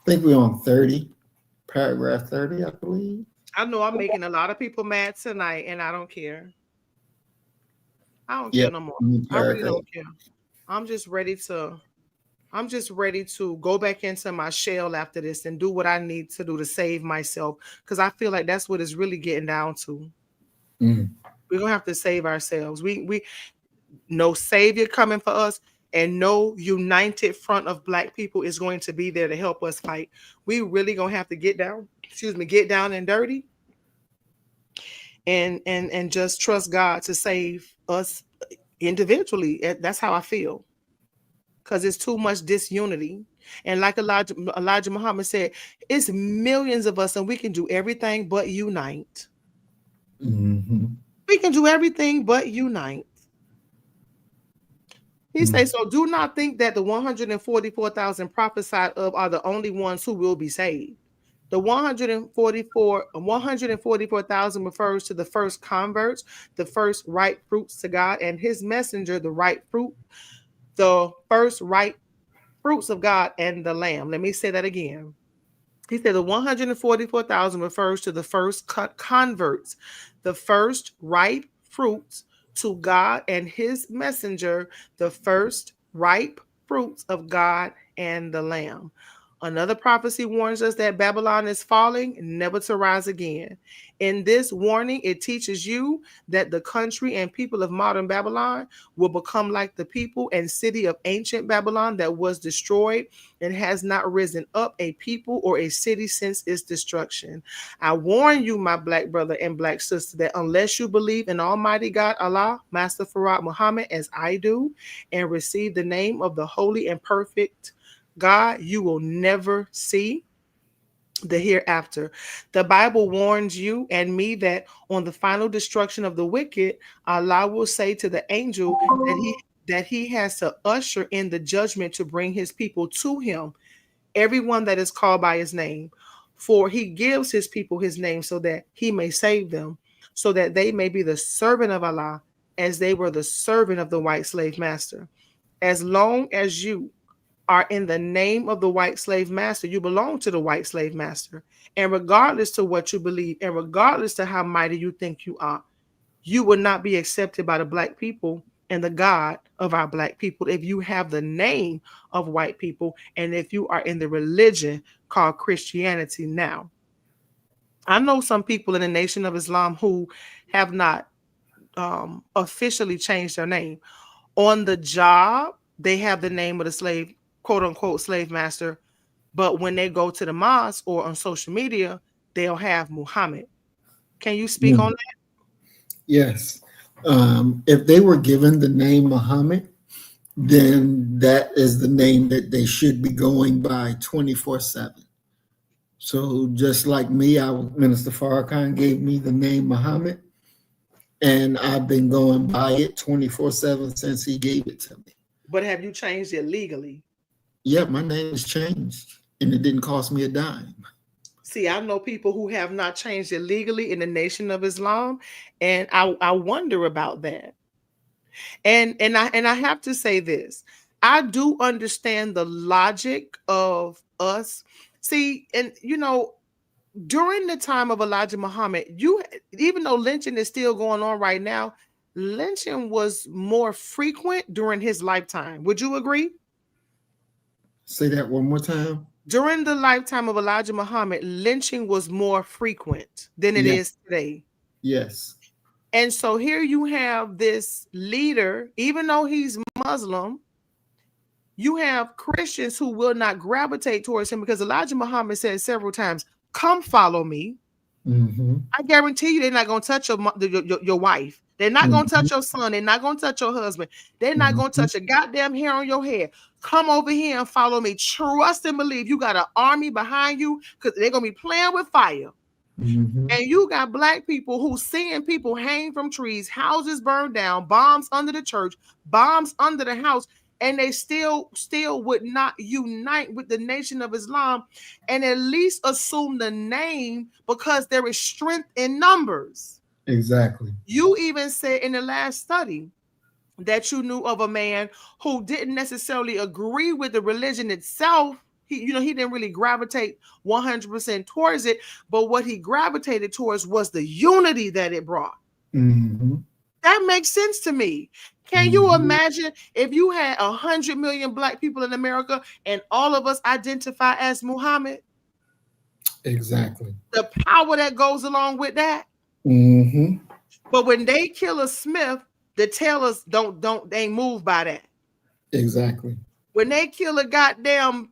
Speaker 1: think we're on 30, paragraph 30, I believe.
Speaker 2: I know I'm making a lot of people mad tonight, and I don't care. I don't care no more. I really don't care. I'm just ready to go back into my shell after this and do what I need to do to save myself, because I feel like that's what it's really getting down to. We're gonna have to save ourselves. We no savior coming for us, and no united front of Black people is going to be there to help us fight. We really gonna have to get down and dirty, and just trust God to save us individually. That's how I feel, because it's too much disunity. And like Elijah Muhammad said, it's millions of us, and we can do everything but unite. We can do everything but unite. He says, so do not think that the 144,000 prophesied of are the only ones who will be saved. The 144,000 refers to the first converts, the first ripe fruits to God, and his messenger, the ripe fruit, the first ripe fruits of God and the Lamb. Let me say that again. He said the 144,000 refers to the first converts, the first ripe fruits to God and his messenger, the first ripe fruits of God and the Lamb. Another prophecy warns us that Babylon is falling, never to rise again. In this warning, it teaches you that the country and people of modern Babylon will become like the people and city of ancient Babylon that was destroyed and has not risen up a people or a city since its destruction. I warn you, my black brother and black sister, that unless you believe in Almighty God, Allah, Master Farad Muhammad, as I do, and receive the name of the holy and perfect God, you will never see the hereafter. The Bible warns you and me that on the final destruction of the wicked, Allah will say to the angel that he has to usher in the judgment to bring his people to him, everyone that is called by his name. For he gives his people his name so that he may save them, so that they may be the servant of Allah as they were the servant of the white slave master. As long as you are in the name of the white slave master, you belong to the white slave master. And regardless to what you believe, and regardless to how mighty you think you are, you will not be accepted by the black people and the God of our black people if you have the name of white people and if you are in the religion called Christianity now. I know some people in the Nation of Islam who have not officially changed their name. On the job, they have the name of the slave, quote unquote, slave master. But when they go to the mosque or on social media, they'll have Muhammad. Can you speak on
Speaker 1: Mm, yes. If they were given the name Muhammad, then that is the name that they should be going by 24/7. So just like me, Minister Farrakhan gave me the name Muhammad, and I've been going by it 24/7 since he gave it to me.
Speaker 2: but have you changed it legally?
Speaker 1: Yeah, my name has changed, and it didn't cost me a dime.
Speaker 2: See, I know people who have not changed it legally in the Nation of Islam, and I wonder about that. And I have to say this. I do understand the logic of us. See, and during the time of Elijah Muhammad, even though lynching is still going on right now, lynching was more frequent during his lifetime. Would you agree?
Speaker 1: Say that one more time.
Speaker 2: During the lifetime of Elijah Muhammad, lynching was more frequent than it
Speaker 1: Yeah.
Speaker 2: is today.
Speaker 1: Yes.
Speaker 2: And so here you have this leader, even though he's Muslim, you have Christians who will not gravitate towards him because Elijah Muhammad said several times, "Come follow me."
Speaker 1: Mm-hmm.
Speaker 2: I guarantee you they're not going to touch your wife. They're not going to
Speaker 1: Mm-hmm.
Speaker 2: touch your son. They're not going to touch your husband. They're not going to
Speaker 1: Mm-hmm.
Speaker 2: touch a goddamn hair on your head. Come over here and follow me. Trust and believe. You got an army behind you because they're going to be playing with fire.
Speaker 1: Mm-hmm.
Speaker 2: And you got black people who seeing people hang from trees, houses burned down, bombs under the church, bombs under the house, and they still would not unite with the Nation of Islam and at least assume the name because there is strength in numbers.
Speaker 1: Exactly.
Speaker 2: You even said in the last study that you knew of a man who didn't necessarily agree with the religion itself. He didn't really gravitate 100% towards it, but what he gravitated towards was the unity that it brought.
Speaker 1: Mm-hmm.
Speaker 2: That makes sense to me. Can you
Speaker 1: Mm-hmm.
Speaker 2: imagine if you had 100 million black people in America and all of us identify as Muhammad?
Speaker 1: Exactly.
Speaker 2: The power that goes along with that.
Speaker 1: Mm-hmm.
Speaker 2: But when they kill a Smith, the Taylors don't they ain't moved by that.
Speaker 1: Exactly.
Speaker 2: When they kill a goddamn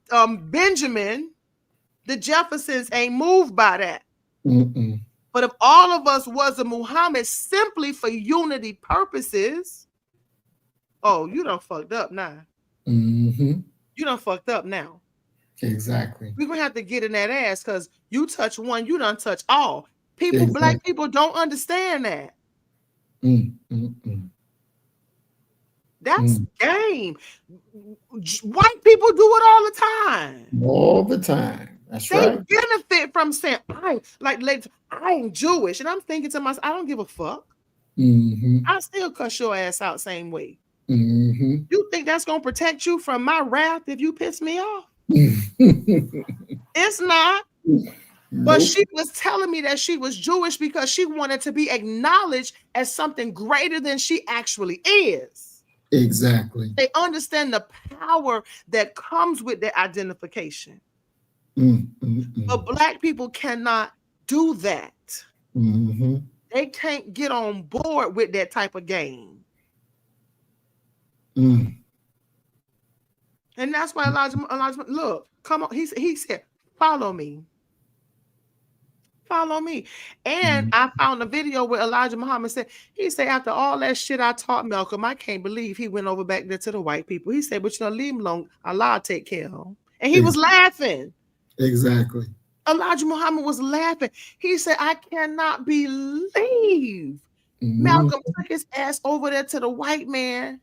Speaker 2: Benjamin, the Jeffersons ain't moved by that.
Speaker 1: Mm-mm.
Speaker 2: But if all of us was a Muhammad simply for unity purposes, oh, you done fucked up now.
Speaker 1: Mm-hmm.
Speaker 2: You done fucked up now.
Speaker 1: Exactly.
Speaker 2: We're gonna have to get in that ass because you touch one, you done touch all. Black
Speaker 1: Exactly.
Speaker 2: people don't understand that.
Speaker 1: Mm-mm.
Speaker 2: That's
Speaker 1: Mm.
Speaker 2: game. White people do it all the time.
Speaker 1: All the time. That's
Speaker 2: They
Speaker 1: right.
Speaker 2: benefit from saying, I ain't Jewish. And I'm thinking to myself, I don't give a fuck.
Speaker 1: Mm-hmm.
Speaker 2: I still cuss your ass out same way.
Speaker 1: Mm-hmm.
Speaker 2: You think that's gonna protect you from my wrath if you piss me off? It's not. But
Speaker 1: Nope.
Speaker 2: she was telling me that she was Jewish because she wanted to be acknowledged as something greater than she actually is.
Speaker 1: Exactly.
Speaker 2: They understand the power that comes with their identification.
Speaker 1: Mm, mm, mm.
Speaker 2: But black people cannot do that.
Speaker 1: Mm-hmm.
Speaker 2: They can't get on board with that type of game.
Speaker 1: Mm,
Speaker 2: And that's why Elijah, look, come on. He said, follow me. Follow me. And
Speaker 1: mm.
Speaker 2: I found a video where Elijah Muhammad said, he said, after all that shit I taught Malcolm, I can't believe he went over back there to the white people. He said, but you know, leave him alone. Allah take care of him. And he was
Speaker 1: Ex-
Speaker 2: laughing.
Speaker 1: exactly.
Speaker 2: Elijah Muhammad was laughing. He said, I cannot believe
Speaker 1: Mm-hmm.
Speaker 2: Malcolm took his ass over there to the white man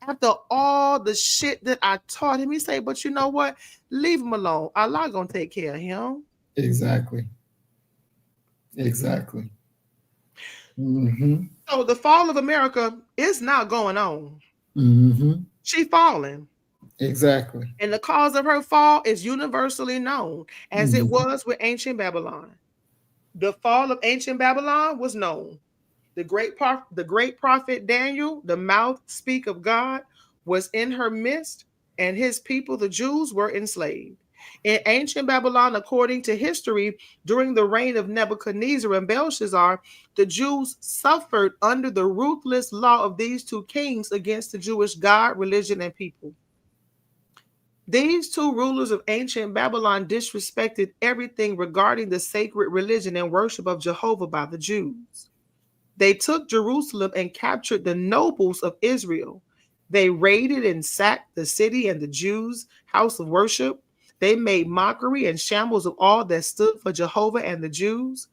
Speaker 2: after all the shit that I taught him. He said, but you know what? Leave him alone. Allah gonna take care of him.
Speaker 1: Exactly. Exactly. Mm-hmm.
Speaker 2: So the fall of America is not going on.
Speaker 1: Mm-hmm.
Speaker 2: She falling.
Speaker 1: Exactly.
Speaker 2: And the cause of her fall is universally known, as it
Speaker 1: Mm-hmm.
Speaker 2: was with ancient Babylon. The fall of ancient Babylon was known. The great prophet Daniel, the mouth speak of God, was in her midst, and his people, the Jews, were enslaved. In ancient Babylon, according to history, during the reign of Nebuchadnezzar and Belshazzar, the Jews suffered under the ruthless law of these two kings against the Jewish God, religion, and people. These two rulers of ancient Babylon disrespected everything regarding the sacred religion and worship of Jehovah by the Jews. They took Jerusalem and captured the nobles of Israel. They raided and sacked the city and the Jews' house of worship. They made mockery and shambles of all that stood for Jehovah and the Jews.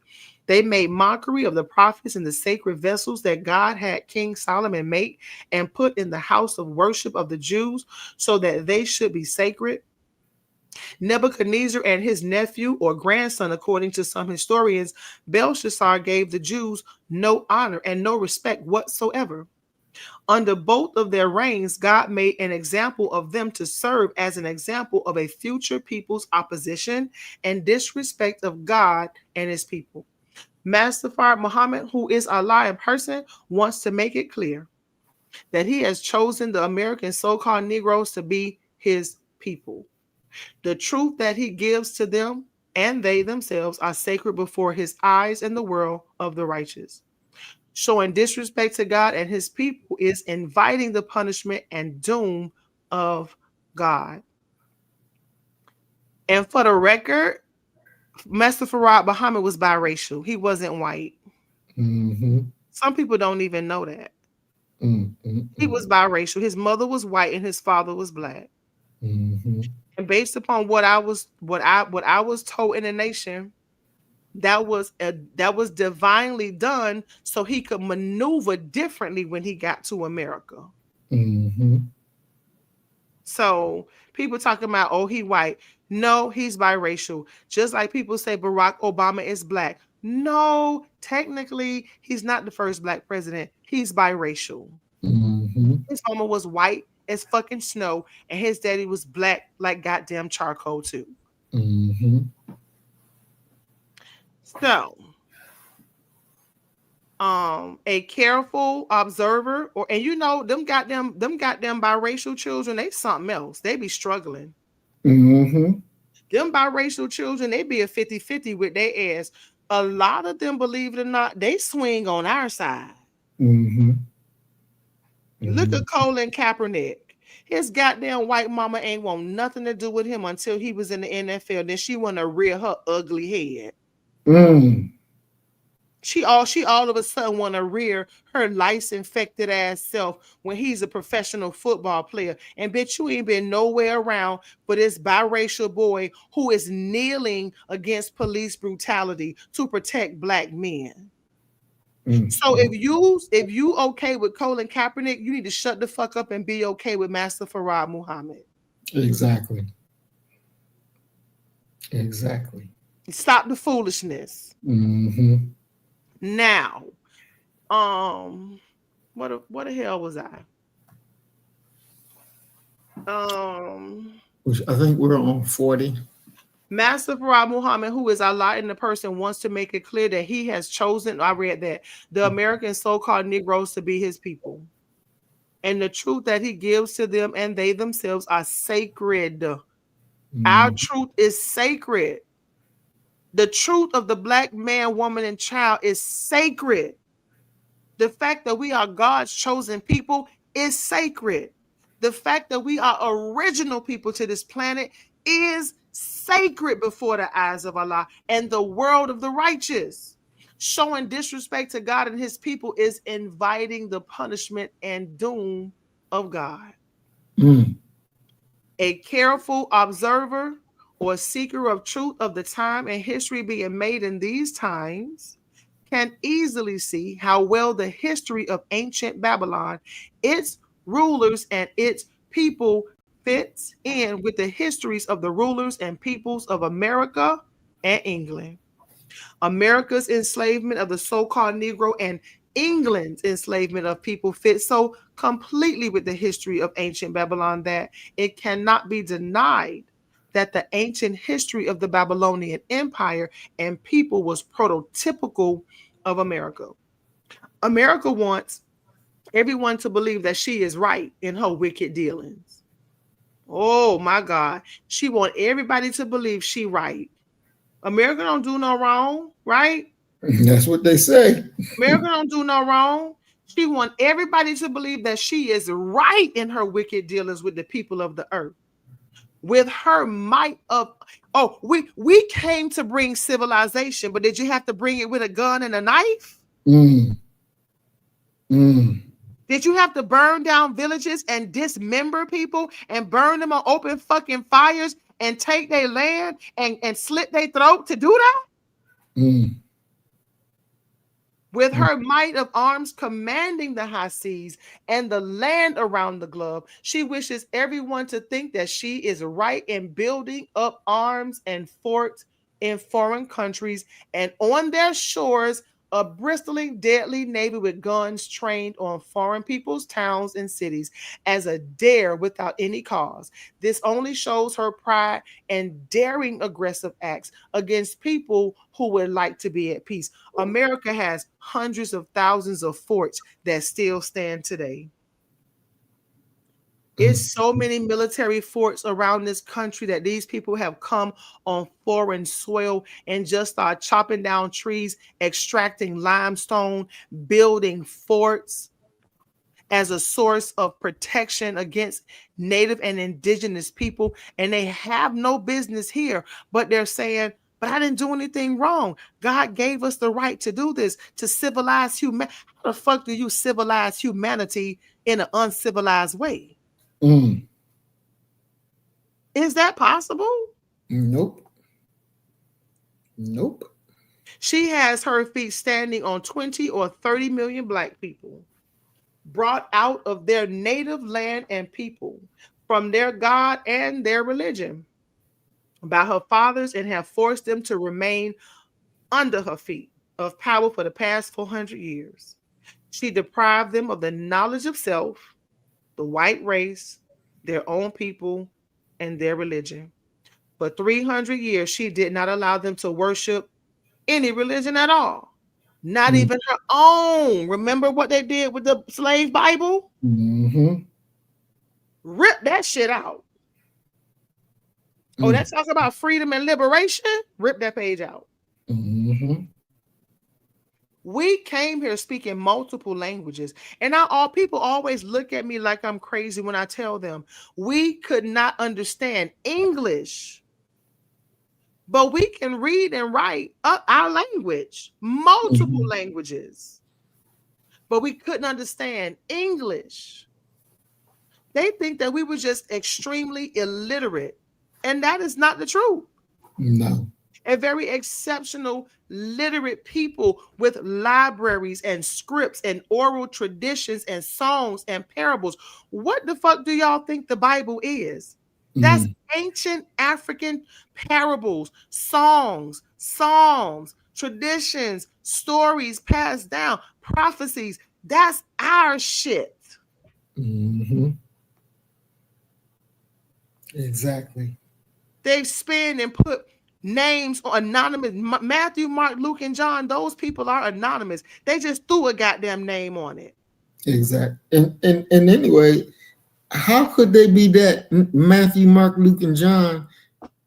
Speaker 2: They made mockery of the prophets and the sacred vessels that God had King Solomon make and put in the house of worship of the Jews so that they should be sacred. Nebuchadnezzar and his nephew or grandson, according to some historians, Belshazzar gave the Jews no honor and no respect whatsoever. Under both of their reigns, God made an example of them to serve as an example of a future people's opposition and disrespect of God and his people. Master Fard Muhammad, who is Allah in person, wants to make it clear that he has chosen the American so-called Negroes to be his people. The truth that he gives to them and they themselves are sacred before his eyes and the world of the righteous. Showing disrespect to God and his people is inviting the punishment and doom of God. And for the record, Master Farad Muhammad was biracial. He wasn't white.
Speaker 1: Mm-hmm.
Speaker 2: Some people don't even know that. He
Speaker 1: Mm-hmm.
Speaker 2: was biracial. His mother was white and his father was black.
Speaker 1: Mm-hmm.
Speaker 2: And based upon what I was told in the nation, that was divinely done so he could maneuver differently when he got to America.
Speaker 1: Mm-hmm.
Speaker 2: So people talking about, oh, he white. No, he's biracial. Just like people say Barack Obama is black. No, technically, he's not the first black president. He's biracial.
Speaker 1: Mm-hmm.
Speaker 2: His mama was white as fucking snow, and his daddy was black like goddamn charcoal too.
Speaker 1: Mm-hmm.
Speaker 2: So a careful observer or and you know them goddamn biracial children, they something else. They be struggling.
Speaker 1: Mm-hmm.
Speaker 2: Them biracial children, they be a 50-50 with their ass. A lot of them, believe it or not, they swing on our side.
Speaker 1: Mm-hmm.
Speaker 2: Look
Speaker 1: Mm-hmm.
Speaker 2: at Colin Kaepernick. His goddamn white mama ain't want nothing to do with him until he was in the NFL. Then she want to rear her ugly head.
Speaker 1: Mm.
Speaker 2: She all of a sudden want to rear her lice infected ass self when he's a professional football player. And bitch, you ain't been nowhere around for this biracial boy who is kneeling against police brutality to protect black men. So
Speaker 1: Mm.
Speaker 2: if you okay with Colin Kaepernick, you need to shut the fuck up and be okay with Master Farad Muhammad.
Speaker 1: Exactly. Exactly.
Speaker 2: Stop the foolishness.
Speaker 1: Mm-hmm.
Speaker 2: Now, what the hell was I?
Speaker 1: Which I think we're on 40.
Speaker 2: Master Farad Muhammad, who is Allah in the person, wants to make it clear that he has chosen, I read that, the American so-called Negroes to be his people. and the truth that he gives to them and they themselves are sacred. Our
Speaker 1: Mm.
Speaker 2: truth is sacred. The truth of the black man, woman, and child is sacred. The fact that we are God's chosen people is sacred. The fact that we are original people to this planet is sacred before the eyes of Allah and the world of the righteous. Showing disrespect to God and his people is inviting the punishment and doom of God.
Speaker 1: Mm.
Speaker 2: A careful observer or seeker of truth of the time and history being made in these times can easily see how well the history of ancient Babylon, its rulers, and its people fits in with the histories of the rulers and peoples of America and England. America's enslavement of the so called Negro and England's enslavement of people fit so completely with the history of ancient Babylon that it cannot be denied that the ancient history of the Babylonian Empire and people was prototypical of America. America wants everyone to believe that she is right in her wicked dealings. Oh my God. She wants everybody to believe she right. America don't do no wrong, right?
Speaker 1: That's what they say.
Speaker 2: America don't do no wrong. She wants everybody to believe that she is right in her wicked dealings with the people of the earth. With her might of we came to bring civilization, but did you have to bring it with a gun and a knife?
Speaker 1: Mm. Mm.
Speaker 2: Did you have to burn down villages and dismember people and burn them on open fucking fires and take their land and slit their throat to do that?
Speaker 1: Mm.
Speaker 2: With her might of arms commanding the high seas and the land around the globe, she wishes everyone to think that she is right in building up arms and forts in foreign countries and on their shores a bristling, deadly navy with guns trained on foreign people's towns and cities as a dare without any cause. This only shows her pride and daring aggressive acts against people who would like to be at peace. America has hundreds of thousands of forts that still stand today.
Speaker 1: Mm.
Speaker 2: It's so many military forts around this country that these people have come on foreign soil and just start chopping down trees, extracting limestone, building forts as a source of protection against native and indigenous people. And they have no business here, but they're saying, but I didn't do anything wrong. God gave us the right to do this, to civilize humanity. How the fuck do you civilize humanity in an uncivilized way?
Speaker 1: Mm.
Speaker 2: Is that possible?
Speaker 1: Nope. Nope.
Speaker 2: She has her feet standing on 20 or 30 million black people brought out of their native land and people from their God and their religion by her fathers and have forced them to remain under her feet of power for the past 400 years. She deprived them of the knowledge of self, the white race, their own people, and their religion. For 300 years, she did not allow them to worship any religion at all, not
Speaker 1: Mm.
Speaker 2: even her own. Remember what they did with the slave Bible?
Speaker 1: Mm-hmm.
Speaker 2: Rip that shit out. Oh,
Speaker 1: Mm.
Speaker 2: that talk about freedom and liberation? Rip that page out.
Speaker 1: Mm-hmm.
Speaker 2: We came here speaking multiple languages, and now all people always look at me like I'm crazy when I tell them we could not understand English, but we can read and write our language, multiple
Speaker 1: Mm-hmm.
Speaker 2: languages, but we couldn't understand English. They think that we were just extremely illiterate, and that is not the truth.
Speaker 1: No.
Speaker 2: A very exceptional literate people with libraries and scripts and oral traditions and songs and parables. What the fuck do y'all think the Bible is? That's
Speaker 1: Mm.
Speaker 2: ancient African parables, songs, psalms, traditions, stories passed down, prophecies. That's our shit.
Speaker 1: Mm-hmm. Exactly.
Speaker 2: They spin and put names on anonymous. Matthew, Mark, Luke, and John, those people are anonymous. They just threw a goddamn name on it.
Speaker 1: Exactly. And anyway, how could they be that Matthew, Mark, Luke, and John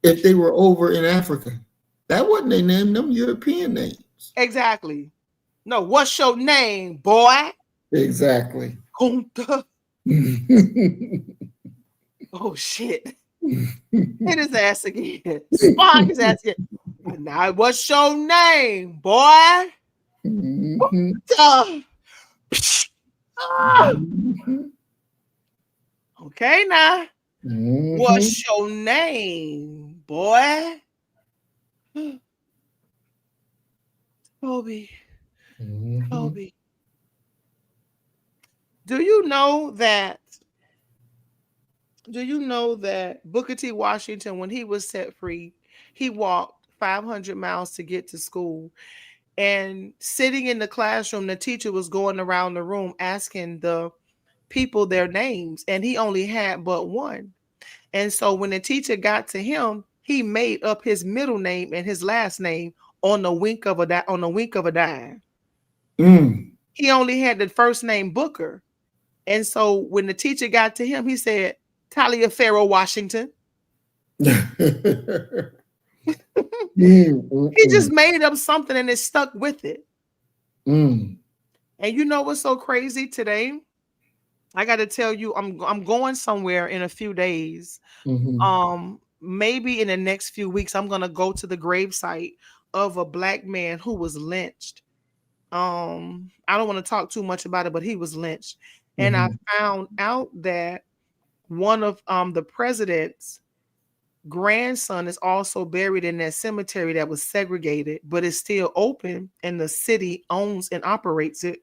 Speaker 1: if they were over in Africa? That wasn't their name, them European names.
Speaker 2: Exactly. No, what's your name, boy?
Speaker 1: Exactly.
Speaker 2: Kunta. Oh shit. Hit his ass again. Spark his ass again. Now, what's your name, boy?
Speaker 1: Mhm.
Speaker 2: Kunta. Ah!
Speaker 1: Mhm.
Speaker 2: Okay, now.
Speaker 1: Mhm.
Speaker 2: What's your name, boy? Toby.
Speaker 1: Mhm.
Speaker 2: Toby. Do you know that? Do you know that Booker T. Washington, when he was set free, he walked 500 miles to get to school. And sitting in the classroom, the teacher was going around the room asking the people their names, and he only had but one. And so when the teacher got to him, he made up his middle name and his last name on the wink of a dime.
Speaker 1: Mm.
Speaker 2: He only had the first name Booker. And so when the teacher got to him, he said, Taliaferro Washington.
Speaker 1: Mm, mm,
Speaker 2: He just
Speaker 1: mm,
Speaker 2: made up something and it stuck with it.
Speaker 1: mm,
Speaker 2: And you know what's so crazy today? I got to tell you, I'm going somewhere in a few days.
Speaker 1: mhm,
Speaker 2: Maybe in the next few weeks, I'm gonna go to the gravesite of a black man who was lynched. I don't want to talk too much about it, but he was lynched, and I
Speaker 1: mhm,
Speaker 2: found out that one of the president's grandson is also buried in that cemetery that was segregated, but it's still open, and the city owns and operates it.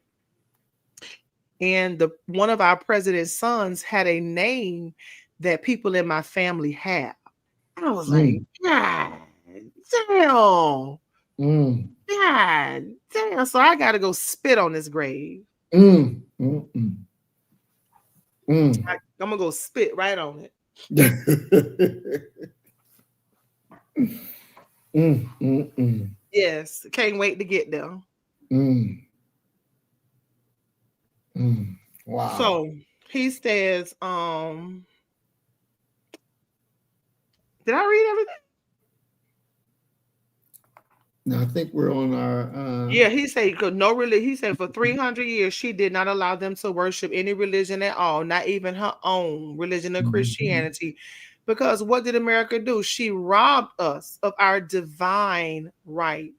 Speaker 2: And the one of our president's sons had a name that people in my family have. I was like,
Speaker 1: mm,
Speaker 2: God damn.
Speaker 1: mm,
Speaker 2: God damn. So I gotta go spit on this grave.
Speaker 1: mm, mm, mm, mm.
Speaker 2: I'm gonna go spit right on it.
Speaker 1: Mm, mm, mm,
Speaker 2: Yes. Can't wait to get there.
Speaker 1: mm, mm. Wow.
Speaker 2: So he says, did I read everything?
Speaker 1: Now I think we're on our
Speaker 2: Yeah, he said no religion. He said for 300 years she did not allow them to worship any religion at all, not even her own religion of
Speaker 1: mhm.
Speaker 2: Christianity. Because what did America do? She robbed us of our divine rights.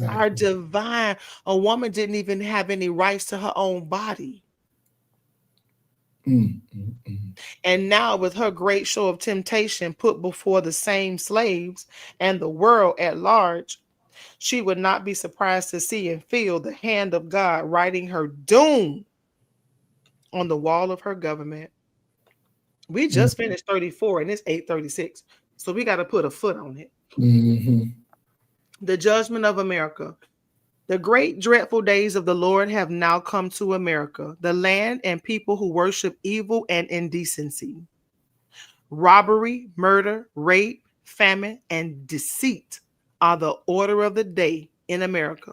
Speaker 2: Our
Speaker 1: Exactly.
Speaker 2: divine. A woman didn't even have any rights to her own body.
Speaker 1: Mm, mm, mm,
Speaker 2: And now, with her great show of temptation put before the same slaves and the world at large, she would not be surprised to see and feel the hand of God writing her doom on the wall of her government. We
Speaker 1: mm,
Speaker 2: just finished 34 and it's 8:36. So we got to put a foot on it.
Speaker 1: mhm,
Speaker 2: The judgment of America. The great dreadful days of the Lord have now come to America, the land and people who worship evil and indecency. Robbery, murder, rape, famine, and deceit are the order of the day in America.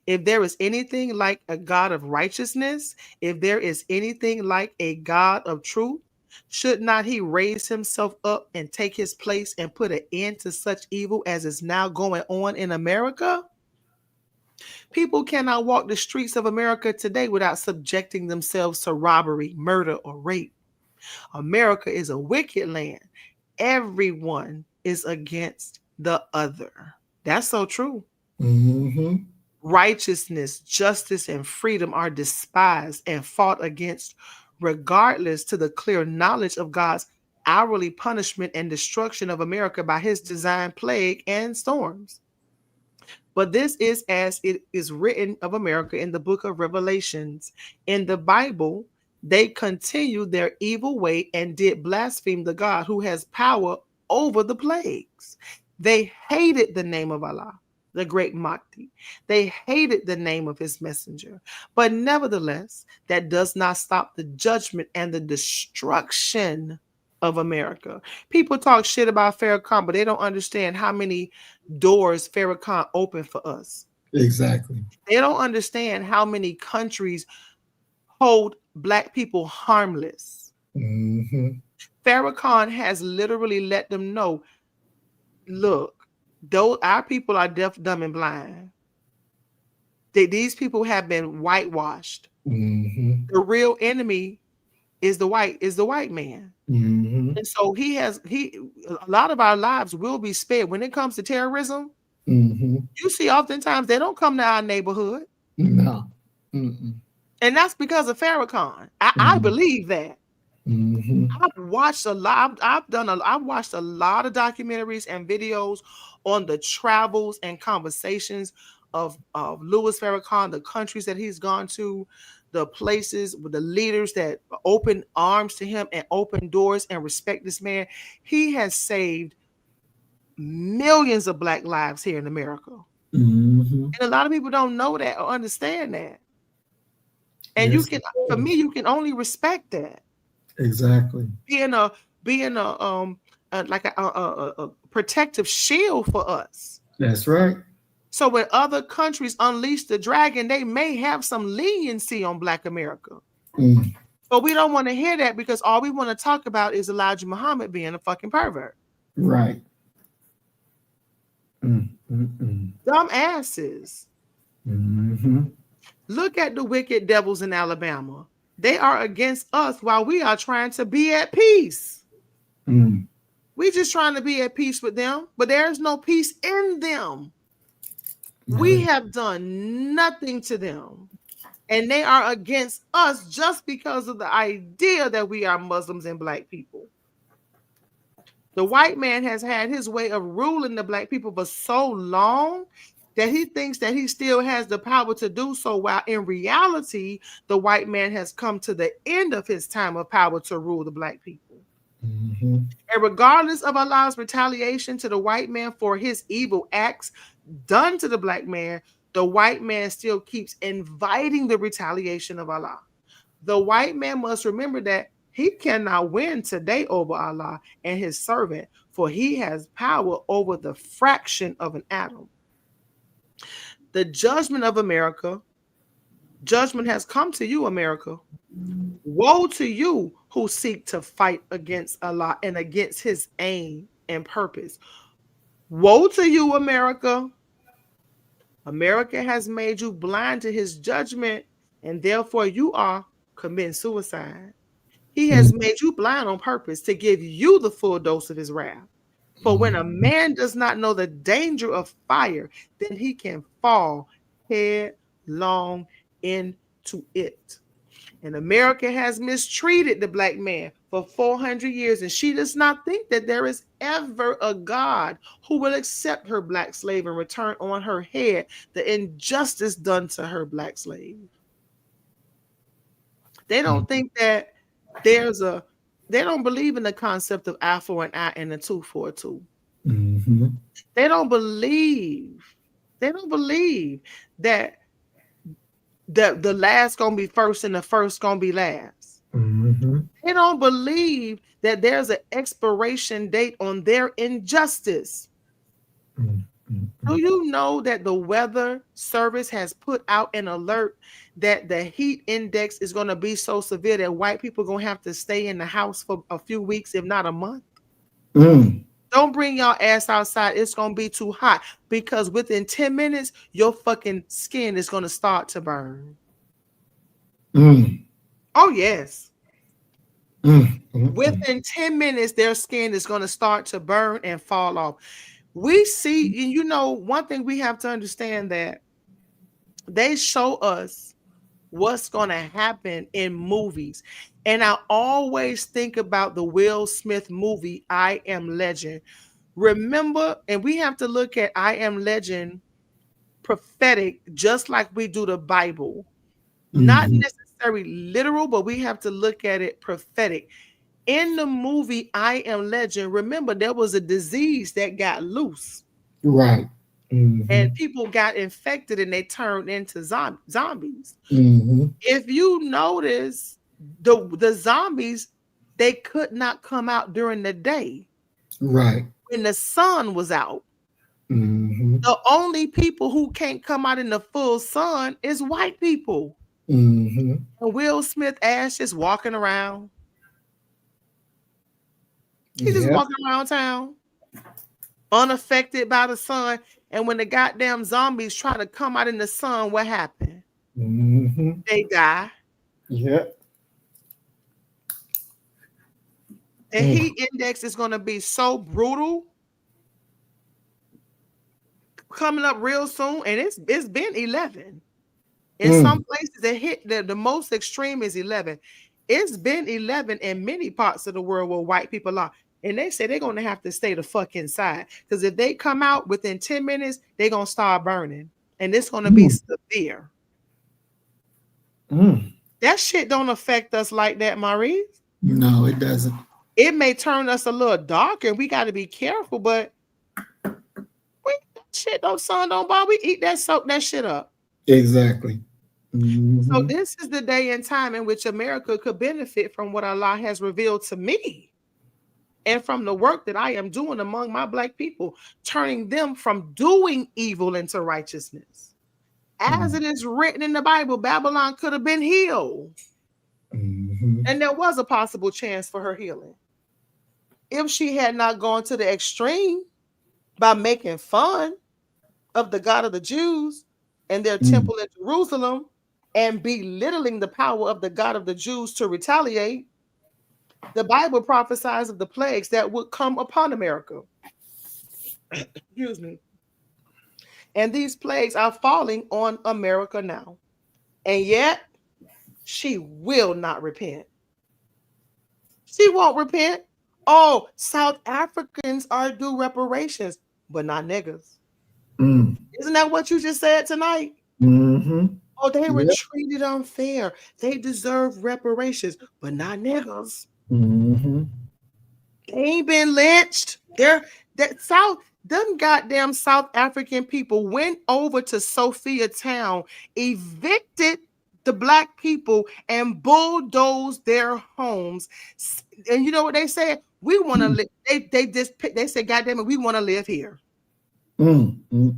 Speaker 2: If there is anything like a God of righteousness, if there is anything like a God of truth, should not he raise himself up and take his place and put an end to such evil as is now going on in America? People cannot walk the streets of America today without subjecting themselves to robbery, murder, or rape. America is a wicked land. Everyone is against the other. That's so true.
Speaker 1: mhm,
Speaker 2: Righteousness, justice, and freedom are despised and fought against, regardless to the clear knowledge of God's hourly punishment and destruction of America by his design plague and storms. But this is as it is written of America in the book of Revelations. In the Bible, they continued their evil way and did blaspheme the God who has power over the plagues. They hated the name of Allah, the great Mahdi. They hated the name of his messenger. But nevertheless, that does not stop the judgment and the destruction of America. People talk shit about Farrakhan, but they don't understand how many doors Farrakhan opened for us.
Speaker 1: exactly.
Speaker 2: They don't understand how many countries hold black people harmless.
Speaker 1: Mm-hmm.
Speaker 2: Farrakhan has literally let them know, look, those our people are deaf, dumb, and blind. These people have been whitewashed.
Speaker 1: Mm-hmm.
Speaker 2: The real enemy is the white man.
Speaker 1: Mm-hmm.
Speaker 2: And so he a lot of our lives will be spared. When it comes to terrorism,
Speaker 1: Mm-hmm.
Speaker 2: you see oftentimes they don't come to our neighborhood.
Speaker 1: No. Mm-mm.
Speaker 2: And that's because of Farrakhan. I
Speaker 1: Mm-hmm.
Speaker 2: believe that.
Speaker 1: Mm-hmm.
Speaker 2: I've watched a lot. I've watched a lot of documentaries and videos on the travels and conversations of Louis Farrakhan, the countries that he's gone to, the places with the leaders that open arms to him and open doors and respect this man. He has saved millions of black lives here in America.
Speaker 1: Mm-hmm.
Speaker 2: And a lot of people don't know that or understand that. And you
Speaker 1: Yes,
Speaker 2: can,
Speaker 1: it
Speaker 2: for me,
Speaker 1: does.
Speaker 2: you can only respect that.
Speaker 1: Exactly.
Speaker 2: Being a being like a protective shield for us.
Speaker 1: That's right.
Speaker 2: So when other countries unleash the dragon, they may have some leniency on Black America.
Speaker 1: Mm.
Speaker 2: But we don't want to hear that because all we want to talk about is Elijah Muhammad being a fucking pervert.
Speaker 1: Right. Mm. Mm-mm.
Speaker 2: Dumb asses.
Speaker 1: Mm-hmm.
Speaker 2: Look at the wicked devils in Alabama. They are against us while we are trying to be at peace.
Speaker 1: Mm.
Speaker 2: We just trying to be at peace with them, but there's no peace in them. We
Speaker 1: Right.
Speaker 2: have done nothing to them. And they are against us just because of the idea that we are Muslims and black people. The white man has had his way of ruling the black people for so long that he thinks that he still has the power to do so, while in reality, the white man has come to the end of his time of power to rule the black people.
Speaker 1: Mm-hmm.
Speaker 2: And regardless of Allah's retaliation to the white man for his evil acts done to the black man, the white man still keeps inviting the retaliation of Allah. The white man must remember that he cannot win today over Allah and his servant, for he has power over the fraction of an atom. The judgment of America, judgment has come to you, America. Woe to you who seek to fight against Allah and against his aim and purpose. Woe to you, America. America has made you blind to his judgment, and therefore you are committing suicide. He has made you blind on purpose to give you the full dose of his wrath. For when a
Speaker 1: Mm-hmm.
Speaker 2: man does not know the danger of fire, then he can fall headlong into it. And America has mistreated the black man for 400 years, and she does not think that there is ever a God who will accept her black slave and return on her head the injustice done to her black slave. They don't think that there's a, they don't believe in the concept of eye for an eye and a tooth for a tooth.
Speaker 1: Mm-hmm.
Speaker 2: They don't believe, they don't believe that the last gonna be first and the first gonna be last.
Speaker 1: Mm-hmm.
Speaker 2: They don't believe that there's an expiration date on their injustice. Do
Speaker 1: Mm-hmm.
Speaker 2: you know that the weather service has put out an alert that the heat index is going to be so severe that white people are going to have to stay in the house for a few weeks, if not a month?
Speaker 1: Mm.
Speaker 2: Don't bring y'all ass outside. It's going to be too hot, because within 10 minutes, your fucking skin is going to start to burn.
Speaker 1: Mm.
Speaker 2: Oh, yes.
Speaker 1: Mm. Mm.
Speaker 2: Within 10 minutes, their skin is going to start to burn and fall off. We see, you know, one thing we have to understand, that they show us what's going to happen in movies. And I always think about the Will Smith movie, I Am Legend. Remember, and we have to look at I Am Legend prophetic, just like we do the Bible. Not
Speaker 1: Mm-hmm.
Speaker 2: necessarily literal, but we have to look at it prophetic. In the movie I Am Legend, remember, there was a disease that got loose.
Speaker 1: Right. Mm-hmm.
Speaker 2: And people got infected and they turned into zombies.
Speaker 1: Mm-hmm.
Speaker 2: If you notice, the zombies, they could not come out during the day
Speaker 1: Right.
Speaker 2: when the sun was out.
Speaker 1: Mm-hmm.
Speaker 2: The only people who can't come out in the full sun is white people.
Speaker 1: Mm-hmm.
Speaker 2: And Will Smith ass just walking around. He just
Speaker 1: Yep.
Speaker 2: walking around town, unaffected by the sun. And when the goddamn zombies try to come out in the sun, what happened?
Speaker 1: Mm-hmm.
Speaker 2: They die.
Speaker 1: Yep.
Speaker 2: The
Speaker 1: Mm.
Speaker 2: heat index is going to be so brutal coming up real soon, and it's been 11. In some
Speaker 1: Mm.
Speaker 2: places, that hit the most extreme is 11. It's been 11 in many parts of the world where white people are. And they say they're going to have to stay the fuck inside. Because if they come out within 10 minutes, they're going to start burning. And it's going to be
Speaker 1: Mm.
Speaker 2: severe.
Speaker 1: Mm.
Speaker 2: That shit don't affect us like that, Maurice.
Speaker 1: No, it doesn't.
Speaker 2: It may turn us a little darker. We got to be careful, but that shit don't sun don't bother. We eat that, soak that shit up.
Speaker 1: Exactly.
Speaker 2: So
Speaker 1: Mm-hmm.
Speaker 2: this is the day and time in which America could benefit from what Allah has revealed to me and from the work that I am doing among my black people, turning them from doing evil into righteousness. As
Speaker 1: Mm.
Speaker 2: it is written in the Bible, Babylon could have been healed,
Speaker 1: Mm-hmm.
Speaker 2: and there was a possible chance for her healing if she had not gone to the extreme by making fun of the God of the Jews and their
Speaker 1: Mm.
Speaker 2: temple in Jerusalem and belittling the power of the God of the Jews to retaliate. The Bible prophesies of the plagues that would come upon America. Excuse me. And these plagues are falling on America now. And yet, she will not repent. She won't repent. Oh, South Africans are due reparations, but not niggas.
Speaker 1: Mm.
Speaker 2: Isn't that what you just said tonight?
Speaker 1: Mm-hmm.
Speaker 2: Oh, they were
Speaker 1: Yep.
Speaker 2: treated unfair. They deserve reparations, but not niggas.
Speaker 1: Mm-hmm.
Speaker 2: They ain't been lynched. That South them goddamn South African people went over to Sophia town, evicted the black people, and bulldozed their homes. And you know what they said? We want to live. They said, "God damn it, we want to live here.
Speaker 1: Mm. Mm.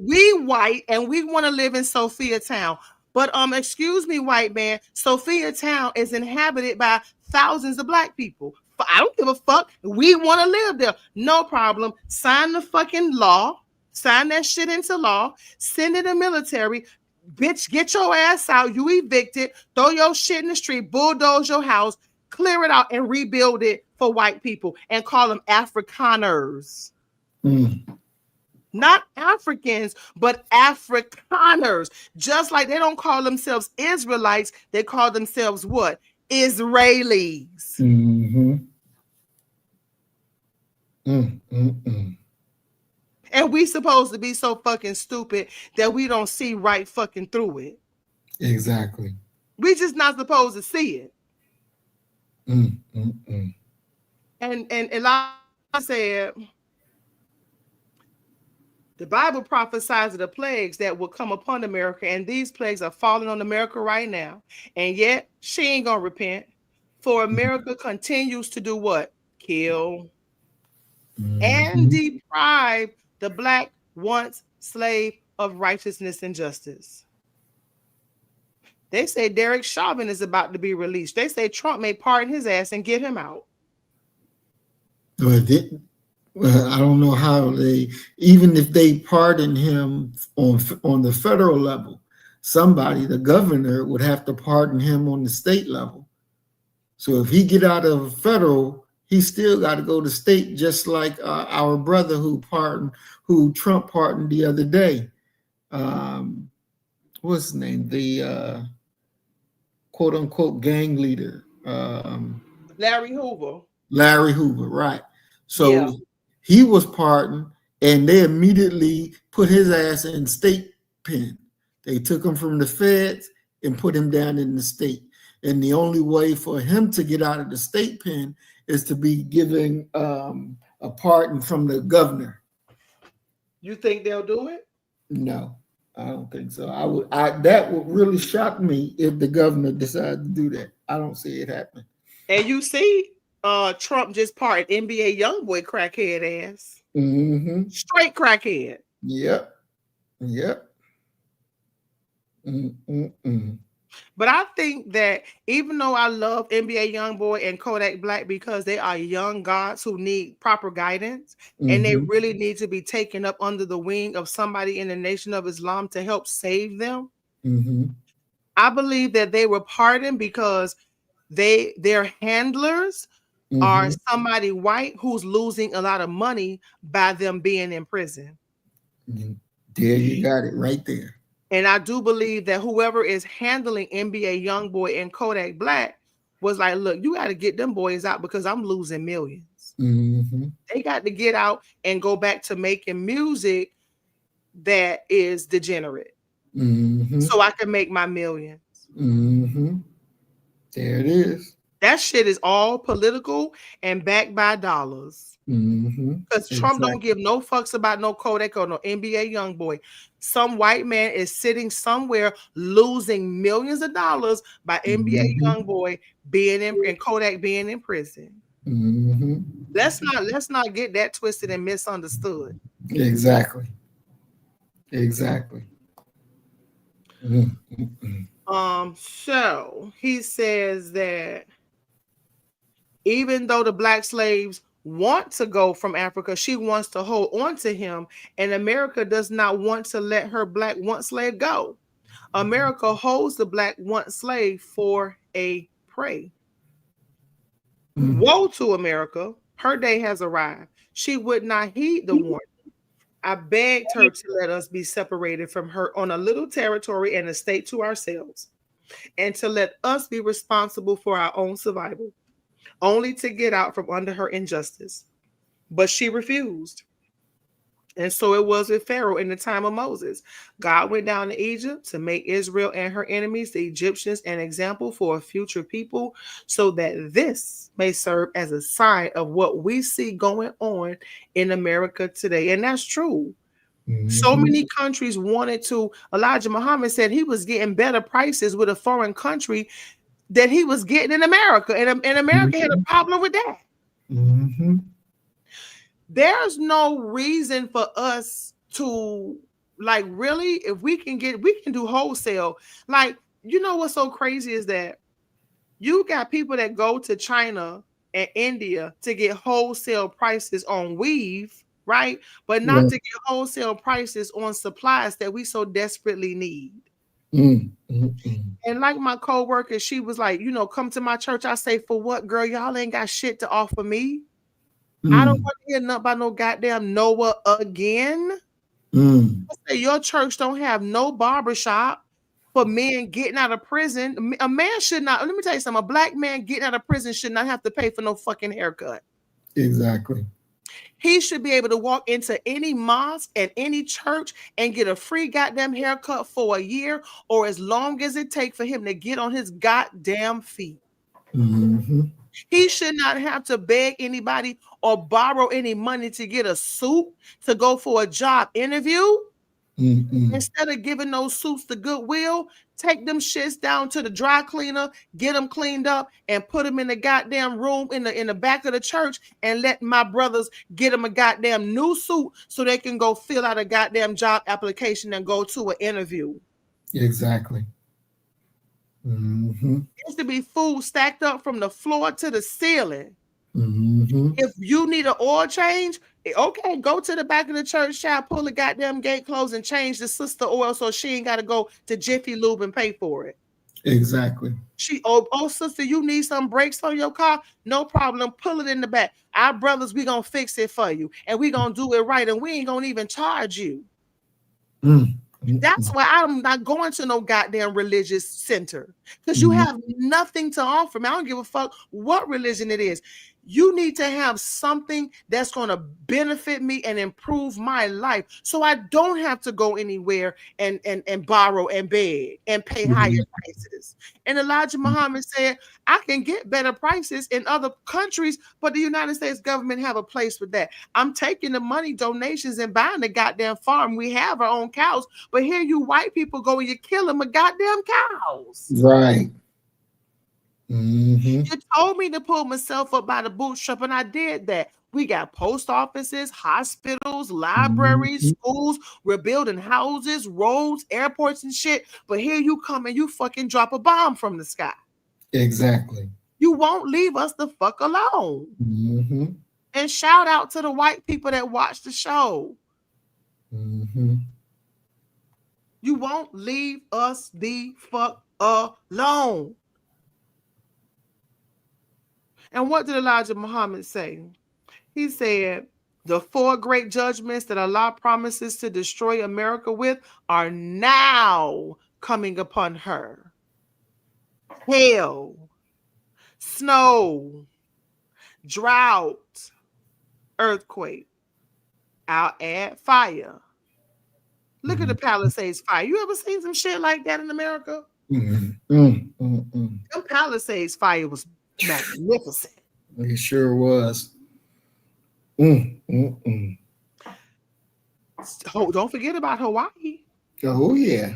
Speaker 2: We white and we want to live in Sophia town." But excuse me, white man, Sophia town is inhabited by thousands of black people. I don't give a fuck. We want to live there. No problem. Sign the fucking law. Sign that shit into law. Send it to military. Bitch, get your ass out. You evicted. Throw your shit in the street. Bulldoze your house. Clear it out and rebuild it for white people and call them Afrikaners.
Speaker 1: Mm.
Speaker 2: Not Africans, but Afrikaners. Just like they don't call themselves Israelites, they call themselves what? Israelis.
Speaker 1: Mm-hmm. Mm. Mm.
Speaker 2: And we supposed to be so fucking stupid that we don't see right fucking through it.
Speaker 1: Exactly.
Speaker 2: We just not supposed to see it.
Speaker 1: Mm. Mm.
Speaker 2: And like I said, the Bible prophesies of the plagues that will come upon America, and these plagues are falling on America right now. And yet, she ain't gonna repent. For America continues to do what? Kill and
Speaker 1: Mm-hmm.
Speaker 2: deprive the black once slave of righteousness and justice. They say Derek Chauvin is about to be released. They say Trump may pardon his ass and get him out.
Speaker 1: But well, I don't know how they, even if they pardon him on the federal level, somebody, the governor, would have to pardon him on the state level. So if he get out of federal, he still got to go to state, just like our brother who Trump pardoned the other day. What's his name? The quote unquote gang leader.
Speaker 2: Larry Hoover.
Speaker 1: Larry Hoover, right.
Speaker 2: Yeah.
Speaker 1: So he was pardoned, and they immediately put his ass in state pen. They took him from the feds and put him down in the state. And the only way for him to get out of the state pen is to be given a pardon from the governor.
Speaker 2: You think they'll do it?
Speaker 1: No, I don't think so. That would really shock me if the governor decided to do that. I don't see it happening.
Speaker 2: And you see, Trump just pardoned NBA YoungBoy crackhead ass.
Speaker 1: Mm-hmm.
Speaker 2: Straight crackhead.
Speaker 1: Yep. Yep. Mm-mm-mm.
Speaker 2: But I think that even though I love NBA YoungBoy and Kodak Black because they are young gods who need proper guidance and they
Speaker 1: Mm-hmm.
Speaker 2: really need to be taken up under the wing of somebody in the Nation of Islam to help save them,
Speaker 1: Mm-hmm.
Speaker 2: I believe that they were pardoned because their handlers are
Speaker 1: Mm-hmm.
Speaker 2: somebody white who's losing a lot of money by them being in prison.
Speaker 1: There you got it right there.
Speaker 2: And I do believe that whoever is handling NBA YoungBoy and Kodak Black was like, look, you got to get them boys out because I'm losing millions.
Speaker 1: Mm-hmm.
Speaker 2: They got to get out and go back to making music that is degenerate
Speaker 1: Mm-hmm.
Speaker 2: so I can make my millions.
Speaker 1: Mm-hmm. There it is.
Speaker 2: That shit is all political and backed by dollars.
Speaker 1: Mm-hmm.
Speaker 2: Because Trump don't
Speaker 1: Exactly.
Speaker 2: give no fucks about no Kodak or no NBA YoungBoy. Some white man is sitting somewhere losing millions of dollars by NBA
Speaker 1: Mm-hmm.
Speaker 2: YoungBoy being in and Kodak being in prison.
Speaker 1: Mm-hmm.
Speaker 2: Let's not get that twisted and misunderstood.
Speaker 1: Exactly. Exactly. Mm-hmm.
Speaker 2: So he says that even though the black slaves want to go from Africa, she wants to hold on to him, and America does not want to let her black once slave go. America holds the black once slave for a prey.
Speaker 1: Mm-hmm.
Speaker 2: Woe to America, her day has arrived. She would not heed the warning. I begged her to let us be separated from her on a little territory and a state to ourselves, and to let us be responsible for our own survival, only to get out from under her injustice. But she refused. And so it was with Pharaoh in the time of Moses. God went down to Egypt to make Israel and her enemies, the Egyptians, an example for a future people, so that this may serve as a sign of what we see going on in America today. And that's true. So
Speaker 1: Mm-hmm.
Speaker 2: many countries wanted to. Elijah Muhammad said he was getting better prices with a foreign country that he was getting in America. And America had a problem with that.
Speaker 1: Mm-hmm.
Speaker 2: There's no reason for us to, like, really, if we can do wholesale. Like, you know what's so crazy is that you got people that go to China and India to get wholesale prices on weave, right? But not
Speaker 1: Right.
Speaker 2: to get wholesale prices on supplies that we so desperately need.
Speaker 1: Mm-hmm.
Speaker 2: And like my coworker, she was like, come to my church. I say, for what, girl? Y'all ain't got shit to offer me. I don't
Speaker 1: Mm-hmm.
Speaker 2: want to hear nothing about no goddamn Noah again.
Speaker 1: Mm.
Speaker 2: I say your church don't have no barbershop for men getting out of prison. A man should not, let me tell you something, a black man getting out of prison should not have to pay for no fucking haircut.
Speaker 1: Exactly.
Speaker 2: He should be able to walk into any mosque and any church and get a free goddamn haircut for a year or as long as it takes for him to get on his goddamn feet.
Speaker 1: Mm-hmm.
Speaker 2: He should not have to beg anybody or borrow any money to get a suit to go for a job interview.
Speaker 1: Mm-hmm.
Speaker 2: Instead of giving those suits to Goodwill, take them shits down to the dry cleaner, get them cleaned up, and put them in the goddamn room in the back of the church, and let my brothers get them a goddamn new suit so they can go fill out a goddamn job application and go to an interview.
Speaker 1: Exactly. Mm-hmm.
Speaker 2: It used to be food stacked up from the floor to the ceiling.
Speaker 1: Mm-hmm.
Speaker 2: If you need an oil change, okay, go to the back of the church shop, pull the goddamn gate closed, and change the sister oil so she ain't got to go to Jiffy Lube and pay for it.
Speaker 1: Exactly.
Speaker 2: Oh, sister, you need some brakes on your car? No problem. Pull it in the back. Our brothers, we gonna fix it for you, and we gonna do it right, and we ain't gonna even charge you. That's
Speaker 1: Mm-hmm.
Speaker 2: why I'm not going to no goddamn religious center because you
Speaker 1: Mm-hmm.
Speaker 2: have nothing to offer me. I don't give a fuck what religion it is. You need to have something that's going to benefit me and improve my life so I don't have to go anywhere and borrow and beg and pay higher prices. And Elijah Muhammad said, I can get better prices in other countries, but the United States government have a place for that. I'm taking the money, donations, and buying the goddamn farm. We have our own cows, but here you white people go and you kill them with goddamn cows.
Speaker 1: Right. Mm-hmm.
Speaker 2: You told me to pull myself up by the bootstrap, and I did that. We got post offices, hospitals, libraries,
Speaker 1: Mhm.
Speaker 2: schools. We're building houses, roads, airports, and shit. But here you come and you fucking drop a bomb from the sky.
Speaker 1: Exactly.
Speaker 2: You won't leave us the fuck alone.
Speaker 1: Hmm.
Speaker 2: And shout out to the white people that watch the show.
Speaker 1: Hmm.
Speaker 2: You won't leave us the fuck alone. And what did Elijah Muhammad say? He said, the four great judgments that Allah promises to destroy America with are now coming upon her: hail, snow, drought, earthquake. I'll add fire. Look at the Palisades fire. You ever seen some shit like that in America?
Speaker 1: Mm, mm, mm, mm.
Speaker 2: Them Palisades fire was magnificent.
Speaker 1: It sure was. Mm, mm, mm.
Speaker 2: Oh, don't forget about Hawaii.
Speaker 1: Oh yeah.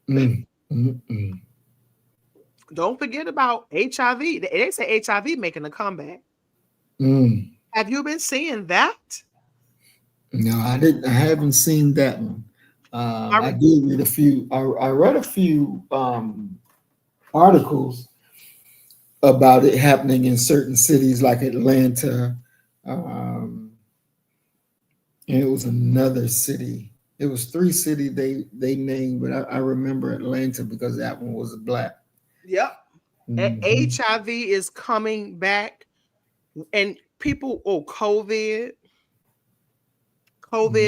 Speaker 1: Mm, mm, mm.
Speaker 2: Don't forget about HIV. They say HIV making a comeback.
Speaker 1: Mm.
Speaker 2: Have you been seeing that?
Speaker 1: No, I didn't. I haven't seen that one.
Speaker 2: I,
Speaker 1: I did read a few. I read a few articles about it happening in certain cities like Atlanta, um, and it was another city. It was three cities they named, but I remember Atlanta because that one was black.
Speaker 2: yep.
Speaker 1: Hmm.
Speaker 2: HIV is coming back, and people, oh, COVID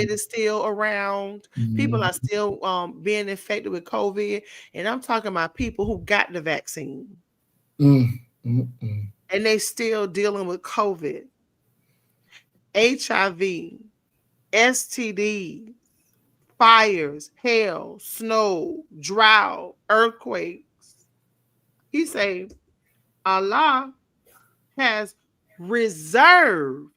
Speaker 2: is still around. People are
Speaker 1: Hmm.
Speaker 2: still being infected with COVID. And I'm talking about people who got the vaccine
Speaker 1: Mm, mm, mm,
Speaker 2: and they still dealing with COVID, HIV, STD, fires, hail, snow, drought, earthquakes. He say Allah has reserved.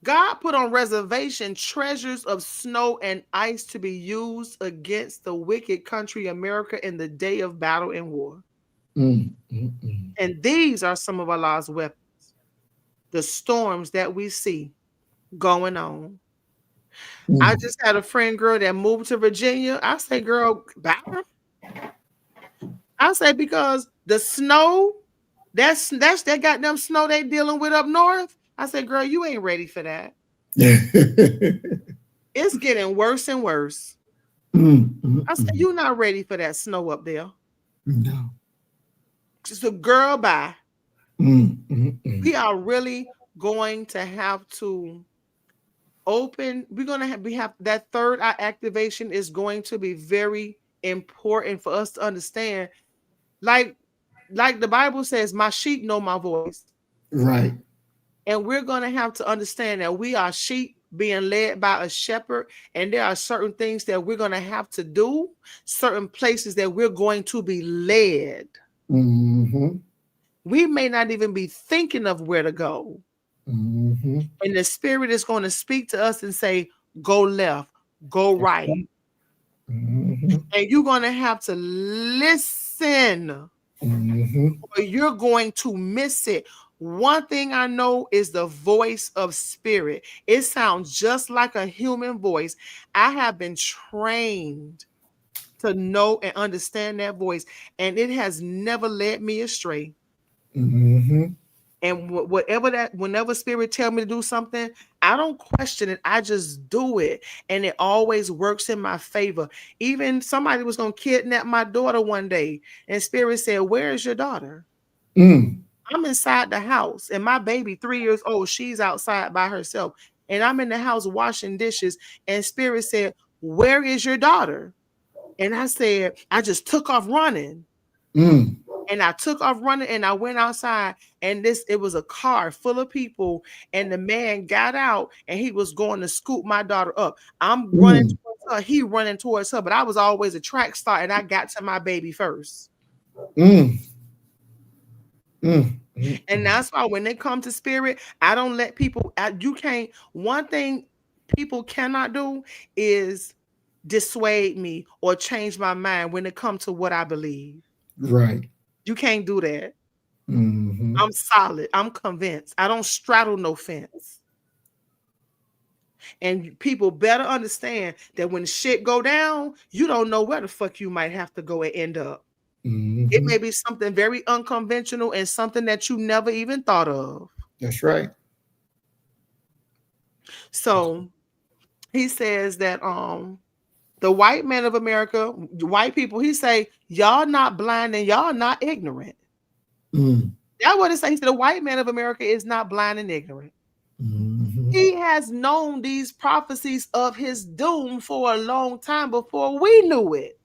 Speaker 2: God put on reservation treasures of snow and ice to be used against the wicked country America in the day of battle and war.
Speaker 1: mm, mm, mm,
Speaker 2: And these are some of Allah's weapons, the storms that we see going on. I
Speaker 1: mm.
Speaker 2: just had a friend girl that moved to Virginia. I say, girl, battle. I say, because the snow, that's that goddamn snow they dealing with up north. I said, girl, you ain't ready for that. It's getting worse and worse.
Speaker 1: Mm, mm,
Speaker 2: I said,
Speaker 1: mm.
Speaker 2: you not ready for that snow up there.
Speaker 1: No.
Speaker 2: So girl, bye.
Speaker 1: Mm, mm, mm.
Speaker 2: We are really going to have to open. We're gonna have we have that third eye activation is going to be very important for us to understand. Like like the Bible says, my sheep know my voice.
Speaker 1: Right.
Speaker 2: And we're going to have to understand that we are sheep being led by a shepherd, and there are certain things that we're going to have to do, certain places that we're going to be led.
Speaker 1: Hmm.
Speaker 2: We may not even be thinking of where to go.
Speaker 1: Hmm.
Speaker 2: And the spirit is going to speak to us and say, go left, go right.
Speaker 1: Hmm.
Speaker 2: And you're going to have to listen,
Speaker 1: Hmm.
Speaker 2: or you're going to miss it. One thing I know is the voice of spirit. It sounds just like a human voice. I have been trained to know and understand that voice, and it has never led me astray.
Speaker 1: Hmm.
Speaker 2: And whatever that, whenever spirit tell me to do something, I don't question it. I just do it, and it always works in my favor. Even somebody was gonna kidnap my daughter one day, and spirit said, "Where is your daughter?"
Speaker 1: Mm.
Speaker 2: I'm inside the house, and my baby, 3 years old, she's outside by herself. And I'm in the house washing dishes. And Spirit said, where is your daughter? And I said, I just took off running.
Speaker 1: Mm.
Speaker 2: And I took off running and I went outside. And it was a car full of people. And the man got out and he was going to scoop my daughter up. I'm running
Speaker 1: Mm.
Speaker 2: towards her, he running towards her. But I was always a track star and I got to my baby first.
Speaker 1: Mm. Mm. Mm.
Speaker 2: And
Speaker 1: Mm.
Speaker 2: that's why when they come to spirit, I don't let people, you can't, one thing people cannot do is dissuade me or change my mind when it comes to what I believe.
Speaker 1: Right.
Speaker 2: You can't do that.
Speaker 1: Hmm.
Speaker 2: I'm solid. I'm convinced. I don't straddle no fence. And people better understand that when shit go down, you don't know where the fuck you might have to go and end up. It may be something very unconventional and something that you never even thought of.
Speaker 1: That's right.
Speaker 2: So he says that the white man of America, white people, he say, y'all not blind and y'all not ignorant. That's what it says. He said the white man of America is not blind and ignorant. He has known these prophecies of his doom for a long time before we knew it.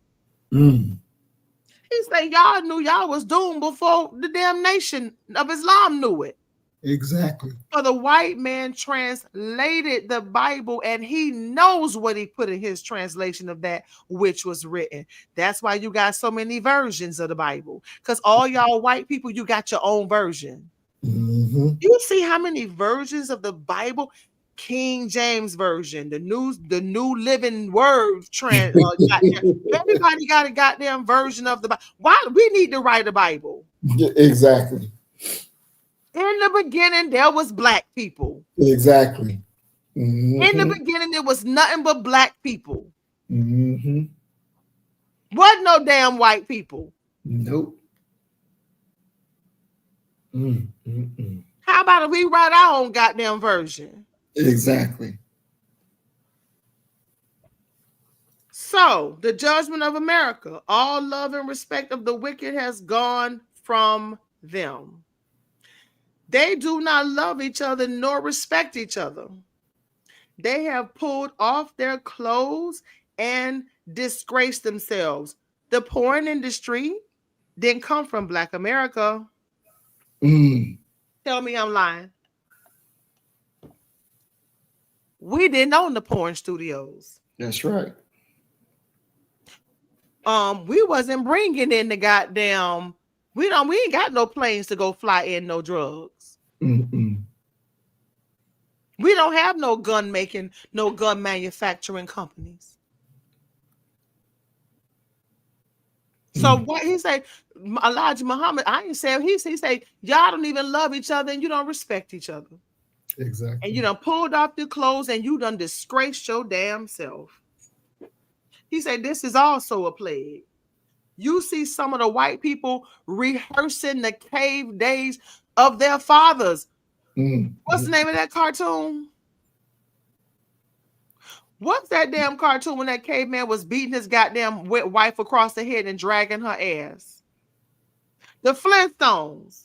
Speaker 2: He said, y'all knew y'all was doomed before the damn nation of Islam knew it.
Speaker 1: Exactly.
Speaker 2: For the white man translated the Bible and he knows what he put in his translation of that which was written. That's why you got so many versions of the Bible. Because all y'all white people, you got your own version. You see how many versions of the Bible? King James version, the new Living Word everybody got a goddamn version of the Bible. Why do we need to write a Bible?
Speaker 1: Exactly.
Speaker 2: In the beginning, there was black people.
Speaker 1: Exactly.
Speaker 2: In the beginning, there was nothing but black people. Wasn't no damn white people.
Speaker 1: Nope.
Speaker 2: How about if we write our own goddamn version?
Speaker 1: Exactly.
Speaker 2: So, the judgment of America, all love and respect of the wicked has gone from them. They do not love each other nor respect each other. They have pulled off their clothes and disgraced themselves. The porn industry didn't come from Black America. Tell me I'm lying. We didn't own the porn studios.
Speaker 1: That's right.
Speaker 2: We wasn't bringing in the goddamn. We ain't got no planes to go fly in no drugs. We don't have no gun making, no gun manufacturing companies. So what he say, Elijah Muhammad, I ain't say he say y'all don't even love each other and you don't respect each other.
Speaker 1: Exactly.
Speaker 2: And you done pulled off your clothes and you done disgraced your damn self. He said this is also a plague. You see some of the white people rehearsing the cave days of their fathers. What's the name of that cartoon? What's that damn cartoon when that caveman was beating his goddamn wife across the head and dragging her ass? The Flintstones.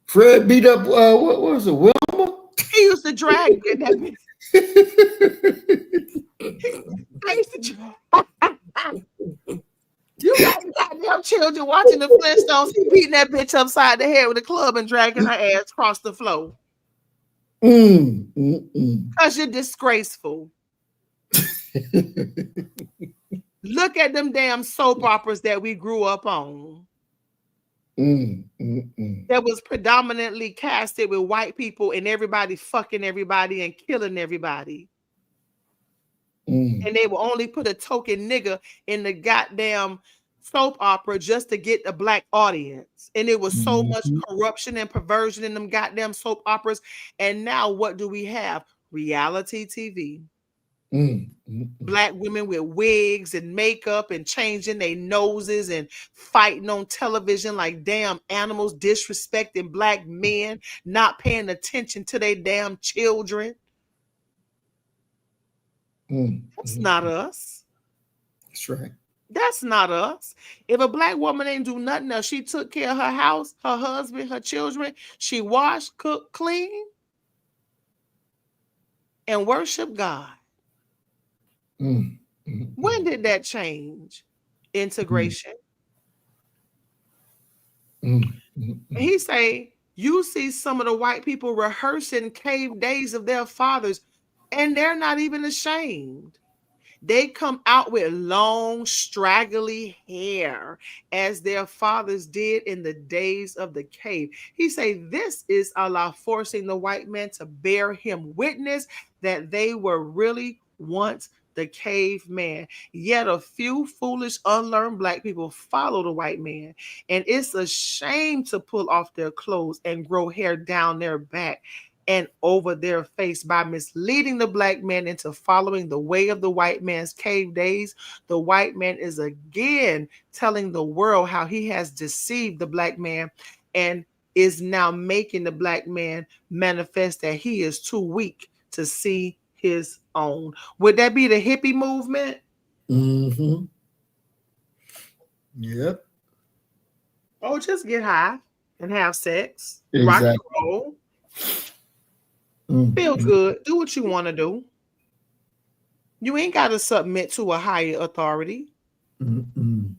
Speaker 1: Fred beat up, what was it, Wilma?
Speaker 2: He used to drag that. I used to drag. You got goddamn children watching the Flintstones. He beating that bitch upside the head with a club and dragging her ass across the floor. Because you're disgraceful. Look at them damn soap operas that we grew up on. That was predominantly casted with white people and everybody fucking everybody and killing everybody. And they will only put a token nigga in the goddamn soap opera just to get a black audience. And it was so much corruption and perversion in them goddamn soap operas. And now what do we have? Reality TV. Black women with wigs and makeup and changing their noses and fighting on television like damn animals, disrespecting black men, not paying attention to their damn children. That's not us.
Speaker 1: That's right.
Speaker 2: That's not us. If a black woman ain't do nothing else, she took care of her house, her husband, her children, she washed, cooked, clean, and worship God. When did that change? Integration. He say, you see some of the white people rehearsing cave days of their fathers, and they're not even ashamed. They come out with long, straggly hair as their fathers did in the days of the cave. He say, this is Allah forcing the white man to bear him witness that they were really once the caveman. Yet a few foolish, unlearned black people follow the white man. And it's a shame to pull off their clothes and grow hair down their back and over their face by misleading the black man into following the way of the white man's cave days. The white man is again telling the world how he has deceived the black man and is now making the black man manifest that he is too weak to see his own. Would that be the hippie movement?
Speaker 1: Mm-hmm. Yep.
Speaker 2: Oh, just get high and have sex, rock and
Speaker 1: Exactly.
Speaker 2: roll, feel
Speaker 1: Mm-hmm.
Speaker 2: good, do what you want to do. You ain't got to submit to a higher authority.
Speaker 1: Mm-hmm.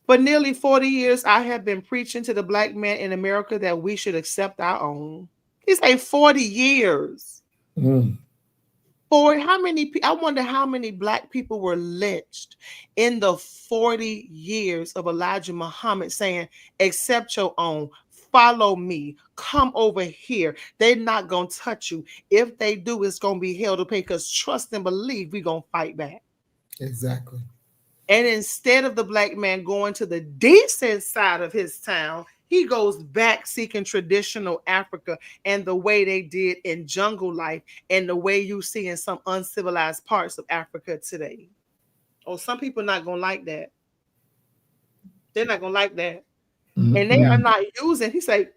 Speaker 2: For nearly 40 years, I have been preaching to the black man in America that we should accept our own. He say 40 years.
Speaker 1: Mm.
Speaker 2: For how many? I wonder how many black people were lynched in the 40 years of Elijah Muhammad saying, "Accept your own, follow me, come over here. They're not gonna touch you. If they do, it's gonna be hell to pay. Because trust and believe, we gonna fight back."
Speaker 1: Exactly.
Speaker 2: And instead of the black man going to the decent side of his town, he goes back seeking traditional Africa and the way they did in jungle life and the way you see in some uncivilized parts of Africa today. Oh, some people not gonna like that. They're not gonna like that. And they are
Speaker 1: Mm-hmm.
Speaker 2: not using, he said,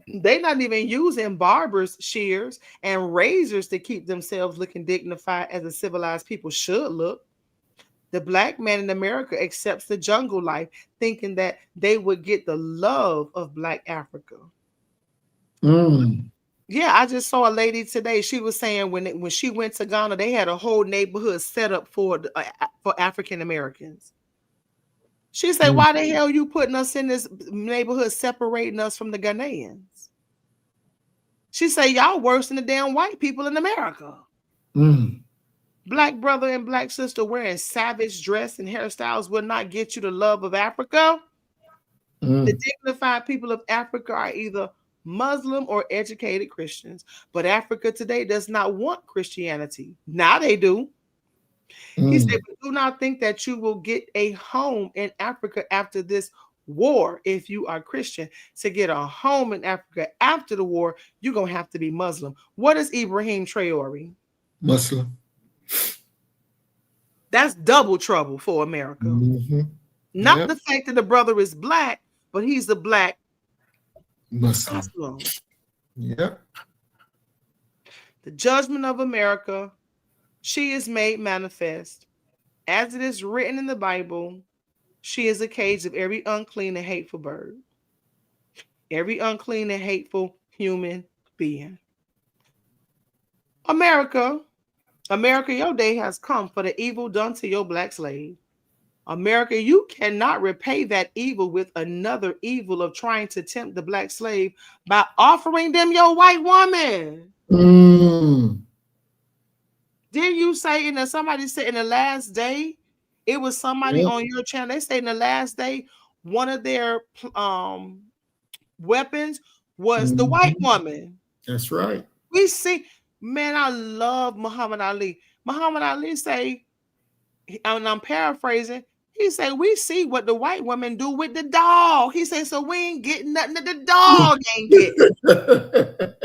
Speaker 2: they're not even using barbers' shears and razors to keep themselves looking dignified as a civilized people should look. The black man in America accepts the jungle life, thinking that they would get the love of black Africa.
Speaker 1: Mm.
Speaker 2: Yeah, I just saw a lady today. She was saying when she went to Ghana, they had a whole neighborhood set up for African Americans. She said,
Speaker 1: Mm.
Speaker 2: "Why the hell you putting us in this neighborhood, separating us from the Ghanaians?" She said, "Y'all worse than the damn white people in America."
Speaker 1: Mm.
Speaker 2: Black brother and black sister wearing savage dress and hairstyles will not get you the love of Africa. The
Speaker 1: Mm.
Speaker 2: dignified people of Africa are either Muslim or educated Christians. But Africa today does not want Christianity. Now they do. He said,
Speaker 1: Mm.
Speaker 2: "But do not think that you will get a home in Africa after this war if you are Christian. To get a home in Africa after the war, you're going to have to be Muslim." What is Ibrahim Traore?
Speaker 1: Muslim.
Speaker 2: That's double trouble for America.
Speaker 1: Mm-hmm.
Speaker 2: Not
Speaker 1: Yep.
Speaker 2: the fact that the brother is black, but he's a black
Speaker 1: Muslim.
Speaker 2: Muslim.
Speaker 1: Yep.
Speaker 2: The judgment of America, she is made manifest. As it is written in the Bible, she is a cage of every unclean and hateful bird, every unclean and hateful human being. America, America, your day has come for the evil done to your black slave. America, you cannot repay that evil with another evil of trying to tempt the black slave by offering them your white woman.
Speaker 1: Mm.
Speaker 2: Didn't you say somebody said in the last day, it was somebody
Speaker 1: Yep.
Speaker 2: on your channel, they say in the last day, one of their weapons was the white
Speaker 1: Mm-hmm.
Speaker 2: woman.
Speaker 1: That's right.
Speaker 2: We see, man, I love Muhammad Ali. Muhammad Ali say, and I'm paraphrasing, he said, "We see what the white women do with the dog." He said, "So we ain't getting nothing that the dog ain't getting."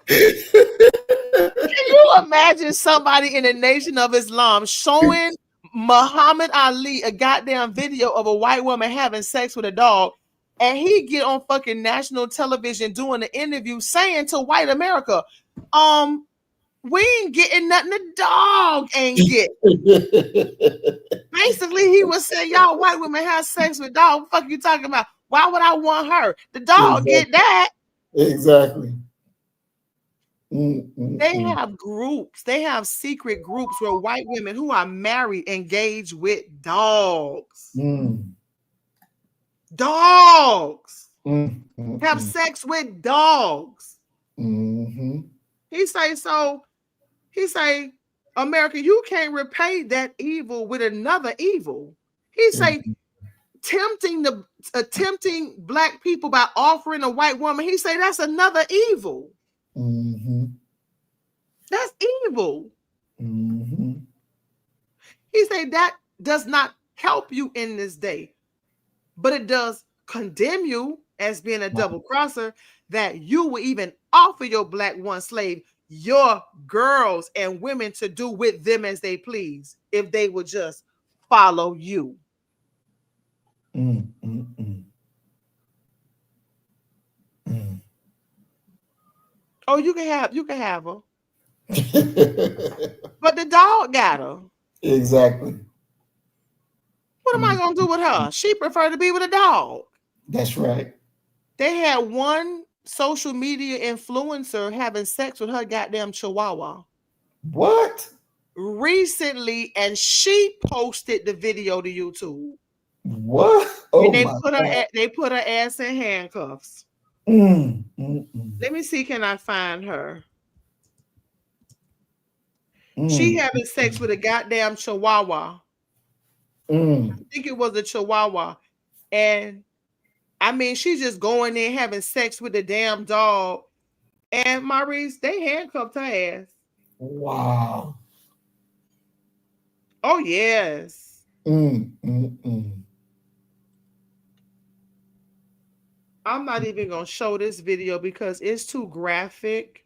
Speaker 2: Can you imagine somebody in the Nation of Islam showing Muhammad Ali a goddamn video of a white woman having sex with a dog, and he get on fucking national television doing an interview saying to white America, um, "We ain't getting nothing the dog ain't getting." Basically, he was saying, "Y'all white women have sex with dog. What the fuck you talking about? Why would I want her? The dog get
Speaker 1: Exactly.
Speaker 2: that."
Speaker 1: Exactly.
Speaker 2: They
Speaker 1: Mm-mm-mm.
Speaker 2: have groups. They have secret groups where white women who are married engage with dogs.
Speaker 1: Mm.
Speaker 2: Dogs. Have
Speaker 1: Mm-mm-mm.
Speaker 2: sex with dogs.
Speaker 1: Mm-hmm.
Speaker 2: He say so. He say, "America, you can't repay that evil with another evil." He say, tempting black people by offering a white woman. He say that's another evil.
Speaker 1: Mm-hmm.
Speaker 2: That's evil.
Speaker 1: Mm-hmm.
Speaker 2: He said that does not help you in this day, but it does condemn you as being a double crosser, that you will even offer your black one slave, your girls and women, to do with them as they please if they would just follow you.
Speaker 1: Mm, mm, mm, mm.
Speaker 2: Oh, you can have her, but the dog got her.
Speaker 1: Exactly.
Speaker 2: What am I
Speaker 1: Mm,
Speaker 2: gonna do with her? She preferred to be with a dog.
Speaker 1: that's right.
Speaker 2: They had one social media influencer having sex with her goddamn chihuahua
Speaker 1: What?
Speaker 2: recently, and she posted the video to YouTube.
Speaker 1: What?
Speaker 2: And
Speaker 1: Oh my God.
Speaker 2: they put her ass in handcuffs.
Speaker 1: Mm, mm, mm,
Speaker 2: Let me see, can I find her? She
Speaker 1: mm,
Speaker 2: having sex with a goddamn chihuahua.
Speaker 1: mm,
Speaker 2: I think it was a chihuahua. And I mean, she's just going in having sex with the damn dog. And Maurice, they handcuffed her ass.
Speaker 1: wow.
Speaker 2: Oh, yes.
Speaker 1: Mm, mm, mm.
Speaker 2: I'm not even gonna show this video because it's too graphic.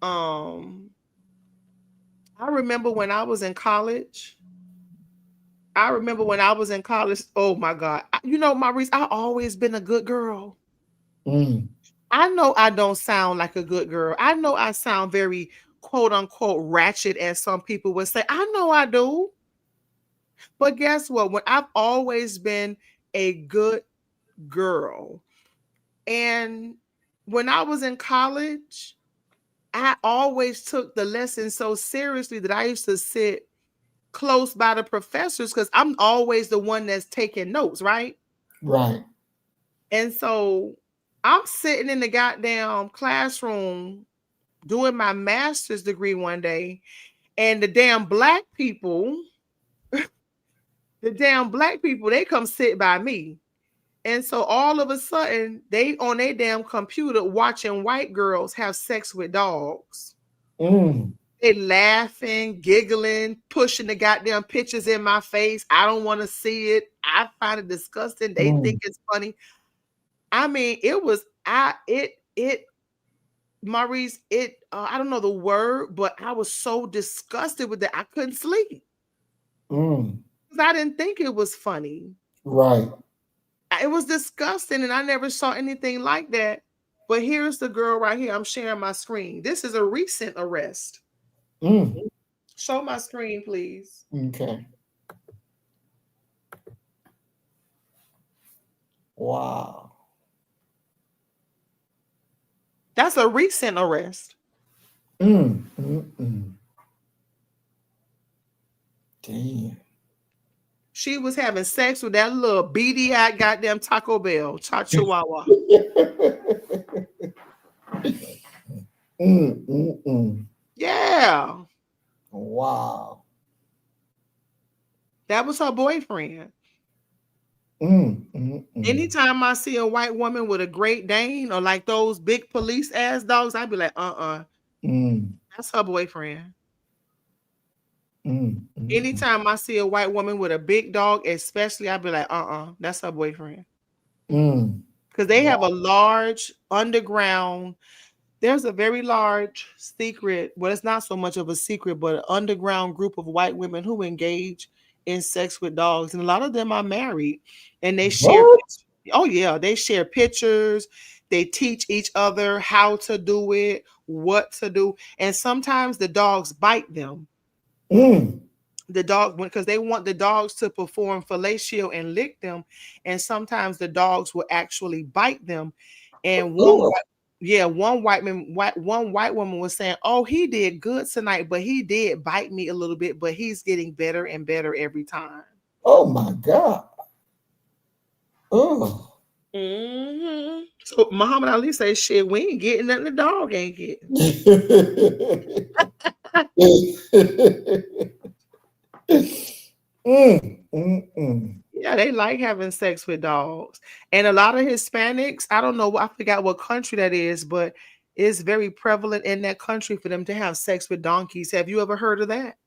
Speaker 2: Um, I remember when I was in college. I remember when I was in college. Oh my God. You know, Maurice, I always been a good girl.
Speaker 1: Mm,
Speaker 2: I know I don't sound like a good girl. I know I sound very quote unquote ratchet, as some people would say. I know I do. But guess what? When I've always been a good girl. And when I was in college, I always took the lesson so seriously that I used to sit close by the professors because I'm always the one that's taking notes, right?
Speaker 1: right.
Speaker 2: And so I'm sitting in the goddamn classroom doing my master's degree one day, and the damn black people, they come sit by me. And so all of a sudden, they on their damn computer watching white girls have sex with dogs.
Speaker 1: Mm,
Speaker 2: They laughing, giggling, pushing the goddamn pictures in my face. I don't want to see it. I find it disgusting. They think
Speaker 1: mm,
Speaker 2: it's funny. I mean, it was it Maurice, I don't know the word, but I was so disgusted with that I couldn't sleep
Speaker 1: mm.
Speaker 2: because I didn't think it was funny.
Speaker 1: Right.
Speaker 2: It was disgusting, and I never saw anything like that. But here's the girl right here. I'm sharing my screen. This is a recent arrest.
Speaker 1: Mm,
Speaker 2: Show my screen, please.
Speaker 1: okay. Wow.
Speaker 2: That's a recent arrest.
Speaker 1: Mm, mm, mm. Damn.
Speaker 2: She was having sex with that little beady-eyed goddamn Taco Bell chihuahua.
Speaker 1: Mm, mm, mm.
Speaker 2: Yeah,
Speaker 1: Wow.
Speaker 2: that was her boyfriend.
Speaker 1: Mm, mm, mm.
Speaker 2: Anytime I see a white woman with a Great Dane or like those big police ass dogs, I'd be like,
Speaker 1: Mm,
Speaker 2: that's her boyfriend.
Speaker 1: mm, mm, mm.
Speaker 2: Anytime I see a white woman with a big dog, especially, I'd be like, that's her boyfriend.
Speaker 1: Mm.
Speaker 2: Because they have
Speaker 1: Wow.
Speaker 2: a large underground, there's a very large secret, well, it's not so much of a secret, but an underground group of white women who engage in sex with dogs. And a lot of them are married, and they share,
Speaker 1: What?
Speaker 2: oh yeah, they share pictures. They teach each other how to do it, what to do. And sometimes the dogs bite them.
Speaker 1: Mm.
Speaker 2: The dog, because they want the dogs to perform fellatio and lick them, and sometimes the dogs will actually bite them. And
Speaker 1: Ugh.
Speaker 2: one white woman was saying, "Oh, he did good tonight, but he did bite me a little bit, but he's getting better and better every time."
Speaker 1: Oh my God. Oh.
Speaker 2: So Muhammad Ali says, "Shit, we ain't getting nothing the dog ain't getting."
Speaker 1: Mm, mm, mm.
Speaker 2: Yeah, they like having sex with dogs. And a lot of Hispanics, I don't know, I forgot what country that is, but It's very prevalent in that country for them to have sex with donkeys. Have you ever heard of that?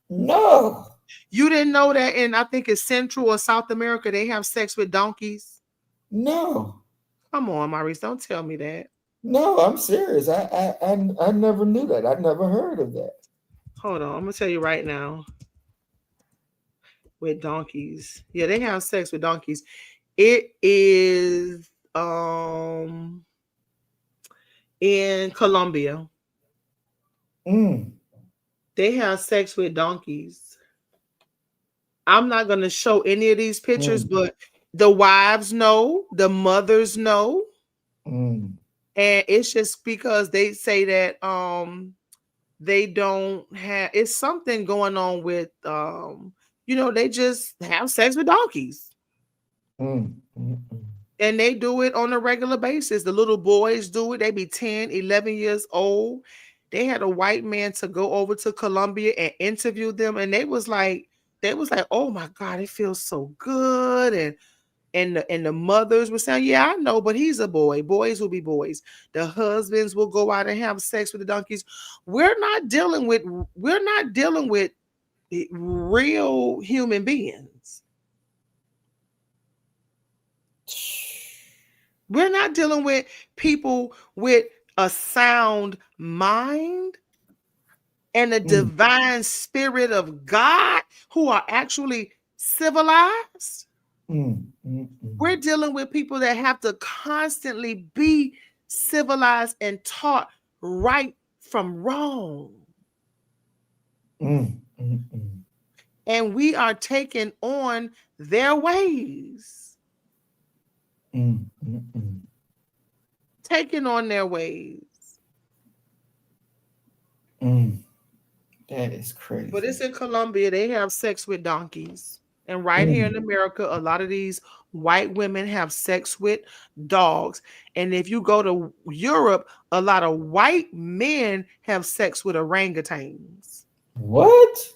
Speaker 1: No,
Speaker 2: You didn't know that in, I think it's Central or South America, they have sex with donkeys?
Speaker 1: no,
Speaker 2: Come on, Maurice, don't tell me that.
Speaker 1: no. I'm serious. I never knew that. I never heard of that.
Speaker 2: Hold on, I'm gonna tell you right now. With donkeys. Yeah, they have sex with donkeys. It is um in Colombia.
Speaker 1: Mm,
Speaker 2: They have sex with donkeys. I'm not gonna show any of these pictures,
Speaker 1: mm,
Speaker 2: but the wives know, the mothers know,
Speaker 1: mm,
Speaker 2: and it's just because they say that they don't have, it's something going on with they just have sex with donkeys.
Speaker 1: mm, mm, mm,
Speaker 2: And they do it on a regular basis. The little boys do it. They be 10, 11 years old. They had a white man to go over to Colombia and interview them, and they was like, "Oh my God, it feels so good." And the mothers were saying, "Yeah, I know, but he's a boy. Boys will be boys." The husbands will go out and have sex with the donkeys. We're not dealing with we're not dealing with real human beings. We're not dealing with people with a sound mind and a
Speaker 1: mm,
Speaker 2: divine spirit of God who are actually civilized.
Speaker 1: mm, mm, mm,
Speaker 2: We're dealing with people that have to constantly be civilized and taught right from wrong.
Speaker 1: mm, mm, mm,
Speaker 2: And we are taking on their ways,
Speaker 1: mm, mm, mm.
Speaker 2: taking on their ways.
Speaker 1: Mm. That is
Speaker 2: But
Speaker 1: crazy.
Speaker 2: it's in Colombia. They have sex with donkeys. And right here in
Speaker 1: Mm.
Speaker 2: America, a lot of these white women have sex with dogs. And if you go to Europe, a lot of white men have sex with orangutans.
Speaker 1: What?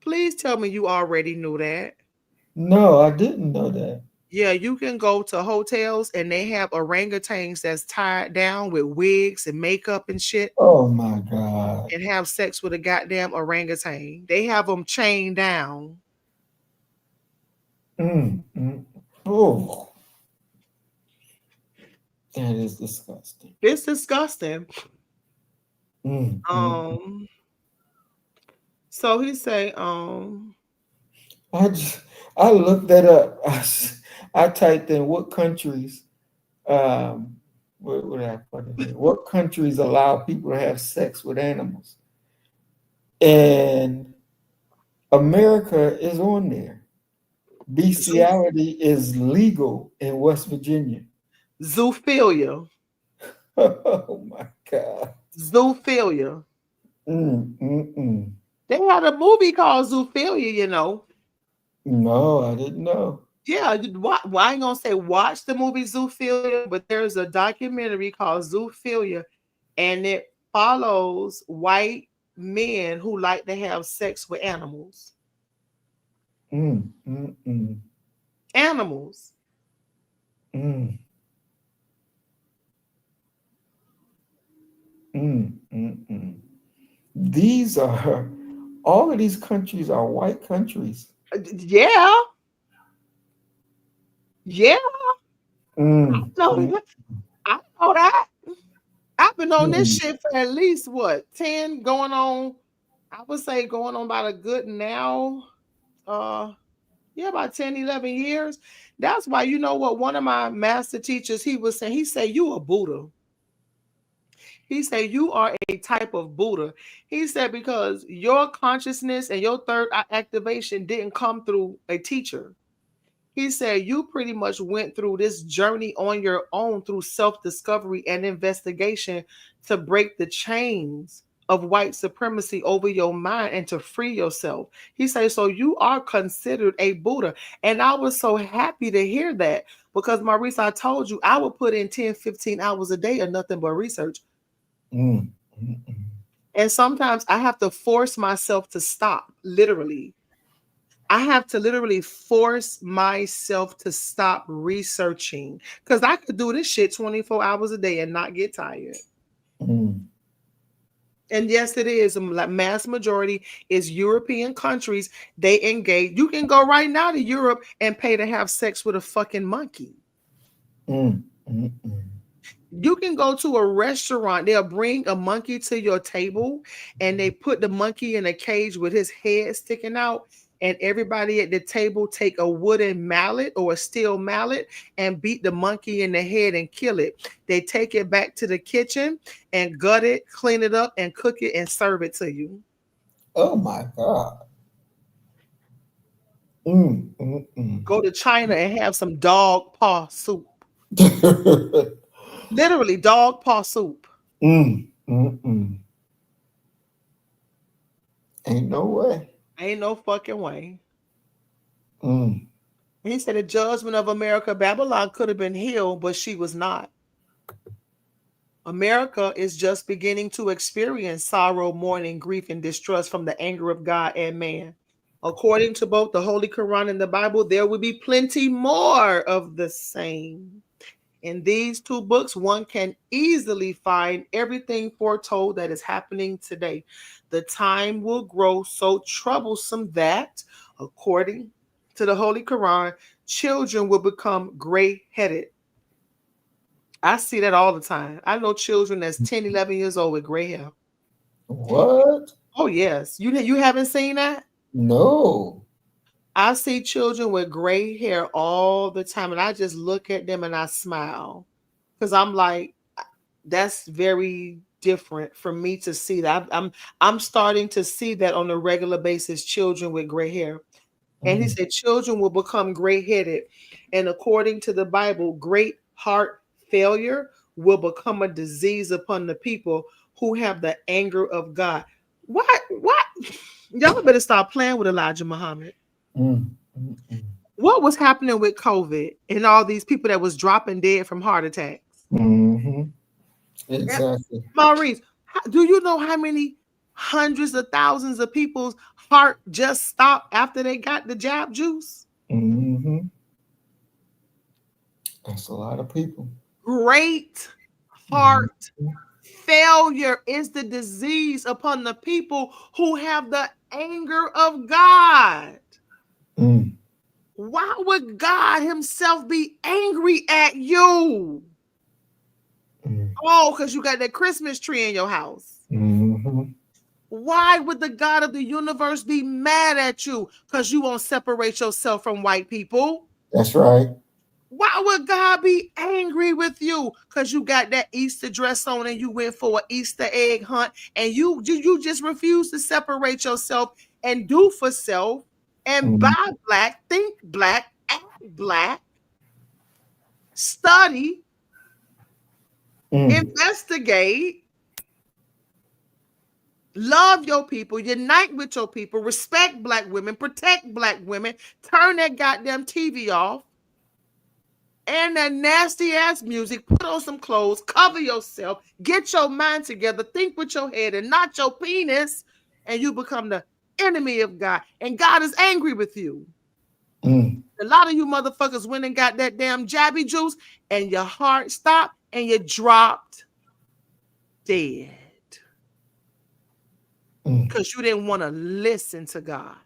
Speaker 2: Please tell me you already knew that.
Speaker 1: No, I didn't know that.
Speaker 2: Yeah, you can go to hotels and they have orangutans that's tied down with wigs and makeup and shit
Speaker 1: Oh my God.
Speaker 2: and have sex with a goddamn orangutan. They have them chained down.
Speaker 1: Mm, mm. Oh, that is disgusting.
Speaker 2: It's disgusting.
Speaker 1: Mm, mm.
Speaker 2: Um, so he say,
Speaker 1: I just, I looked that up. I typed in what countries, um, what did I put in here? What countries allow people to have sex with animals? And America is on there.
Speaker 2: zoo,
Speaker 1: Bestiality is legal in West Virginia.
Speaker 2: zoophilia,
Speaker 1: Oh my God.
Speaker 2: zoophilia.
Speaker 1: Mm, mm, mm.
Speaker 2: They had a movie called Zoophilia, you know.
Speaker 1: No, I didn't know.
Speaker 2: Yeah, I ain't gonna say watch the movie Zoophilia, but there's a documentary called Zoophilia, and it follows white men who like to have sex with animals.
Speaker 1: Mm, mm, mm,
Speaker 2: Animals.
Speaker 1: mm, mm, mm, mm. These are all of these countries are white countries.
Speaker 2: Yeah, yeah.
Speaker 1: Mm, mm,
Speaker 2: No, I know that. I've been on this
Speaker 1: mm,
Speaker 2: shit for at least what 10 going on. I would say going on about a good now. Uh yeah, about 10, 11 years. That's why you know what one of my master teachers he was saying, he said, "You a Buddha." He said, "You are a type of Buddha." He said, because your consciousness and your third eye activation didn't come through a teacher. He said, "You pretty much went through this journey on your own through self discovery and investigation to break the chains of white supremacy over your mind and to free yourself." He said, "So you are considered a Buddha." And I was so happy to hear that because, Maurice, I told you I would put in 10, 15 hours a day of nothing but research.
Speaker 1: mm, mm, mm,
Speaker 2: And sometimes I have to force myself to stop, literally. I have to literally force myself to stop researching because I could do this shit 24 hours a day and not get tired.
Speaker 1: Mm.
Speaker 2: And yes, it is. Like mass majority is European countries. They engage. You can go right now to Europe and pay to have sex with a fucking monkey.
Speaker 1: Mm. Mm. Mm.
Speaker 2: You can go to a restaurant, they'll bring a monkey to your table and they put the monkey in a cage with his head sticking out. And everybody at the table take a wooden mallet or a steel mallet and beat the monkey in the head and kill it. They take it back to the kitchen and gut it, clean it up, and cook it and serve it to you.
Speaker 1: Oh my God. Mm. Mm. Mm.
Speaker 2: Go to China and have some dog paw soup. Literally, dog paw soup.
Speaker 1: Mm. Mm. Mm. Ain't no way.
Speaker 2: Ain't no fucking way.
Speaker 1: Mm.
Speaker 2: He said the judgment of America, Babylon could have been healed, but she was not. America is just beginning to experience sorrow, mourning, grief, and distrust from the anger of God and man. According to both the Holy Quran and the Bible, there will be plenty more of the same. In these two books, one can easily find everything foretold that is happening today. The time will grow so troublesome that, according to the Holy Quran, children will become gray headed. I see that all the time. I know children that's 10, 11 years old with gray hair.
Speaker 1: What?
Speaker 2: Oh, yes. You haven't seen that?
Speaker 1: No.
Speaker 2: I see children with gray hair all the time, and I just look at them and I smile because I'm like, that's very different for me to see that. I'm starting to see that on a regular basis, children with gray hair. And he
Speaker 1: Mm.
Speaker 2: said, children will become gray headed. And according to the Bible, great heart failure will become a disease upon the people who have the anger of God. What? What? Y'all better stop playing with Elijah Muhammad.
Speaker 1: Mm. Mm. Mm.
Speaker 2: What was happening with COVID and all these people that was dropping dead from heart attacks?
Speaker 1: Mhm.
Speaker 2: Eh,
Speaker 1: Exactly.
Speaker 2: Maurice, do you know how many hundreds of thousands of people's heart just stopped after they got the jab juice?
Speaker 1: Mhm. That's a lot of people.
Speaker 2: Great
Speaker 1: Mhm.
Speaker 2: heart failure is the disease upon the people who have the anger of God.
Speaker 1: Mm.
Speaker 2: Why would God Himself be angry at you?
Speaker 1: Mm.
Speaker 2: Oh, because you got that Christmas tree in your house.
Speaker 1: Mhm.
Speaker 2: Why would the God of the universe be mad at you? Because you won't separate yourself from white people.
Speaker 1: That's right.
Speaker 2: Why would God be angry with you? Because you got that Easter dress on and you went for an Easter egg hunt and you just refuse to separate yourself and do for self and buy
Speaker 1: Mm.
Speaker 2: black, think black, act black, study,
Speaker 1: Mm.
Speaker 2: investigate, love your people, unite with your people, respect black women, protect black women, turn that goddamn TV off, and that nasty ass music, put on some clothes, cover yourself, get your mind together, think with your head and not your penis, and you become the enemy of God. And God is angry with you.
Speaker 1: Mm.
Speaker 2: A lot of you motherfuckers went and got that damn jabby juice, and your heart stopped and you dropped dead
Speaker 1: Mm.
Speaker 2: because you didn't want to listen to God.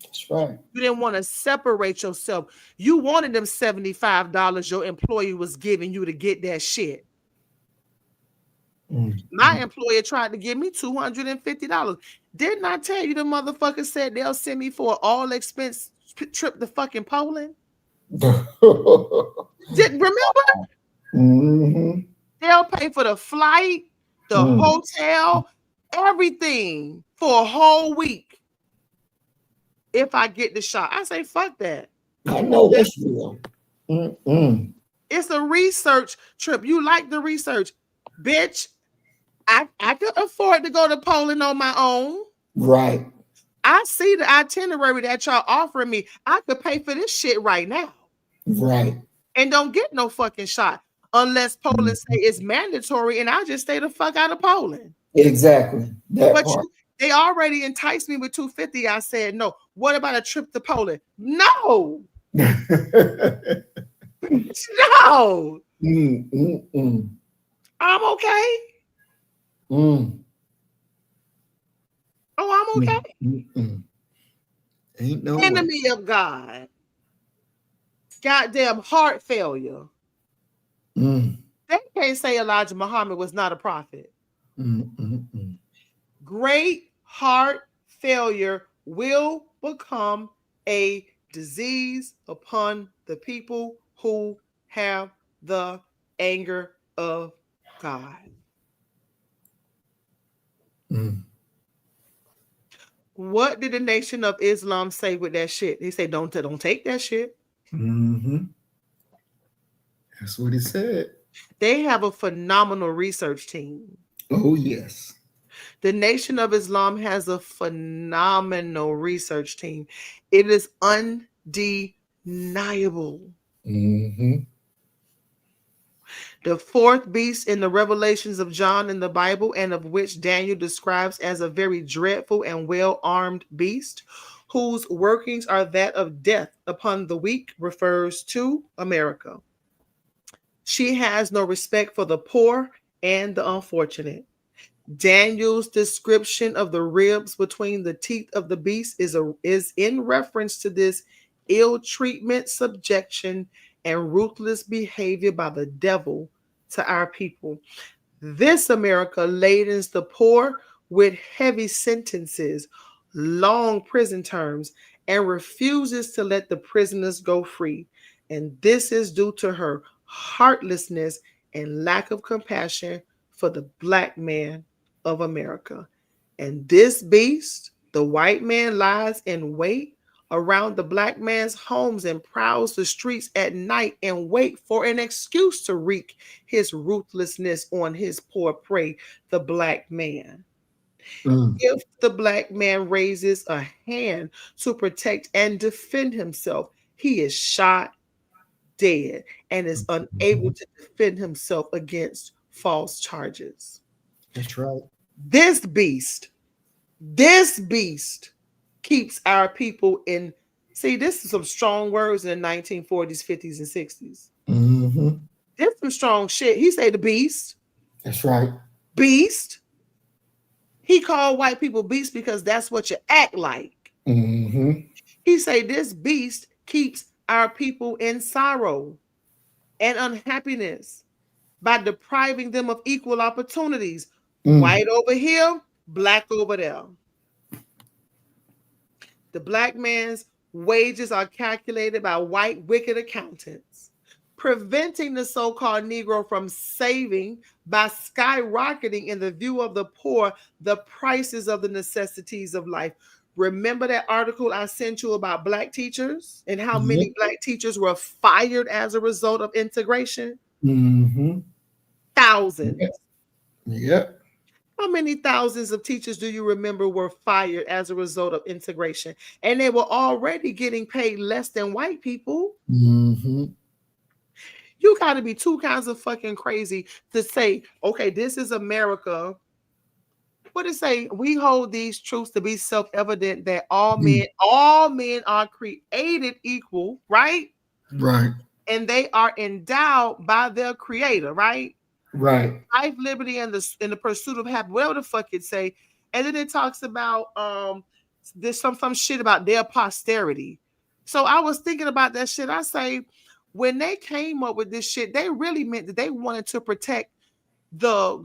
Speaker 1: That's right.
Speaker 2: You didn't want to separate yourself. You wanted them $75 your employee was giving you to get that shit.
Speaker 1: Mm.
Speaker 2: My
Speaker 1: Mm.
Speaker 2: employer tried to give me $250. Didn't I tell you the motherfucker said they'll send me for an all expense trip to fucking Poland? Didn't remember?
Speaker 1: Mhm.
Speaker 2: They'll pay for the flight, the
Speaker 1: Mm.
Speaker 2: hotel, everything for a whole week if I get the shot. I say, fuck that.
Speaker 1: I know that's real. Mm-mm.
Speaker 2: It's a research trip. You like the research. Bitch, I could afford to go to Poland on my own.
Speaker 1: Right.
Speaker 2: I see the itinerary that y'all offering me. I could pay for this shit right now
Speaker 1: Right.
Speaker 2: and don't get no fucking shot unless Poland say
Speaker 1: Mhm.
Speaker 2: it's mandatory and I just stay the fuck out of Poland.
Speaker 1: Exactly. That
Speaker 2: But
Speaker 1: part.
Speaker 2: you, they already enticed me with 250. I said no. What about a trip to Poland? No, no.
Speaker 1: Mm, mm, mm.
Speaker 2: I'm okay.
Speaker 1: Mm.
Speaker 2: Oh, I'm
Speaker 1: Mm.
Speaker 2: okay.
Speaker 1: Mm. Ain't no way.
Speaker 2: Enemy of God. Goddamn heart failure.
Speaker 1: Mm.
Speaker 2: They can't say Elijah Muhammad was not a prophet.
Speaker 1: Mm. Mm. Mm.
Speaker 2: Great heart failure will become a disease upon the people who have the anger of God.
Speaker 1: Mm.
Speaker 2: What did the Nation of Islam say with that shit? They say don't take that shit.
Speaker 1: Mm-hmm. That's what he said.
Speaker 2: They have a phenomenal research team.
Speaker 1: Oh yes.
Speaker 2: The Nation of Islam has a phenomenal research team. It is undeniable.
Speaker 1: Mm-hmm.
Speaker 2: The fourth beast in the revelations of John in the Bible, and of which Daniel describes as a very dreadful and well armed beast, whose workings are that of death upon the weak, refers to America. She has no respect for the poor and the unfortunate. Daniel's description of the ribs between the teeth of the beast is in reference to this ill treatment, subjection, and ruthless behavior by the devil to our people. This America ladens the poor with heavy sentences, long prison terms, and refuses to let the prisoners go free. And this is due to her heartlessness and lack of compassion for the black man of America. And this beast, the white man, lies in wait around the black man's homes and prowls the streets at night and wait for an excuse to wreak his ruthlessness on his poor prey, the black man.
Speaker 1: Mm.
Speaker 2: If the black man raises a hand to protect and defend himself, he is shot dead and is unable
Speaker 1: Mhm.
Speaker 2: to defend himself against false charges.
Speaker 1: That's right.
Speaker 2: This beast, this beast keeps our people in. See, this is some strong words in the 1940s, 50s, and 60s.
Speaker 1: Mm-hmm.
Speaker 2: This some strong shit. He say the beast,
Speaker 1: That's right.
Speaker 2: beast. He called white people beasts because that's what you act like.
Speaker 1: Mm-hmm.
Speaker 2: He say this beast keeps our people in sorrow and unhappiness by depriving them of equal opportunities.
Speaker 1: Mm.
Speaker 2: White over here, black over there. The black man's wages are calculated by white wicked accountants, preventing the so called Negro from saving by skyrocketing in the view of the poor the prices of the necessities of life. Remember that article I sent you about black teachers and how
Speaker 1: Yep.
Speaker 2: many black teachers were fired as a result of integration?
Speaker 1: Mm-hmm.
Speaker 2: Thousands.
Speaker 1: Yep. Yep.
Speaker 2: How many thousands of teachers do you remember were fired as a result of integration? And they were already getting paid less than white people.
Speaker 1: Mm-hmm.
Speaker 2: You got to be two kinds of fucking crazy to say, okay, this is America. What it say? We hold these truths to be self-evident that all men are created equal, right?
Speaker 1: Right.
Speaker 2: And they are endowed by their creator, right?
Speaker 1: Right.
Speaker 2: Life, liberty, and the pursuit of happiness, whatever the fuck it say. And then it talks about there's some shit about their posterity. So I was thinking about that shit. I say when they came up with this shit, they really meant that they wanted to protect the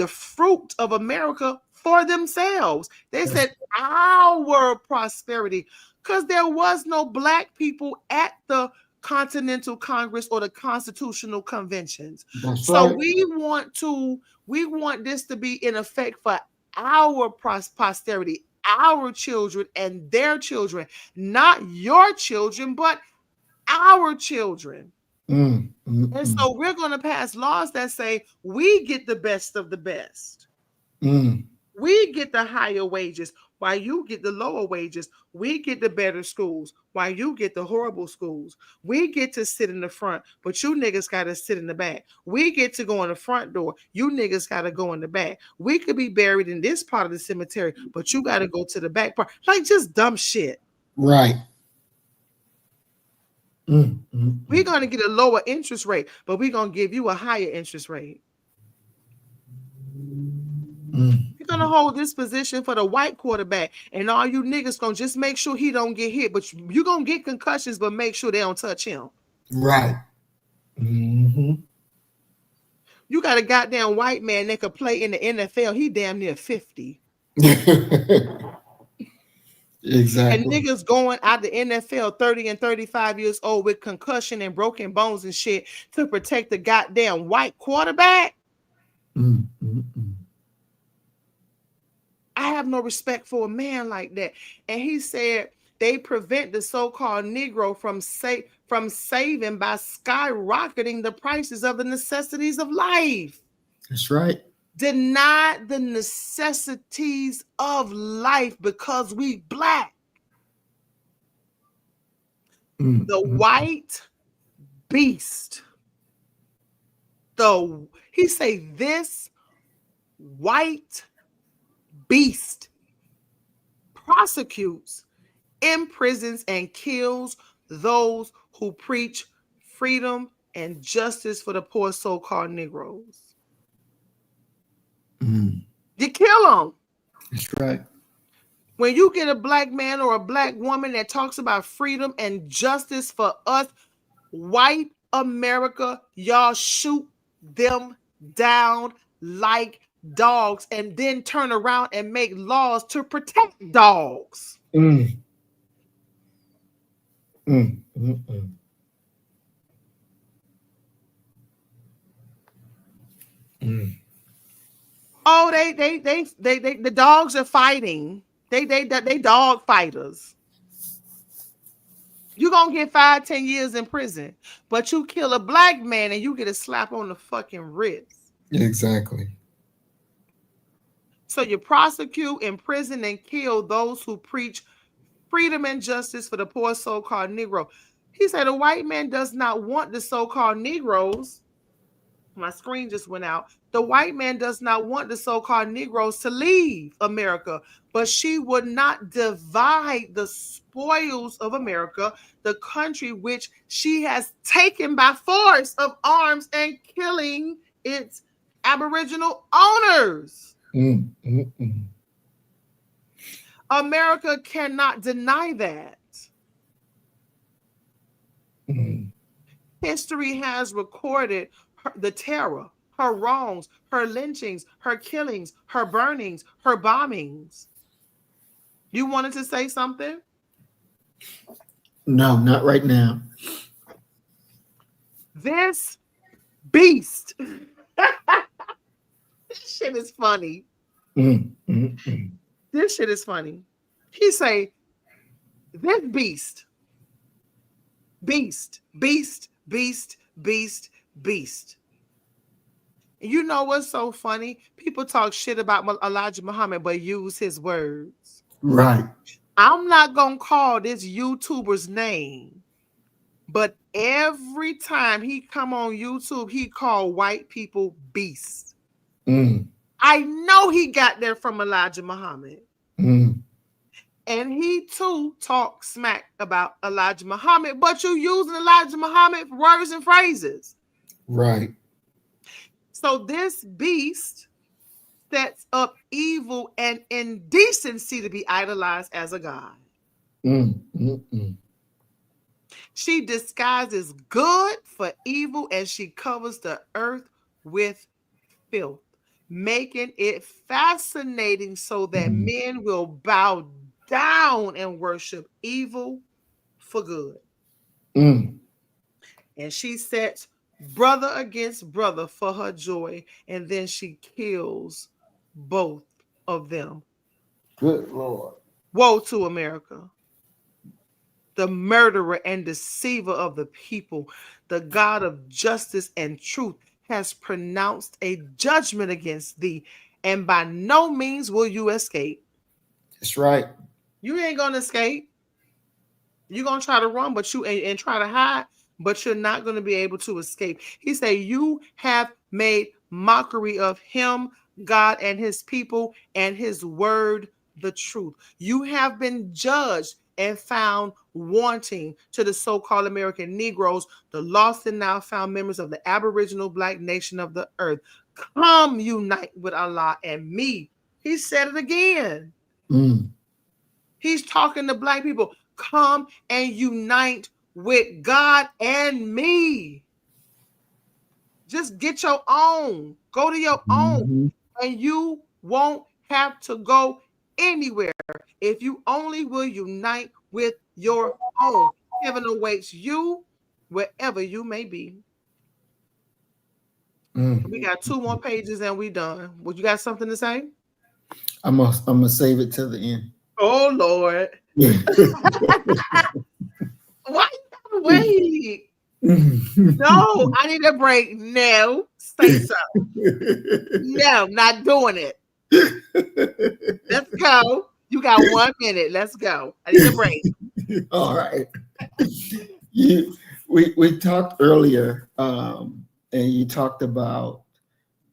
Speaker 2: fruit of America for themselves. They
Speaker 1: That's,
Speaker 2: said our prosperity, because there was no black people at the Continental Congress or the Constitutional Conventions.
Speaker 1: that's
Speaker 2: So
Speaker 1: right.
Speaker 2: we want this to be in effect for our posterity, our children and their children, not your children, but our children.
Speaker 1: Mm.
Speaker 2: And
Speaker 1: Mm.
Speaker 2: so we're going to pass laws that say we get the best of the best.
Speaker 1: Mm.
Speaker 2: We get the higher wages while you get the lower wages. We get the better schools while you get the horrible schools. We get to sit in the front, but you niggas got to sit in the back. We get to go in the front door. You niggas got to go in the back. We could be buried in this part of the cemetery, but you got to go to the back part. Like just dumb shit.
Speaker 1: Right. Mm. Mm.
Speaker 2: We're
Speaker 1: Mm.
Speaker 2: going to get a lower interest rate, but we're going to give you a higher interest rate. You're gonna hold this position for the white quarterback, and all you niggas gonna just make sure he don't get hit. But you gonna get concussions, but make sure they don't touch him.
Speaker 1: Right. Mm-hmm.
Speaker 2: You got a goddamn white man that could play in the NFL. He damn near 50. And
Speaker 1: Exactly.
Speaker 2: niggas going out the NFL 30 and 35 years old with concussion and broken bones and shit to protect the goddamn white quarterback.
Speaker 1: Mm-hmm.
Speaker 2: I have no respect for a man like that. And he said they prevent the so-called Negro from saving by skyrocketing the prices of the necessities of life.
Speaker 1: That's right.
Speaker 2: Deny the necessities of life because we black. The
Speaker 1: Mm-hmm.
Speaker 2: white beast. He say this white beast prosecutes, imprisons, and kills those who preach freedom and justice for the poor so-called Negroes. You kill them.
Speaker 1: That's right.
Speaker 2: When you get a black man or a black woman that talks about freedom and justice for us, white America, y'all shoot them down like dogs and then turn around and make laws to protect dogs.
Speaker 1: Mm. Mm. Mm.
Speaker 2: Oh, the dogs are fighting. They dog fighters. You're gonna get 5-10 years in prison, but you kill a black man and you get a slap on the fucking wrist.
Speaker 1: Exactly.
Speaker 2: So you prosecute, imprison, and kill those who preach freedom and justice for the poor so-called Negro. He said a white man does not want the so-called Negroes. My screen just went out. The white man does not want the so-called Negroes to leave America, but she would not divide the spoils of America, the country which she has taken by force of arms and killing its Aboriginal owners.
Speaker 1: Mm.
Speaker 2: America cannot deny that.
Speaker 1: Mm.
Speaker 2: History has recorded the terror, her wrongs, her lynchings, her killings, her burnings, her bombings. You wanted to say something?
Speaker 1: No, not right now.
Speaker 2: This beast. This shit is funny. This shit is funny. He say, this beast, beast, beast, beast, beast, beast. And you know what's so funny? People talk shit about Elijah Muhammad, but use his words.
Speaker 1: Right.
Speaker 2: I'm not going to call this YouTuber's name, but every time he come on YouTube, he call white people beasts. I know he got there from Elijah Muhammad. And he too talked smack about Elijah Muhammad, but you using Elijah Muhammad words and phrases.
Speaker 1: Right.
Speaker 2: So this beast sets up evil and indecency to be idolized as a god. She disguises good for evil and she covers the earth with filth, making it fascinating so that men will bow down and worship evil for good. And she sets brother against brother for her joy, and then she kills both of them.
Speaker 1: Good Lord.
Speaker 2: Woe to America, the murderer and deceiver of the people. The God of justice and truth has pronounced a judgment against thee, and by no means will you escape.
Speaker 1: That's right.
Speaker 2: You ain't gonna escape. You're gonna try to run, but you and try to hide, but you're not gonna be able to escape. He said, you have made mockery of him, God, and his people, and his word, the truth. You have been judged and found wanting to the so-called American Negroes, the lost and now found members of the Aboriginal Black nation of the earth. Come unite with Allah and me. He said it again.
Speaker 1: Mm.
Speaker 2: He's talking to black people. Come and unite with God and me. Just get your own. Go to your own.
Speaker 1: Mm-hmm.
Speaker 2: And you won't have to go anywhere if you only will unite with your own. Heaven awaits you wherever you may be.
Speaker 1: Mm.
Speaker 2: We got 2 more pages and we done. Would you got something to say?
Speaker 1: I'm gonna save it till the end.
Speaker 2: Oh Lord. Why you gotta wait? No, I need a break. No, say so. No, not doing it. Let's go. You got 1 minute. Let's go. I need a break.
Speaker 1: All right. We talked earlier, and you talked about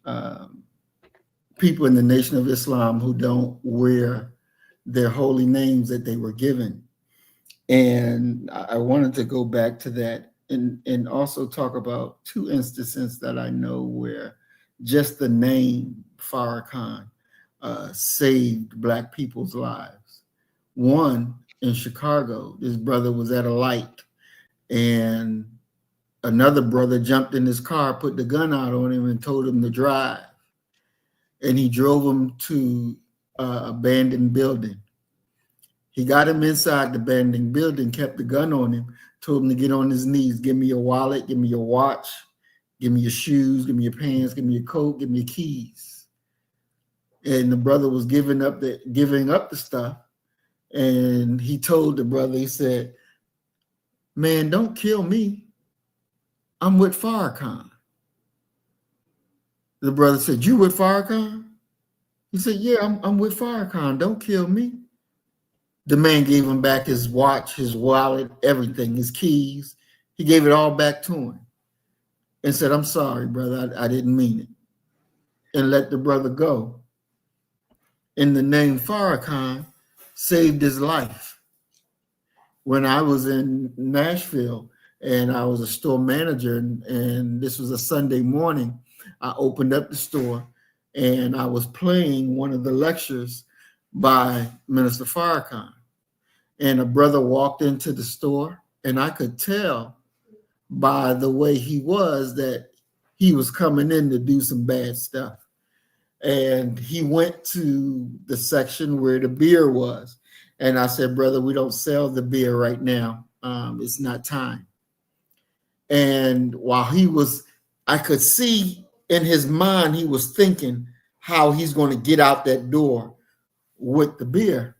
Speaker 1: um, people in the Nation of Islam who don't wear their holy names that they were given. And I wanted to go back to that and also talk about 2 instances that I know where just the name Farrakhan saved Black people's lives. One, in Chicago, this brother was at a light and another brother jumped in his car, put the gun out on him and told him to drive. And he drove him to an abandoned building. He got him inside the abandoned building, kept the gun on him, told him to get on his knees. Give me your wallet, give me your watch, give me your shoes, give me your pants, give me your coat, give me your keys. And the brother was giving up the stuff. And he told the brother, he said, man, don't kill me. I'm with Farrakhan. The brother said, you with Farrakhan? He said, yeah, I'm with Farrakhan. Don't kill me. The man gave him back his watch, his wallet, everything, his keys. He gave it all back to him and said, I'm sorry, brother. I didn't mean it. And let the brother go. And the name Farrakhan saved his life. When I was in Nashville and I was a store manager, and this was a Sunday morning, I opened up the store and I was playing one of the lectures by Minister Farrakhan. And a brother walked into the store, and I could tell by the way he was that he was coming in to do some bad stuff. And he went to the section where the beer was. And I said, brother, we don't sell the beer right now. It's not time. And while I could see in his mind, he was thinking how he's going to get out that door with the beer.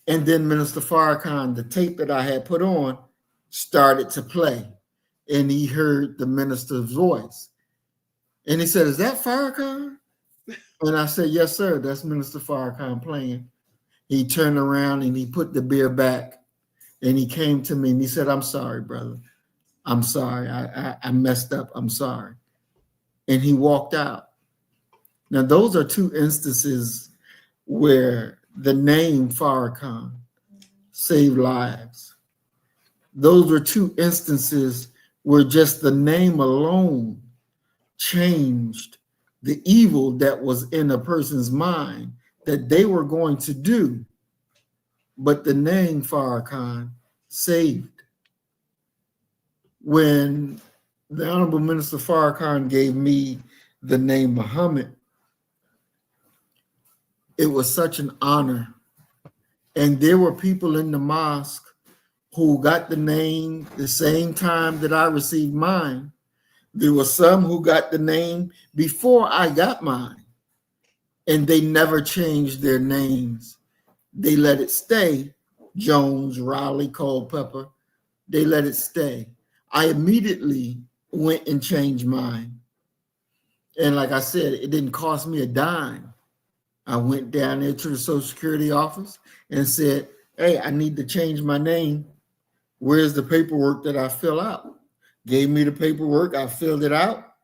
Speaker 1: And then Minister Farrakhan, the tape that I had put on, started to play. And he heard the minister's voice. And he said, is that Farrakhan? And I said, yes, sir, that's Minister Farrakhan playing. He turned around and he put the beer back. And he came to me and he said, I'm sorry, brother. I'm sorry. I messed up. I'm sorry. And he walked out. Now, those are 2 instances where the name Farrakhan saved lives. Those were 2 instances where just the name alone changed the evil that was in a person's mind that they were going to do, but the name Farrakhan saved. When the Honorable Minister Farrakhan gave me the name Muhammad, it was such an honor. And there were people in the mosque who got the name the same time that I received mine. There were some who got the name before I got mine, and they never changed their names. They let it stay. Jones, Raleigh, Culpeper, they let it stay. I immediately went and changed mine. And like I said, it didn't cost me a dime. I went down there to the Social Security office and said, hey, I need to change my name. Where's the paperwork that I fill out? Gave me the paperwork. I filled it out,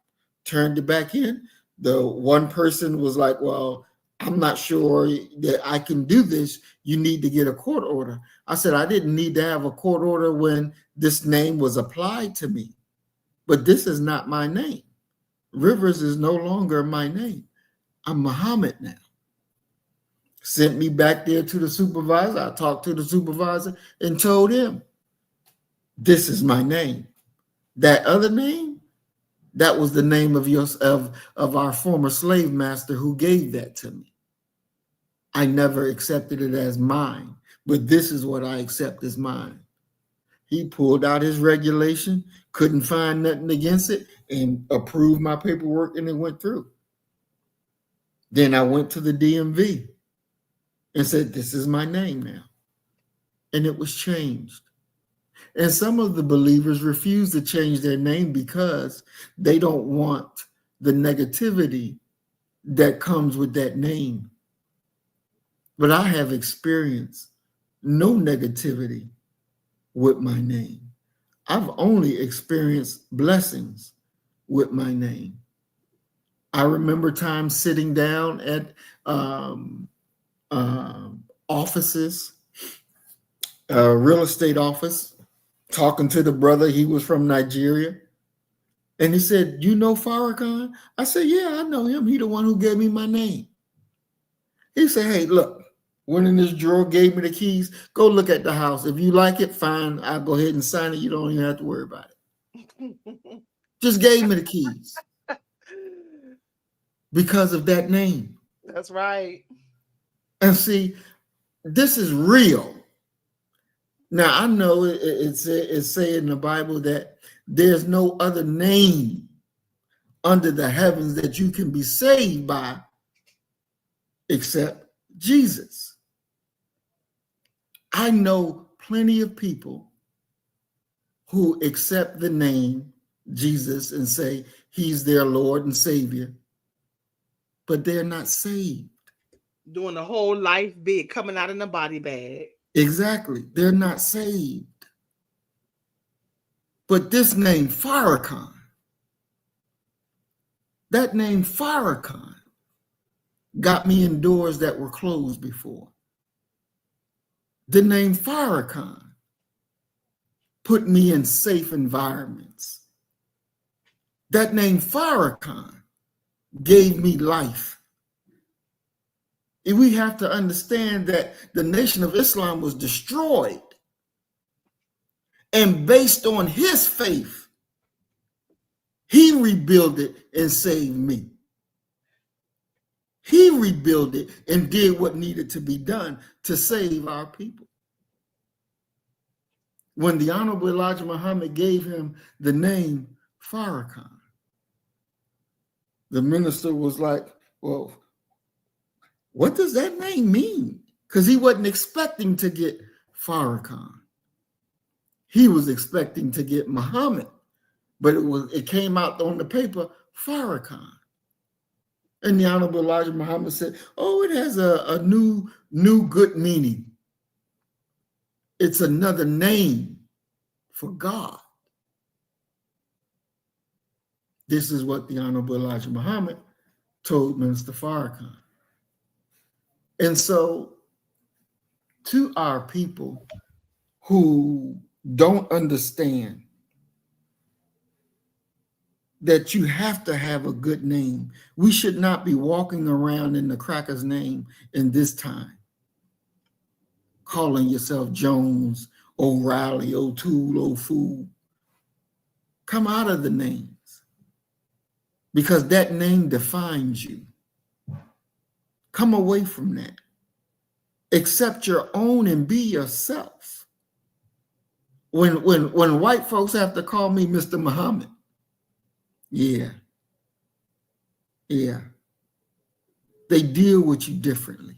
Speaker 1: turned it back in. The one person was like, well, I'm not sure that I can do this. You need to get a court order. I said, I didn't need to have a court order when this name was applied to me, but this is not my name, Rivers is no longer my name. I'm Muhammad now. Sent me back there to the supervisor. I talked to the supervisor and told him, this is my name. That other name, that was the name of our former slave master who gave that to me. I never accepted it as mine, but this is what I accept as mine. He pulled out his regulation, couldn't find nothing against it, and approved my paperwork, and it went through. Then I went to the DMV and said, this is my name now. And it was changed. And some of the believers refuse to change their name because they don't want the negativity that comes with that name. But I have experienced no negativity with my name. I've only experienced blessings with my name. I remember times sitting down at offices, a real estate office, talking to the brother. He was from Nigeria. And he said, you know Farrakhan? I said, yeah, I know him. He the one who gave me my name. He said, hey, look, went in this drawer, gave me the keys. Go look at the house. If you like it, fine. I'll go ahead and sign it. You don't even have to worry about it. Just gave me the keys because of that name.
Speaker 2: That's right.
Speaker 1: And see, this is real. Now, I know it's saying in the Bible that there's no other name under the heavens that you can be saved by except Jesus. I know plenty of people who accept the name Jesus and say he's their Lord and Savior, but they're not saved.
Speaker 2: Doing the whole life big, coming out in a body bag.
Speaker 1: Exactly. They're not saved. But this name, Farrakhan, that name Farrakhan got me in doors that were closed before. The name Farrakhan put me in safe environments. That name Farrakhan gave me life. And we have to understand that the Nation of Islam was destroyed. And based on his faith, he rebuilt it and saved me. He rebuilt it and did what needed to be done to save our people. When the Honorable Elijah Muhammad gave him the name Farrakhan, the minister was like, well, what does that name mean? Because he wasn't expecting to get Farrakhan. He was expecting to get Muhammad, but it came out on the paper, Farrakhan. And the Honorable Elijah Muhammad said, oh, it has a new good meaning. It's another name for God. This is what the Honorable Elijah Muhammad told Minister Farrakhan. And so to our people who don't understand that you have to have a good name, we should not be walking around in the cracker's name in this time, calling yourself Jones, O'Reilly, O'Toole, O'Fool. Come out of the names, because that name defines you. Come away from that. Accept your own and be yourself. When white folks have to call me Mr. Muhammad, yeah. They deal with you differently.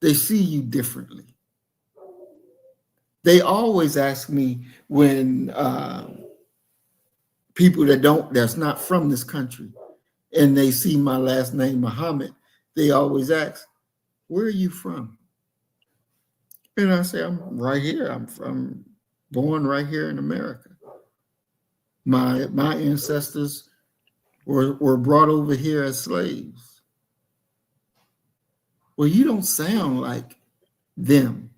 Speaker 1: They see you differently. They always ask me when people that's not from this country, and they see my last name, Muhammad, they always ask, where are you from? And I say, I'm right here. I'm born right here in America. My ancestors were brought over here as slaves. Well, you don't sound like them.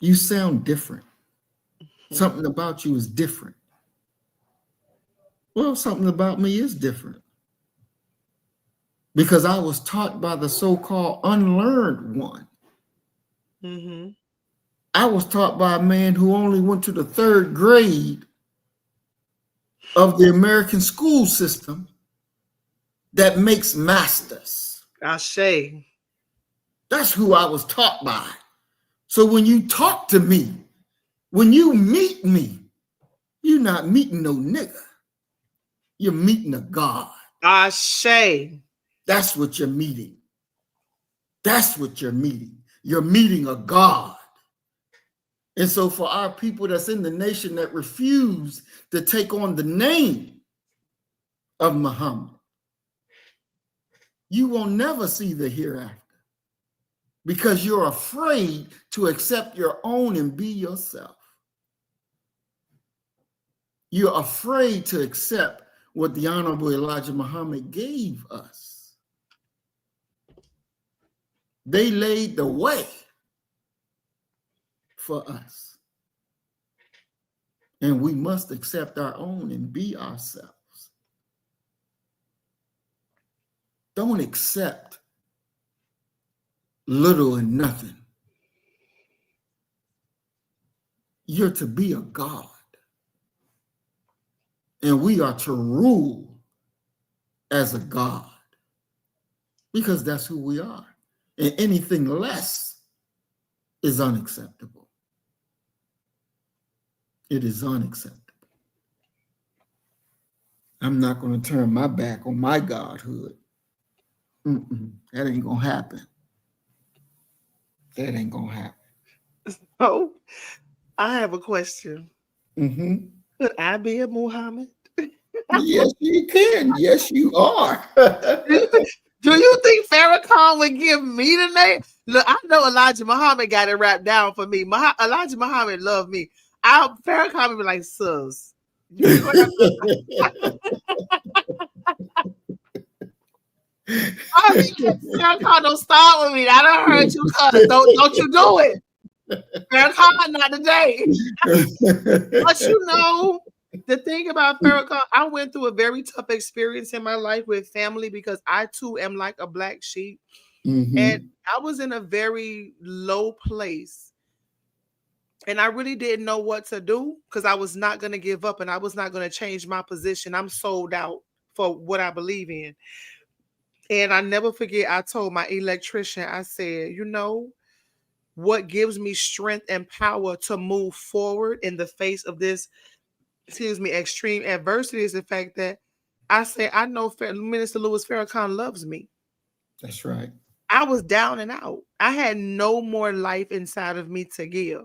Speaker 1: You sound different. Something about you is different. Well, something about me is different because I was taught by the so-called unlearned one.
Speaker 2: Mm-hmm.
Speaker 1: I was taught by a man who only went to the third grade of the American school system that makes masters.
Speaker 2: Ashe.
Speaker 1: That's who I was taught by. So when you talk to me, when you meet me, you're not meeting no nigga. You're meeting a God.
Speaker 2: Ashe.
Speaker 1: That's what you're meeting. That's what you're meeting. You're meeting a God. And so for our people that's in the nation that refuse to take on the name of Muhammad, you will never see the hereafter because you're afraid to accept your own and be yourself. You're afraid to accept what the Honorable Elijah Muhammad gave us. They laid the way for us. And we must accept our own and be ourselves. Don't accept little and nothing. You're to be a God. And we are to rule as a God because that's who we are. And anything less is unacceptable. It is unacceptable. I'm not going to turn my back on my godhood. That ain't going to happen. That ain't going to happen.
Speaker 2: Oh, I have a question.
Speaker 1: Mm-hmm.
Speaker 2: Could I be a Muhammad?
Speaker 1: Yes, you can. Yes, you are.
Speaker 2: Do you think Farrakhan would give me the name? Look, I know Elijah Muhammad got it wrapped down for me. Elijah Muhammad loved me. Farrakhan would be like, sis, you ain't gonna have Farrakhan don't start with me. I done heard you cuss. Don't you do it. Farrakhan, not today. But you know, the thing about Farrakhan, I went through a very tough experience in my life with family because I too am like a black sheep. And
Speaker 1: Mm-hmm.
Speaker 2: I was in a very low place. And I really didn't know what to do because I was not going to give up and I was not going to change my position. I'm sold out for what I believe in. And I never forget, I told my electrician, I said, you know, what gives me strength and power to move forward in the face of this, excuse me, extreme adversity is the fact that I say, I know Minister Louis Farrakhan loves me.
Speaker 1: That's right.
Speaker 2: I was down and out. I had no more life inside of me to give.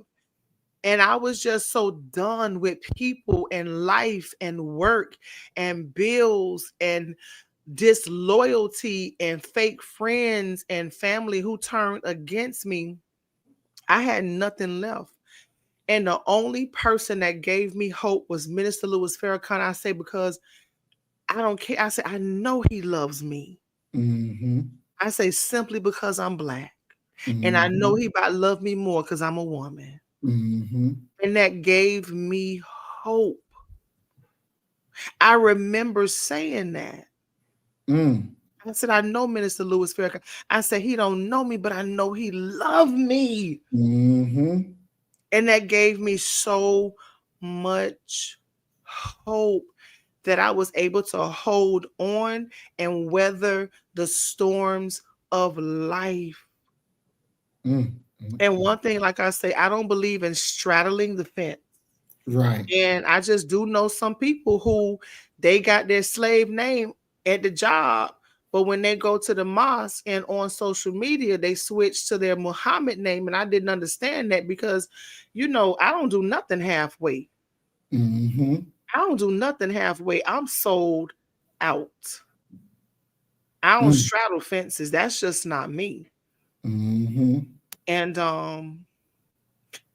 Speaker 2: And I was just so done with people and life and work and bills and disloyalty and fake friends and family who turned against me. I had nothing left. And the only person that gave me hope was Minister Louis Farrakhan. I say, because I don't care. I say, I know he loves me.
Speaker 1: Mm-hmm.
Speaker 2: I say, simply because I'm black. And I know
Speaker 1: Mm-hmm.
Speaker 2: he about to love me more because I'm a woman.
Speaker 1: Mm-hmm.
Speaker 2: And that gave me hope. I remember saying that.
Speaker 1: Mm.
Speaker 2: I said, I know Minister Louis Farrakhan. I said, he don't know me, but I know he loved me.
Speaker 1: Mm-hmm.
Speaker 2: And that gave me so much hope that I was able to hold on and weather the storms of life.
Speaker 1: Mm.
Speaker 2: And one thing, like I say, I don't believe in straddling the fence.
Speaker 1: Right.
Speaker 2: And I just do know some people who they got their slave name at the job, but when they go to the mosque and on social media, they switch to their Muhammad name. And I didn't understand that because, you know, I don't do nothing halfway.
Speaker 1: Mm-hmm.
Speaker 2: I don't do nothing halfway. I'm sold out. I don't
Speaker 1: Mm.
Speaker 2: straddle fences. That's just not me.
Speaker 1: Mm-hmm.
Speaker 2: And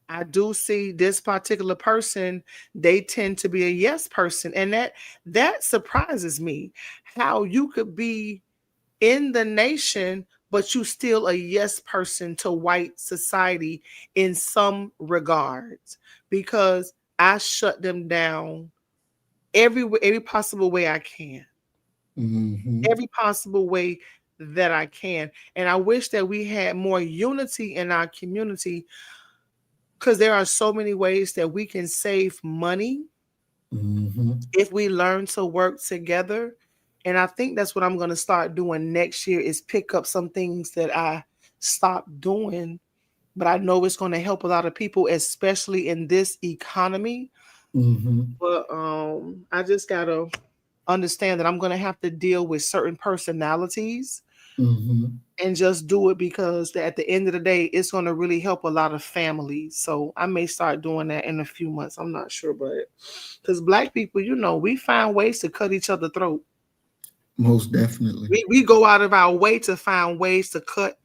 Speaker 2: I do see this particular person, they tend to be a yes person. And that surprises me. How you could be in the nation, but you still a yes person to white society in some regards. Because I shut them down every possible way I can.
Speaker 1: Mm-hmm.
Speaker 2: Every possible way that I can. And I wish that we had more unity in our community, because there are so many ways that we can save money
Speaker 1: Mm-hmm.
Speaker 2: if we learn to work together. And I think that's what I'm going to start doing next year, is pick up some things that I stopped doing, but I know it's going to help a lot of people, especially in this economy.
Speaker 1: Mm-hmm.
Speaker 2: But I just got to understand that I'm going to have to deal with certain personalities
Speaker 1: Mm-hmm.
Speaker 2: and just do it, because at the end of the day, it's going to really help a lot of families. So I may start doing that in a few months. I'm not sure, but because Black people, we find ways to cut each other throat.
Speaker 1: Most definitely.
Speaker 2: We go out of our way to find ways to cut.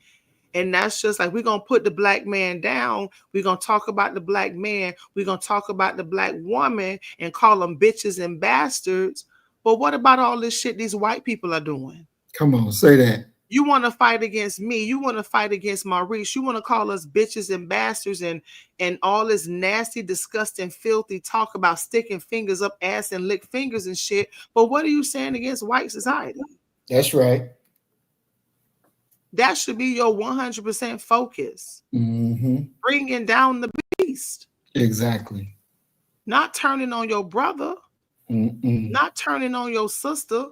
Speaker 2: And that's just like, we're going to put the Black man down. We're going to talk about the Black man. We're going to talk about the Black woman and call them bitches and bastards. But what about all this shit these white people are doing?
Speaker 1: Come on, say that.
Speaker 2: You want to fight against me. You want to fight against Maurice. You want to call us bitches and bastards and all this nasty, disgusting, filthy talk about sticking fingers up ass and lick fingers and shit. But what are you saying against white society?
Speaker 1: That's right.
Speaker 2: That should be your 100% focus.
Speaker 1: Mm-hmm.
Speaker 2: Bringing down the beast.
Speaker 1: Exactly.
Speaker 2: Not turning on your brother.
Speaker 1: Mm-mm.
Speaker 2: Not turning on your sister.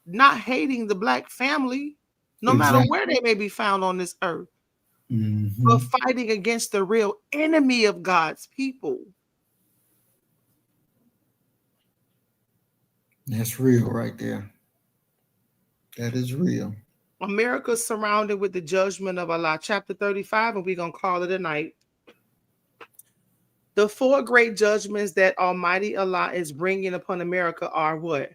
Speaker 2: Not hating the Black family, no matter
Speaker 1: Exactly.
Speaker 2: where they may be found on this earth.
Speaker 1: Mm-hmm.
Speaker 2: But fighting against the real enemy of God's people.
Speaker 1: That's real right there. That is real.
Speaker 2: America is surrounded with the judgment of Allah, chapter 35, and we're going to call it a night. The four great judgments that Almighty Allah is bringing upon America are what?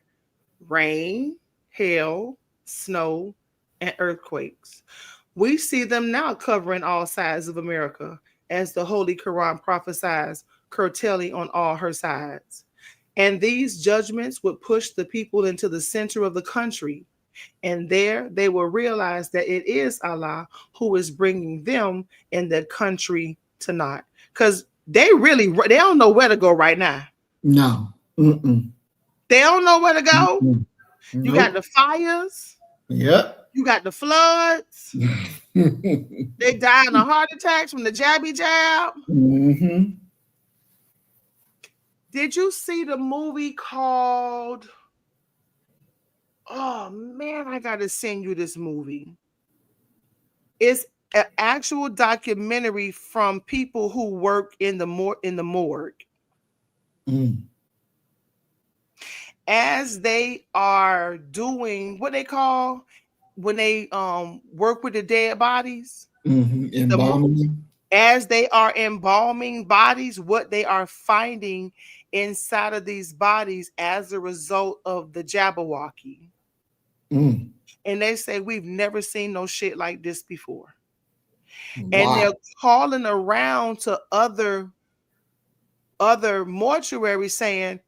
Speaker 2: Rain, hail, snow, and earthquakes. We see them now covering all sides of America, as the Holy Quran prophesies, curtailing on all her sides. And these judgments would push the people into the center of the country. And there they will realize that it is Allah who is bringing them in the country to naught. Because they don't know where to go right now.
Speaker 1: No. Mm-mm.
Speaker 2: They don't know where to go.
Speaker 1: Mm-mm.
Speaker 2: You got
Speaker 1: Nope.
Speaker 2: the fires.
Speaker 1: Yep.
Speaker 2: You got the floods. They die in a heart attacks from the jabby jab.
Speaker 1: Mm-hmm.
Speaker 2: Did you see the movie called? Oh man, I gotta send you this movie. It's an actual documentary from people who work in the morgue.
Speaker 1: Mm.
Speaker 2: As they are doing what they call when they work with the dead bodies,
Speaker 1: Mm-hmm. Embalming.
Speaker 2: as they are embalming bodies, what they are finding inside of these bodies as a result of the Jabberwocky.
Speaker 1: Mm.
Speaker 2: And they say, we've never seen no shit like this before. And
Speaker 1: Wow.
Speaker 2: they're calling around to other mortuaries saying,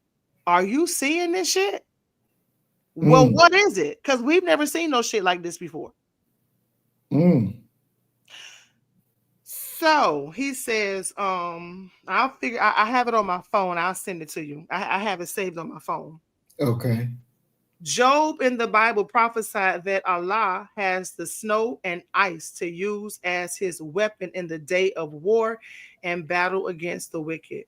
Speaker 2: are you seeing this shit? Well,
Speaker 1: Mm.
Speaker 2: what is it? Because we've never seen no shit like this before.
Speaker 1: Mm.
Speaker 2: So he says, I'll figure, I have it on my phone. I'll send it to you. I have it saved on my phone.
Speaker 1: Okay.
Speaker 2: Job in the Bible prophesied that Allah has the snow and ice to use as his weapon in the day of war and battle against the wicked.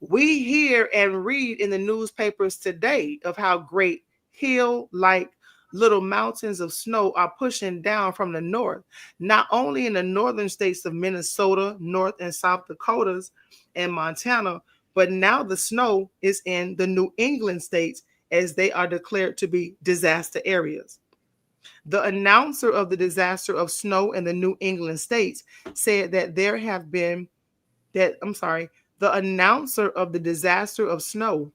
Speaker 2: We hear and read in the newspapers today of how great hill-like little mountains of snow are pushing down from the north, not only in the northern states of Minnesota, North and South Dakotas, and Montana, but now the snow is in the New England states, as they are declared to be disaster areas. The announcer of the disaster of snow in the New England states said that the announcer of the disaster of snow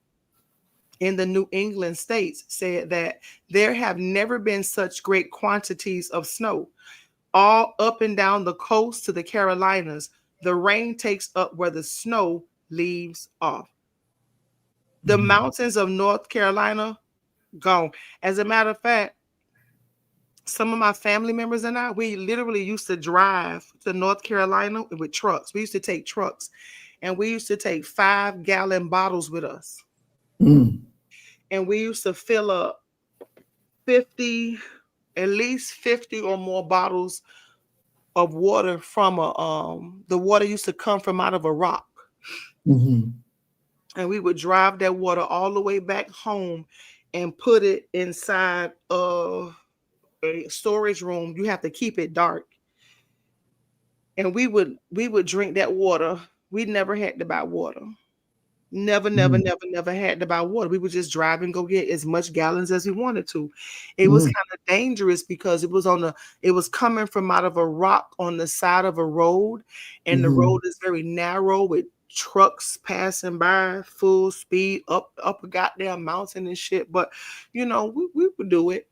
Speaker 2: in the New England states said that there have never been such great quantities of snow. All up and down the coast to the Carolinas, the rain takes up where the snow leaves off. The
Speaker 1: Mm.
Speaker 2: mountains of North Carolina, gone. As a matter of fact, some of my family members and I, we literally used to drive to North Carolina with trucks. We used to take trucks, and we used to take 5-gallon bottles with us.
Speaker 1: Mm.
Speaker 2: And we used to fill up 50, at least 50 or more bottles of water from a the water used to come from out of a rock.
Speaker 1: Mm-hmm.
Speaker 2: And we would drive that water all the way back home and put it inside of a storage room. You have to keep it dark. And we would drink that water. We never had to buy water. Never, never,
Speaker 1: Mm.
Speaker 2: never, never had to buy water. We would just drive and go get as much gallons as we wanted to. It was
Speaker 1: Mm.
Speaker 2: kind of dangerous because it was coming from out of a rock on the side of a road, and the
Speaker 1: Mm-hmm.
Speaker 2: road is very narrow with trucks passing by full speed up a goddamn mountain and shit. But we would do it.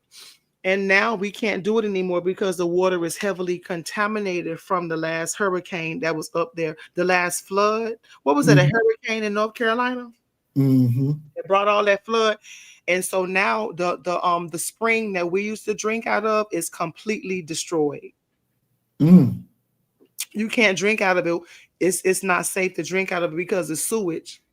Speaker 2: And now we can't do it anymore because the water is heavily contaminated from the last hurricane that was up there, the last flood. What was it, a
Speaker 1: Mm-hmm.
Speaker 2: hurricane in North Carolina?
Speaker 1: Mm-hmm.
Speaker 2: It brought all that flood. And so now the spring that we used to drink out of is completely destroyed.
Speaker 1: Mm.
Speaker 2: You can't drink out of it. It's not safe to drink out of it because of sewage.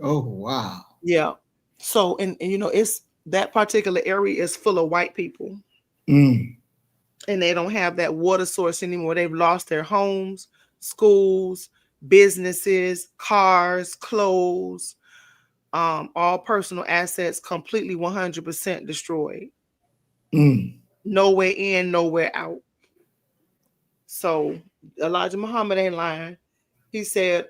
Speaker 1: Oh, wow.
Speaker 2: Yeah. So and it's that particular area is full of white people.
Speaker 1: Mm.
Speaker 2: And they don't have that water source anymore. They've lost their homes, schools, businesses, cars, clothes, all personal assets completely 100% destroyed.
Speaker 1: Mm.
Speaker 2: Nowhere in, nowhere out. So Elijah Muhammad ain't lying. He said,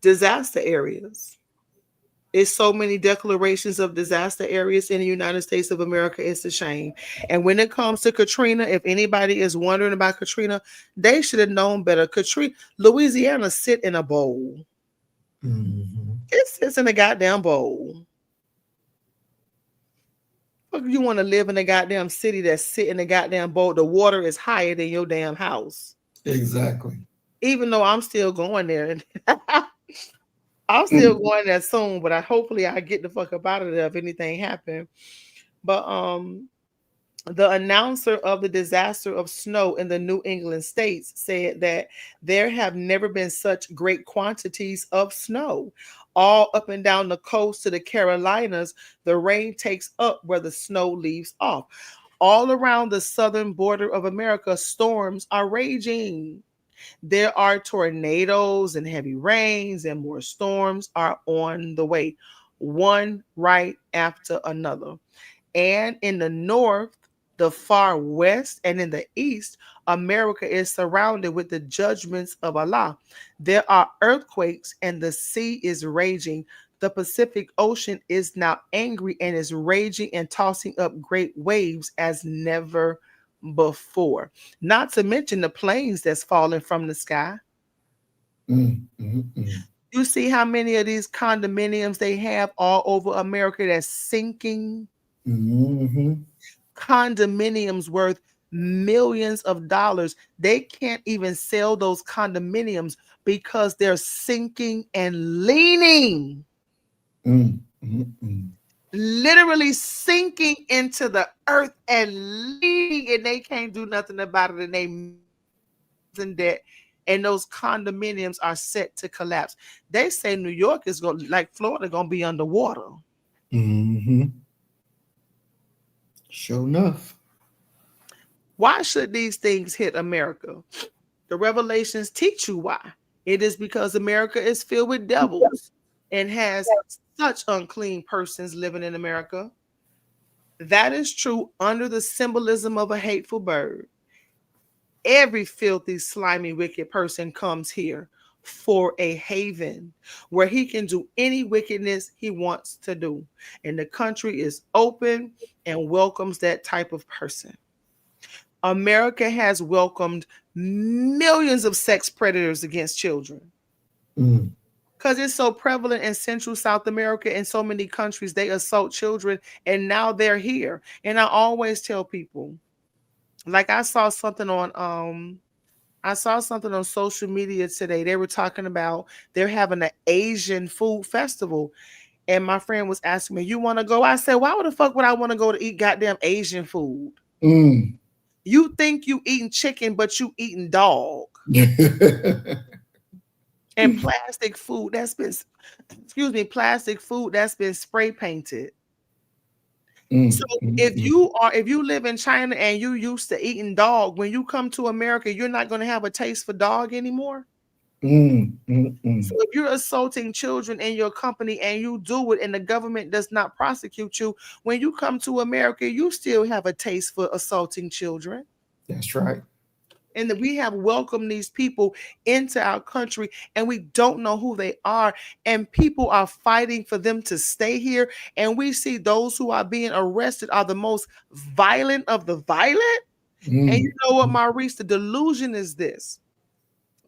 Speaker 2: disaster areas. It's so many declarations of disaster areas in the United States of America. It's a shame. And when it comes to Katrina, if anybody is wondering about Katrina, they should have known better. Katrina, Louisiana sit in a bowl.
Speaker 1: Mm-hmm.
Speaker 2: It sits in a goddamn bowl. Fuck, you want to live in a goddamn city that sit in a goddamn bowl? The water is higher than your damn house.
Speaker 1: Exactly.
Speaker 2: Even though I'm still going there, and I'm still
Speaker 1: Mm.
Speaker 2: going there soon. But hopefully I get the fuck up out of there if anything happened. But the announcer of the disaster of snow in the New England states said that there have never been such great quantities of snow. All up and down the coast to the Carolinas, the rain takes up where the snow leaves off. All around the southern border of America, storms are raging. There are tornadoes and heavy rains, and more storms are on the way, one right after another. And in the north, the far west, and in the east, America is surrounded with the judgments of Allah. There are earthquakes, and the sea is raging. The Pacific Ocean is now angry and is raging and tossing up great waves as never before. Not to mention the planes that's falling from the sky.
Speaker 1: Mm. Mm.
Speaker 2: You see how many of these condominiums they have all over America that's sinking?
Speaker 1: Mm-hmm.
Speaker 2: Condominiums worth millions of dollars. They can't even sell those condominiums because they're sinking and leaning,
Speaker 1: Mm. Mm.
Speaker 2: literally sinking into the earth and leaning, and they can't do nothing about it. And they millions in debt, and those condominiums are set to collapse. They say New York is going, like Florida, going to be underwater.
Speaker 1: Mm-hmm. Sure enough.
Speaker 2: Why should these things hit America? The revelations teach you why. It is because America is filled with devils and has such unclean persons living in America. That is true under the symbolism of a hateful bird. Every filthy, slimy, wicked person comes here for a haven where he can do any wickedness he wants to do. And the country is open and welcomes that type of person. America has welcomed millions of sex predators against children
Speaker 1: Mm.
Speaker 2: because it's so prevalent in Central South America. In so many countries they assault children, and now they're here. And I always tell people, like, I saw something on social media today. They were talking about they're having an Asian food festival, and my friend was asking me, you want to go? I said, why would the fuck would I want to go to eat goddamn Asian food?
Speaker 1: Mm.
Speaker 2: You think you eating chicken, but you eating dog. and plastic food that's been, excuse me, plastic food that's been spray painted. So if you live in China and you used to eating dog, when you come to America, you're not going to have a taste for dog anymore. So if you're assaulting children in your company and you do it and the government does not prosecute you, when you come to America, you still have a taste for assaulting children.
Speaker 1: That's right.
Speaker 2: And that we have welcomed these people into our country and we don't know who they are. And people are fighting for them to stay here. And we see those who are being arrested are the most violent of the violent. And you know what, Maurice, the delusion is this.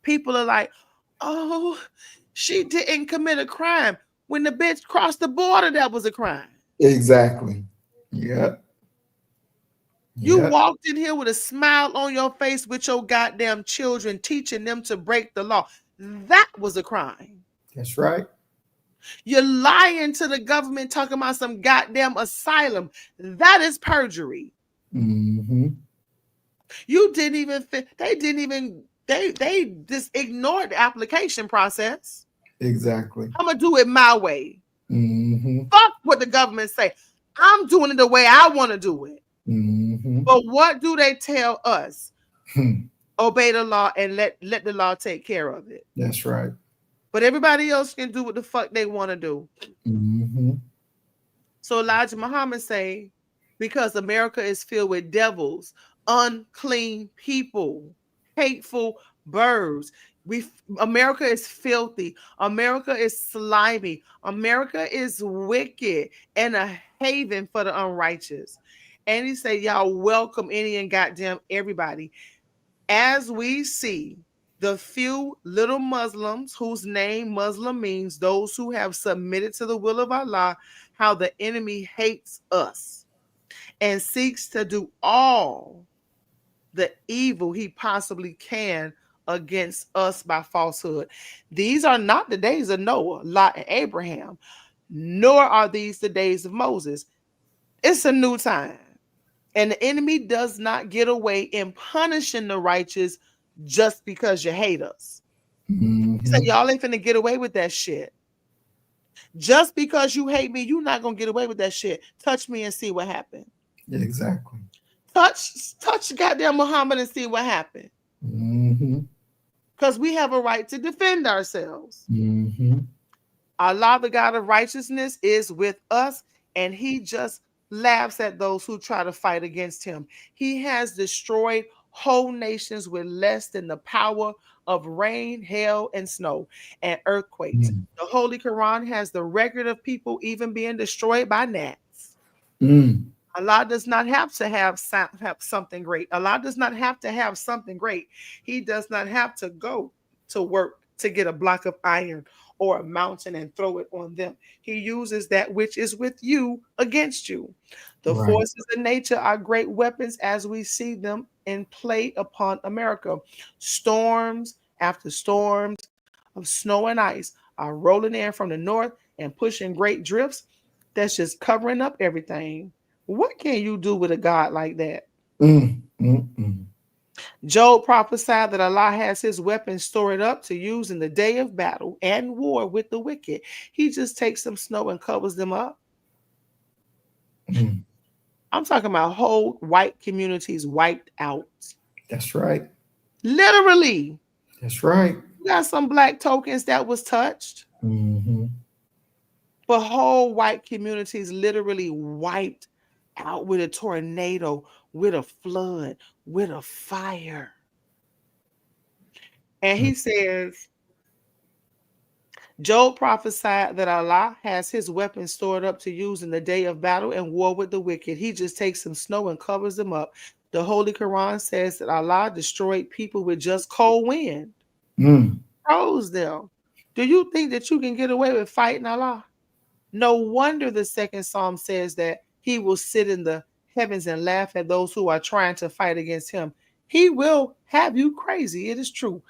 Speaker 2: People are like, oh, she didn't commit a crime. When the bitch crossed the border, that was a crime.
Speaker 1: Exactly. Yep.
Speaker 2: You
Speaker 1: Yep.
Speaker 2: walked in here with a smile on your face with your goddamn children, teaching them to break the law. That was a crime.
Speaker 1: That's right.
Speaker 2: You're lying to the government talking about some goddamn asylum. That is perjury. You didn't even, they didn't even, they just ignored the application process.
Speaker 1: Exactly.
Speaker 2: I'm going to do it my way. Fuck what the government say. I'm doing it the way I want to do it. But what do they tell us? Obey the law and let the law take care of it.
Speaker 1: That's right.
Speaker 2: But everybody else can do what the fuck they want to do. So Elijah Muhammad say, because America is filled with devils, unclean people, hateful birds. America is filthy. America is slimy. America is wicked and a haven for the unrighteous. And he said, y'all welcome any and goddamn everybody. As we see the few little Muslims whose name Muslim means those who have submitted to the will of Allah, how the enemy hates us and seeks to do all the evil he possibly can against us by falsehood. These are not the days of Noah, Lot, and Abraham, nor are these the days of Moses. It's a new time. And the enemy does not get away in punishing the righteous just because you hate us. He said, y'all ain't finna get away with that shit. Just because you hate me, you're not gonna get away with that shit. Touch me and see what happened.
Speaker 1: Exactly.
Speaker 2: Touch goddamn Muhammad and see what happened. Because we have a right to defend ourselves. Allah, the God of righteousness, is with us, and he just laughs at those who try to fight against him. He has destroyed whole nations with less than the power of rain, hail, and snow, and earthquakes. The Holy Quran has the record of people even being destroyed by gnats. Allah does not have to have something great. Allah does not have to have something great. He does not have to go to work to get a block of iron or a mountain and throw it on them. He uses that which is with you against you. The forces of nature are great weapons as we see them in play upon America. Storms after storms of snow and ice are rolling in from the north and pushing great drifts that's just covering up everything. What can you do with a God like that? Job prophesied that Allah has his weapons stored up to use in the day of battle and war with the wicked. He just takes some snow and covers them up. I'm talking about whole white communities wiped out.
Speaker 1: That's right.
Speaker 2: Literally.
Speaker 1: That's right.
Speaker 2: You got some black tokens that was touched. But whole white communities literally wiped out with a tornado, with a flood, with a fire. And he says, Job prophesied that Allah has his weapons stored up to use in the day of battle and war with the wicked. He just takes some snow and covers them up. The Holy Quran says that Allah destroyed people with just cold wind. Froze them. Do you think that you can get away with fighting Allah? No wonder the second Psalm says that he will sit in the heavens and laugh at those who are trying to fight against him. He will have you crazy. It is true.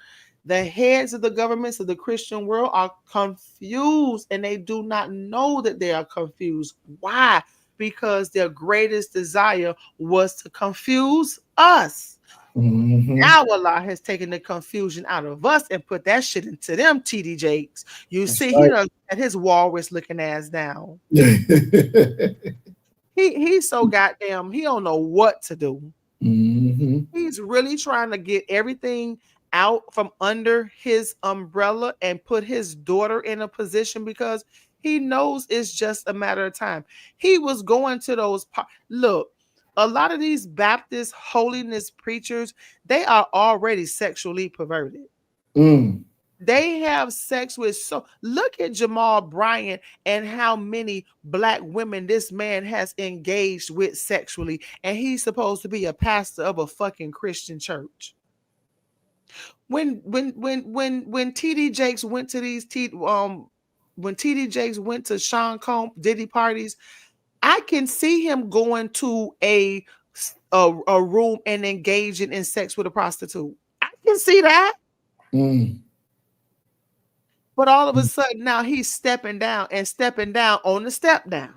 Speaker 2: The heads of the governments of the Christian world are confused and they do not know that they are confused. Why? because their greatest desire was to confuse us.
Speaker 1: Mm-hmm.
Speaker 2: Now Allah has taken the confusion out of us and put that shit into them TD Jakes. You
Speaker 1: That's
Speaker 2: see, he
Speaker 1: right.
Speaker 2: done at his walrus looking ass down.
Speaker 1: Mm-hmm.
Speaker 2: He's so goddamn, he don't know what to do. He's really trying to get everything out from under his umbrella and put his daughter in a position because he knows it's just a matter of time. He was going to those look, a lot of these Baptist holiness preachers, they are already sexually perverted.
Speaker 1: Mm.
Speaker 2: They have sex with, so look at Jamal Bryant and how many black women this man has engaged with sexually, and he's supposed to be a pastor of a fucking Christian church. When TD Jakes went to these when TD Jakes went to Sean Combs Diddy parties, I can see him going to a room and engaging in sex with a prostitute. I can see that.
Speaker 1: Mm.
Speaker 2: But all of a sudden now he's stepping down and stepping down on the step down.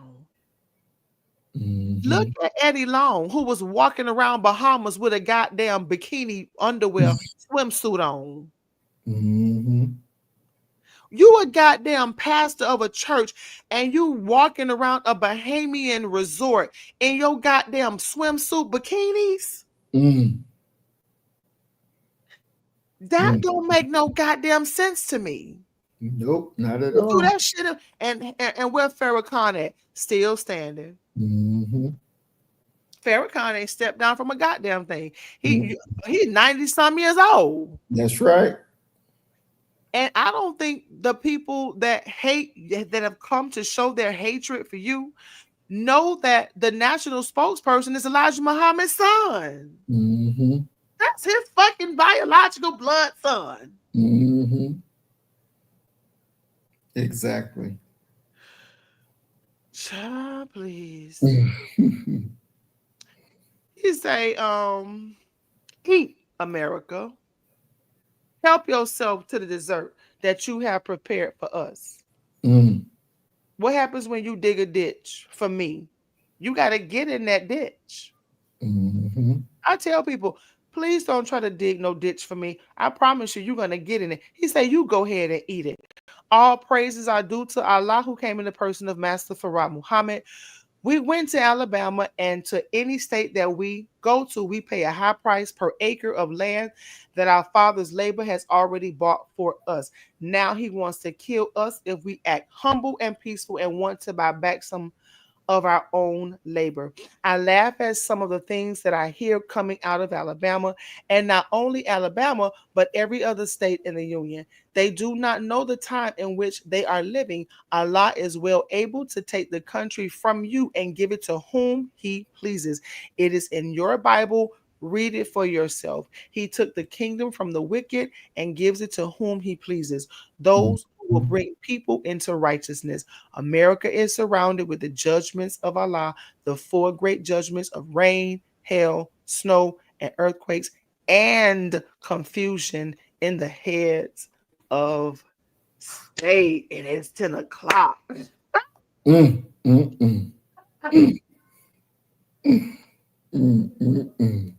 Speaker 2: Look
Speaker 1: Mm-hmm.
Speaker 2: at Eddie Long, who was walking around Bahamas with a goddamn bikini underwear swimsuit on.
Speaker 1: Mm-hmm.
Speaker 2: You a goddamn pastor of a church and you walking around a Bahamian resort in your goddamn swimsuit bikinis?
Speaker 1: Mm.
Speaker 2: That
Speaker 1: Mm.
Speaker 2: don't make no goddamn sense to me.
Speaker 1: Nope, not at
Speaker 2: You do
Speaker 1: all.
Speaker 2: that shit and where Farrakhan at? Still standing.
Speaker 1: Mm-hmm.
Speaker 2: Farrakhan ain't stepped down from a goddamn thing.
Speaker 1: Mm.
Speaker 2: He's 90 some years old.
Speaker 1: That's right.
Speaker 2: And I don't think the people that have come to show their hatred for you know that the national spokesperson is Elijah Muhammad's son.
Speaker 1: Mm-hmm.
Speaker 2: That's his fucking biological blood son.
Speaker 1: Mm-hmm. Exactly.
Speaker 2: Child, please.
Speaker 1: Mm-hmm.
Speaker 2: He say, eat, America. Help yourself to the dessert that you have prepared for us.
Speaker 1: Mm.
Speaker 2: What happens when you dig a ditch for me? You got to get in that ditch.
Speaker 1: Mm-hmm.
Speaker 2: I tell people, please don't try to dig no ditch for me. I promise you, you're going to get in it. He said, you go ahead and eat it. All praises are due to Allah, who came in the person of Master Farad Muhammad. We went to Alabama, and to any state that we go to, we pay a high price per acre of land that our father's labor has already bought for us. Now he wants to kill us if we act humble and peaceful and want to buy back some of our own labor. I laugh at some of the things that I hear coming out of Alabama, and not only Alabama, but every other state in the union. They do not know the time in which they are living. Allah is well able to take the country from you and give it to whom he pleases. It is in your Bible. Read it for yourself. He took the kingdom from the wicked and gives it to whom he pleases, those who will bring people into righteousness. America is surrounded with the judgments of Allah, the four great judgments of rain, hail, snow, and earthquakes, and confusion in the heads of state. And it's 10 o'clock.
Speaker 1: Mm. Mm. Mm. Mm. Mm. Mm.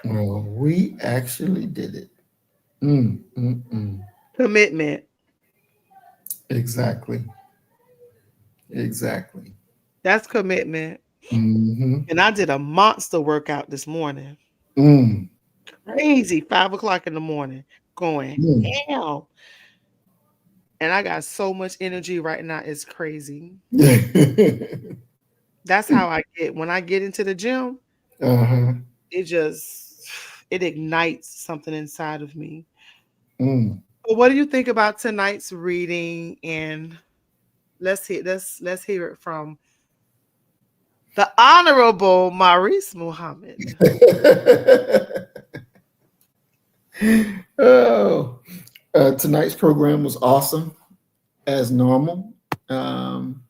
Speaker 1: Well, we actually did it. Mm. Mm. Mm.
Speaker 2: Commitment.
Speaker 1: Exactly. Exactly.
Speaker 2: That's commitment.
Speaker 1: Mm-hmm.
Speaker 2: And I did a monster workout this morning.
Speaker 1: Mm.
Speaker 2: Crazy. 5 o'clock in the morning. Going
Speaker 1: Mm.
Speaker 2: hell. And I got so much energy right now. It's crazy. That's how I get when I get into the gym.
Speaker 1: Uh-huh.
Speaker 2: It just it ignites something inside of me.
Speaker 1: Mm.
Speaker 2: But what do you think about tonight's reading? And let's hear it from the Honorable Maurice Muhammad.
Speaker 1: Oh, tonight's program was awesome as normal. Um,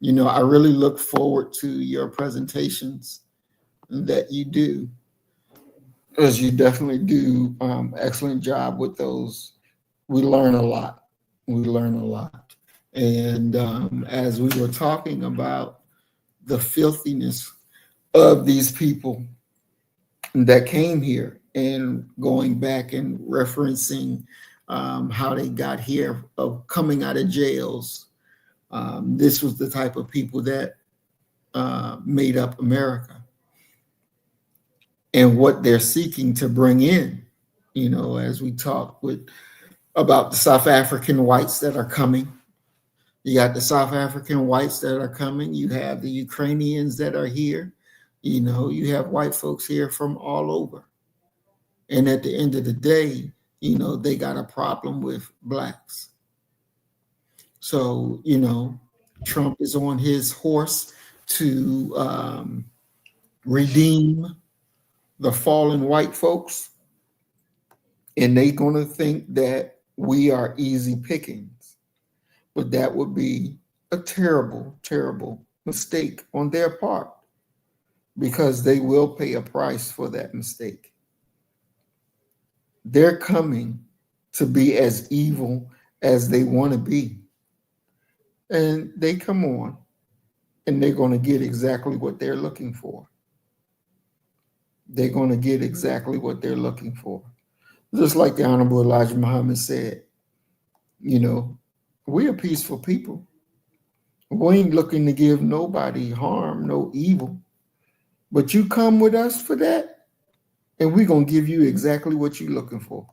Speaker 1: I really look forward to your presentations that you do, because you definitely do excellent job with those. We learn a lot. We learn a lot. And as we were talking about the filthiness of these people that came here and going back and referencing how they got here, of coming out of jails, this was the type of people that made up America and what they're seeking to bring in. As we talk with about the South African whites that are coming, you got the South African whites that are coming. You have the Ukrainians that are here. You have white folks here from all over. And at the end of the day, they got a problem with blacks. So, Trump is on his horse to redeem the fallen white folks. And they're going to think that we are easy pickings. But that would be a terrible, terrible mistake on their part, because they will pay a price for that mistake. They're coming to be as evil as they want to be. And they come on and they're going to get exactly what they're looking for. They're going to get exactly what they're looking for. Just like the Honorable Elijah Muhammad said, we're peaceful people. We ain't looking to give nobody harm, no evil. But you come with us for that, and we're going to give you exactly what you're looking for.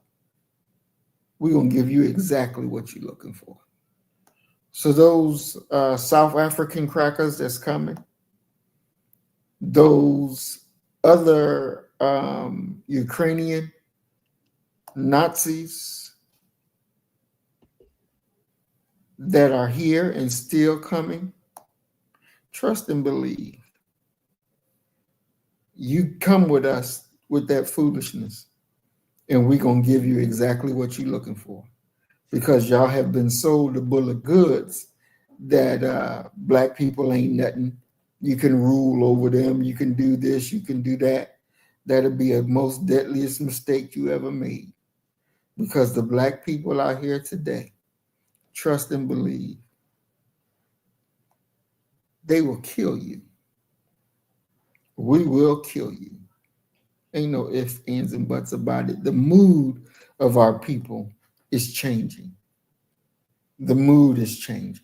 Speaker 1: We're going to give you exactly what you're looking for. So those South African crackers that's coming, those other Ukrainian Nazis that are here and still coming, trust and believe. You come with us with that foolishness, and we're going to give you exactly what you're looking for, because y'all have been sold a bill of goods that black people ain't nothing. You can rule over them. You can do this. You can do that. That'll be a most deadliest mistake you ever made, because the black people out here today, trust and believe, they will kill you. We will kill you. Ain't no ifs, ands, and buts about it. The mood of our people is changing. The mood is changing.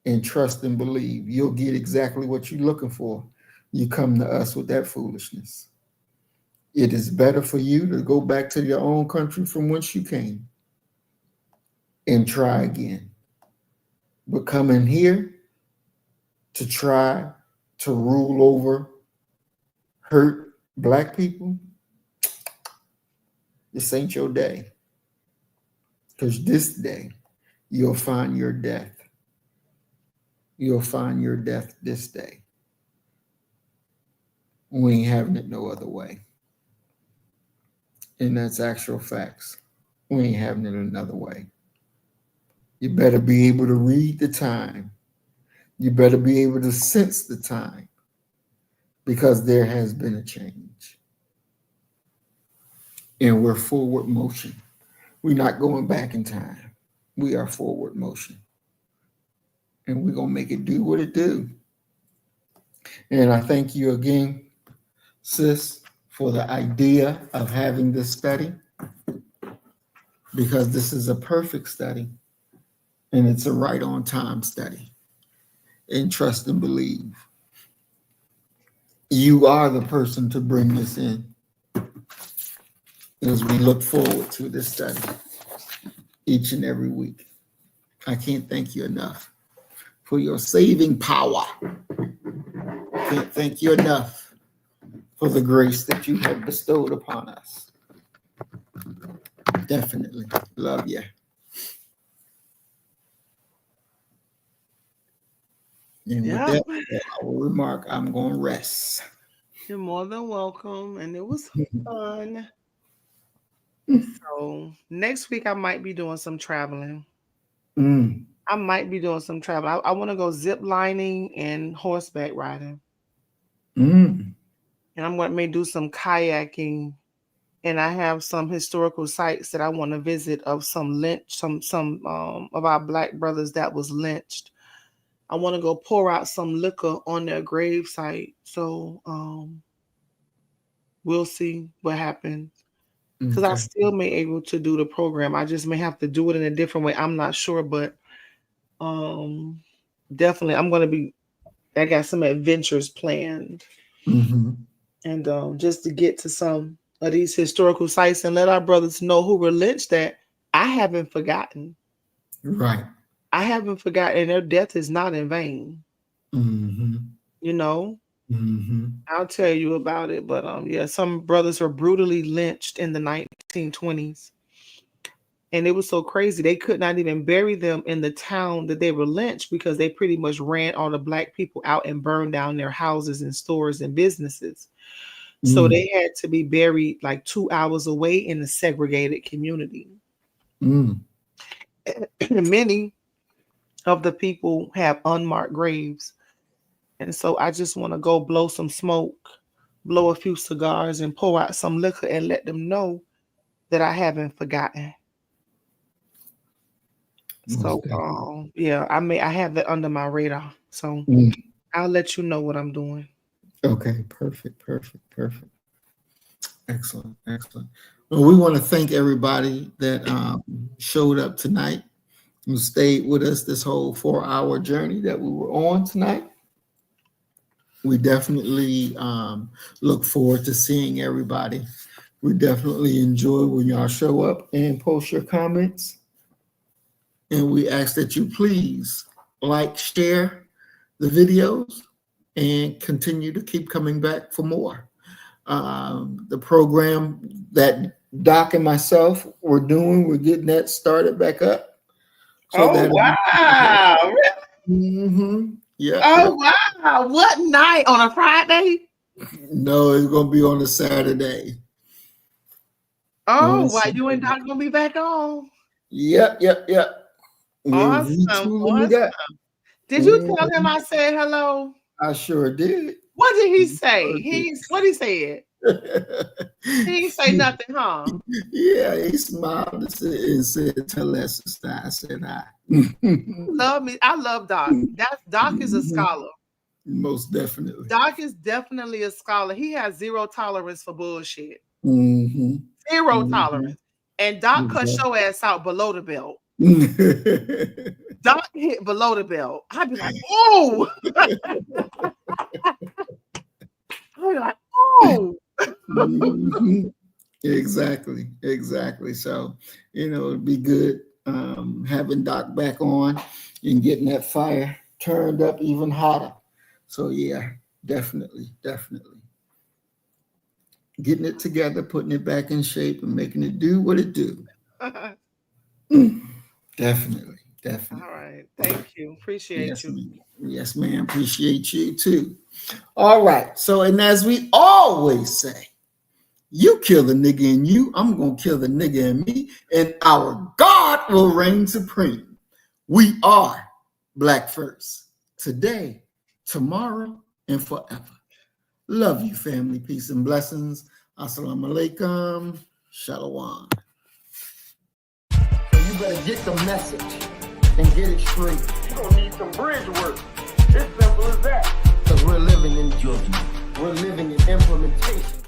Speaker 1: And trust and believe, you'll get exactly what you're looking for. You come to us with that foolishness. It is better for you to go back to your own country from whence you came and try again. But coming here to try to rule over, hurt black people, this ain't your day. Because this day, you'll find your death. You'll find your death this day. We ain't having it no other way. And that's actual facts. We ain't having it another way. You better be able to read the time. You better be able to sense the time, because there has been a change. And we're forward motion. We're not going back in time. We are forward motion. And we're going to make it do what it do. And I thank you again, sis, for the idea of having this study, because this is a perfect study and it's a right on time study. And trust and believe, you are the person to bring this in as we look forward to this study each and every week. I can't thank you enough for your saving power. Can't thank you enough for the grace that you have bestowed upon us. Definitely. Love you. And with
Speaker 2: Yep.
Speaker 1: that, I will remark, I'm going to rest.
Speaker 2: You're more than welcome. And it was fun. So next week I might be doing some traveling.
Speaker 1: Mm,
Speaker 2: I might be doing some travel. I want to go zip lining and horseback riding.
Speaker 1: mm.
Speaker 2: And I'm going to may do some kayaking and I have some historical sites that I want to visit of some of our black brothers that was lynched. I want to go pour out some liquor on their grave site. So we'll see what happens. Because I
Speaker 1: Okay.
Speaker 2: still may able to do the program. I just may have to do it in a different way. I'm not sure, but um definitely I got some adventures planned.
Speaker 1: Mm-hmm.
Speaker 2: And just to get to some of these historical sites and let our brothers know who were lynched that I haven't forgotten.
Speaker 1: Right.
Speaker 2: I haven't forgotten, and their death is not in vain.
Speaker 1: Mm-hmm.
Speaker 2: You know,
Speaker 1: Mm-hmm.
Speaker 2: I'll tell you about it. But yeah, some brothers were brutally lynched in the 1920s. And it was so crazy. They could not even bury them in the town that they were lynched because they pretty much ran all the black people out and burned down their houses and stores and businesses. So
Speaker 1: Mm.
Speaker 2: they had to be buried like 2 hours away in a segregated community.
Speaker 1: Mm.
Speaker 2: Many of the people have unmarked graves. And so I just want to go blow some smoke, blow a few cigars, and pour out some liquor and let them know that I haven't forgotten.
Speaker 1: Most
Speaker 2: So
Speaker 1: definitely.
Speaker 2: yeah, I have that under my radar. So
Speaker 1: Mm.
Speaker 2: I'll let you know what I'm doing.
Speaker 1: Okay. Perfect. Perfect. Perfect. Excellent. Excellent. Well, we want to thank everybody that showed up tonight and stayed with us this whole 4-hour journey that we were on tonight. We definitely look forward to seeing everybody. We definitely enjoy when y'all show up and post your comments. And we ask that you please like, share the videos, and continue to keep coming back for more. The program that Doc and myself were doing, we're getting that started back up. So
Speaker 2: Oh
Speaker 1: that
Speaker 2: wow.
Speaker 1: yeah,
Speaker 2: Oh wow. What night on a Friday?
Speaker 1: no, it's gonna be on a Saturday.
Speaker 2: Oh, why you and Doc gonna be back on?
Speaker 1: Yep. We're
Speaker 2: Awesome.
Speaker 1: retooling
Speaker 2: Awesome.
Speaker 1: that.
Speaker 2: Did you tell him I said hello?
Speaker 1: I sure did.
Speaker 2: What did he
Speaker 1: Sure
Speaker 2: say?
Speaker 1: did.
Speaker 2: What he said? He didn't say nothing, huh?
Speaker 1: Yeah, he smiled and said, "Tell us, sister." I said, "Hi."
Speaker 2: Love me. I love Doc. Doc is a scholar.
Speaker 1: Most definitely.
Speaker 2: Doc is definitely a scholar. He has zero tolerance for bullshit.
Speaker 1: Mm-hmm.
Speaker 2: Zero
Speaker 1: Mm-hmm.
Speaker 2: tolerance. And Doc cuts
Speaker 1: Exactly.
Speaker 2: your ass out below the belt. Doc hit below the belt. I'd be like, oh. I'd be like, oh.
Speaker 1: Mhm. Exactly. So, it'd be good having Doc back on and getting that fire turned up even hotter. So yeah, definitely. Getting it together, putting it back in shape and making it do what it do. Definitely.
Speaker 2: All right. Thank you. Appreciate
Speaker 1: Yes,
Speaker 2: you.
Speaker 1: ma'am. Yes, ma'am. Appreciate you too. All right. So, and as we always say, you kill the nigga in you, I'm going to kill the nigga in me, and our God will reign supreme. We are Black First. Today, tomorrow, and forever. Love you, family. Peace and blessings. Assalamu alaikum. Shalom. So you better get the message and get it straight.
Speaker 3: You're going to need some bridge work. It's simple as that.
Speaker 1: Because we're living in judgment. We're living in implementation.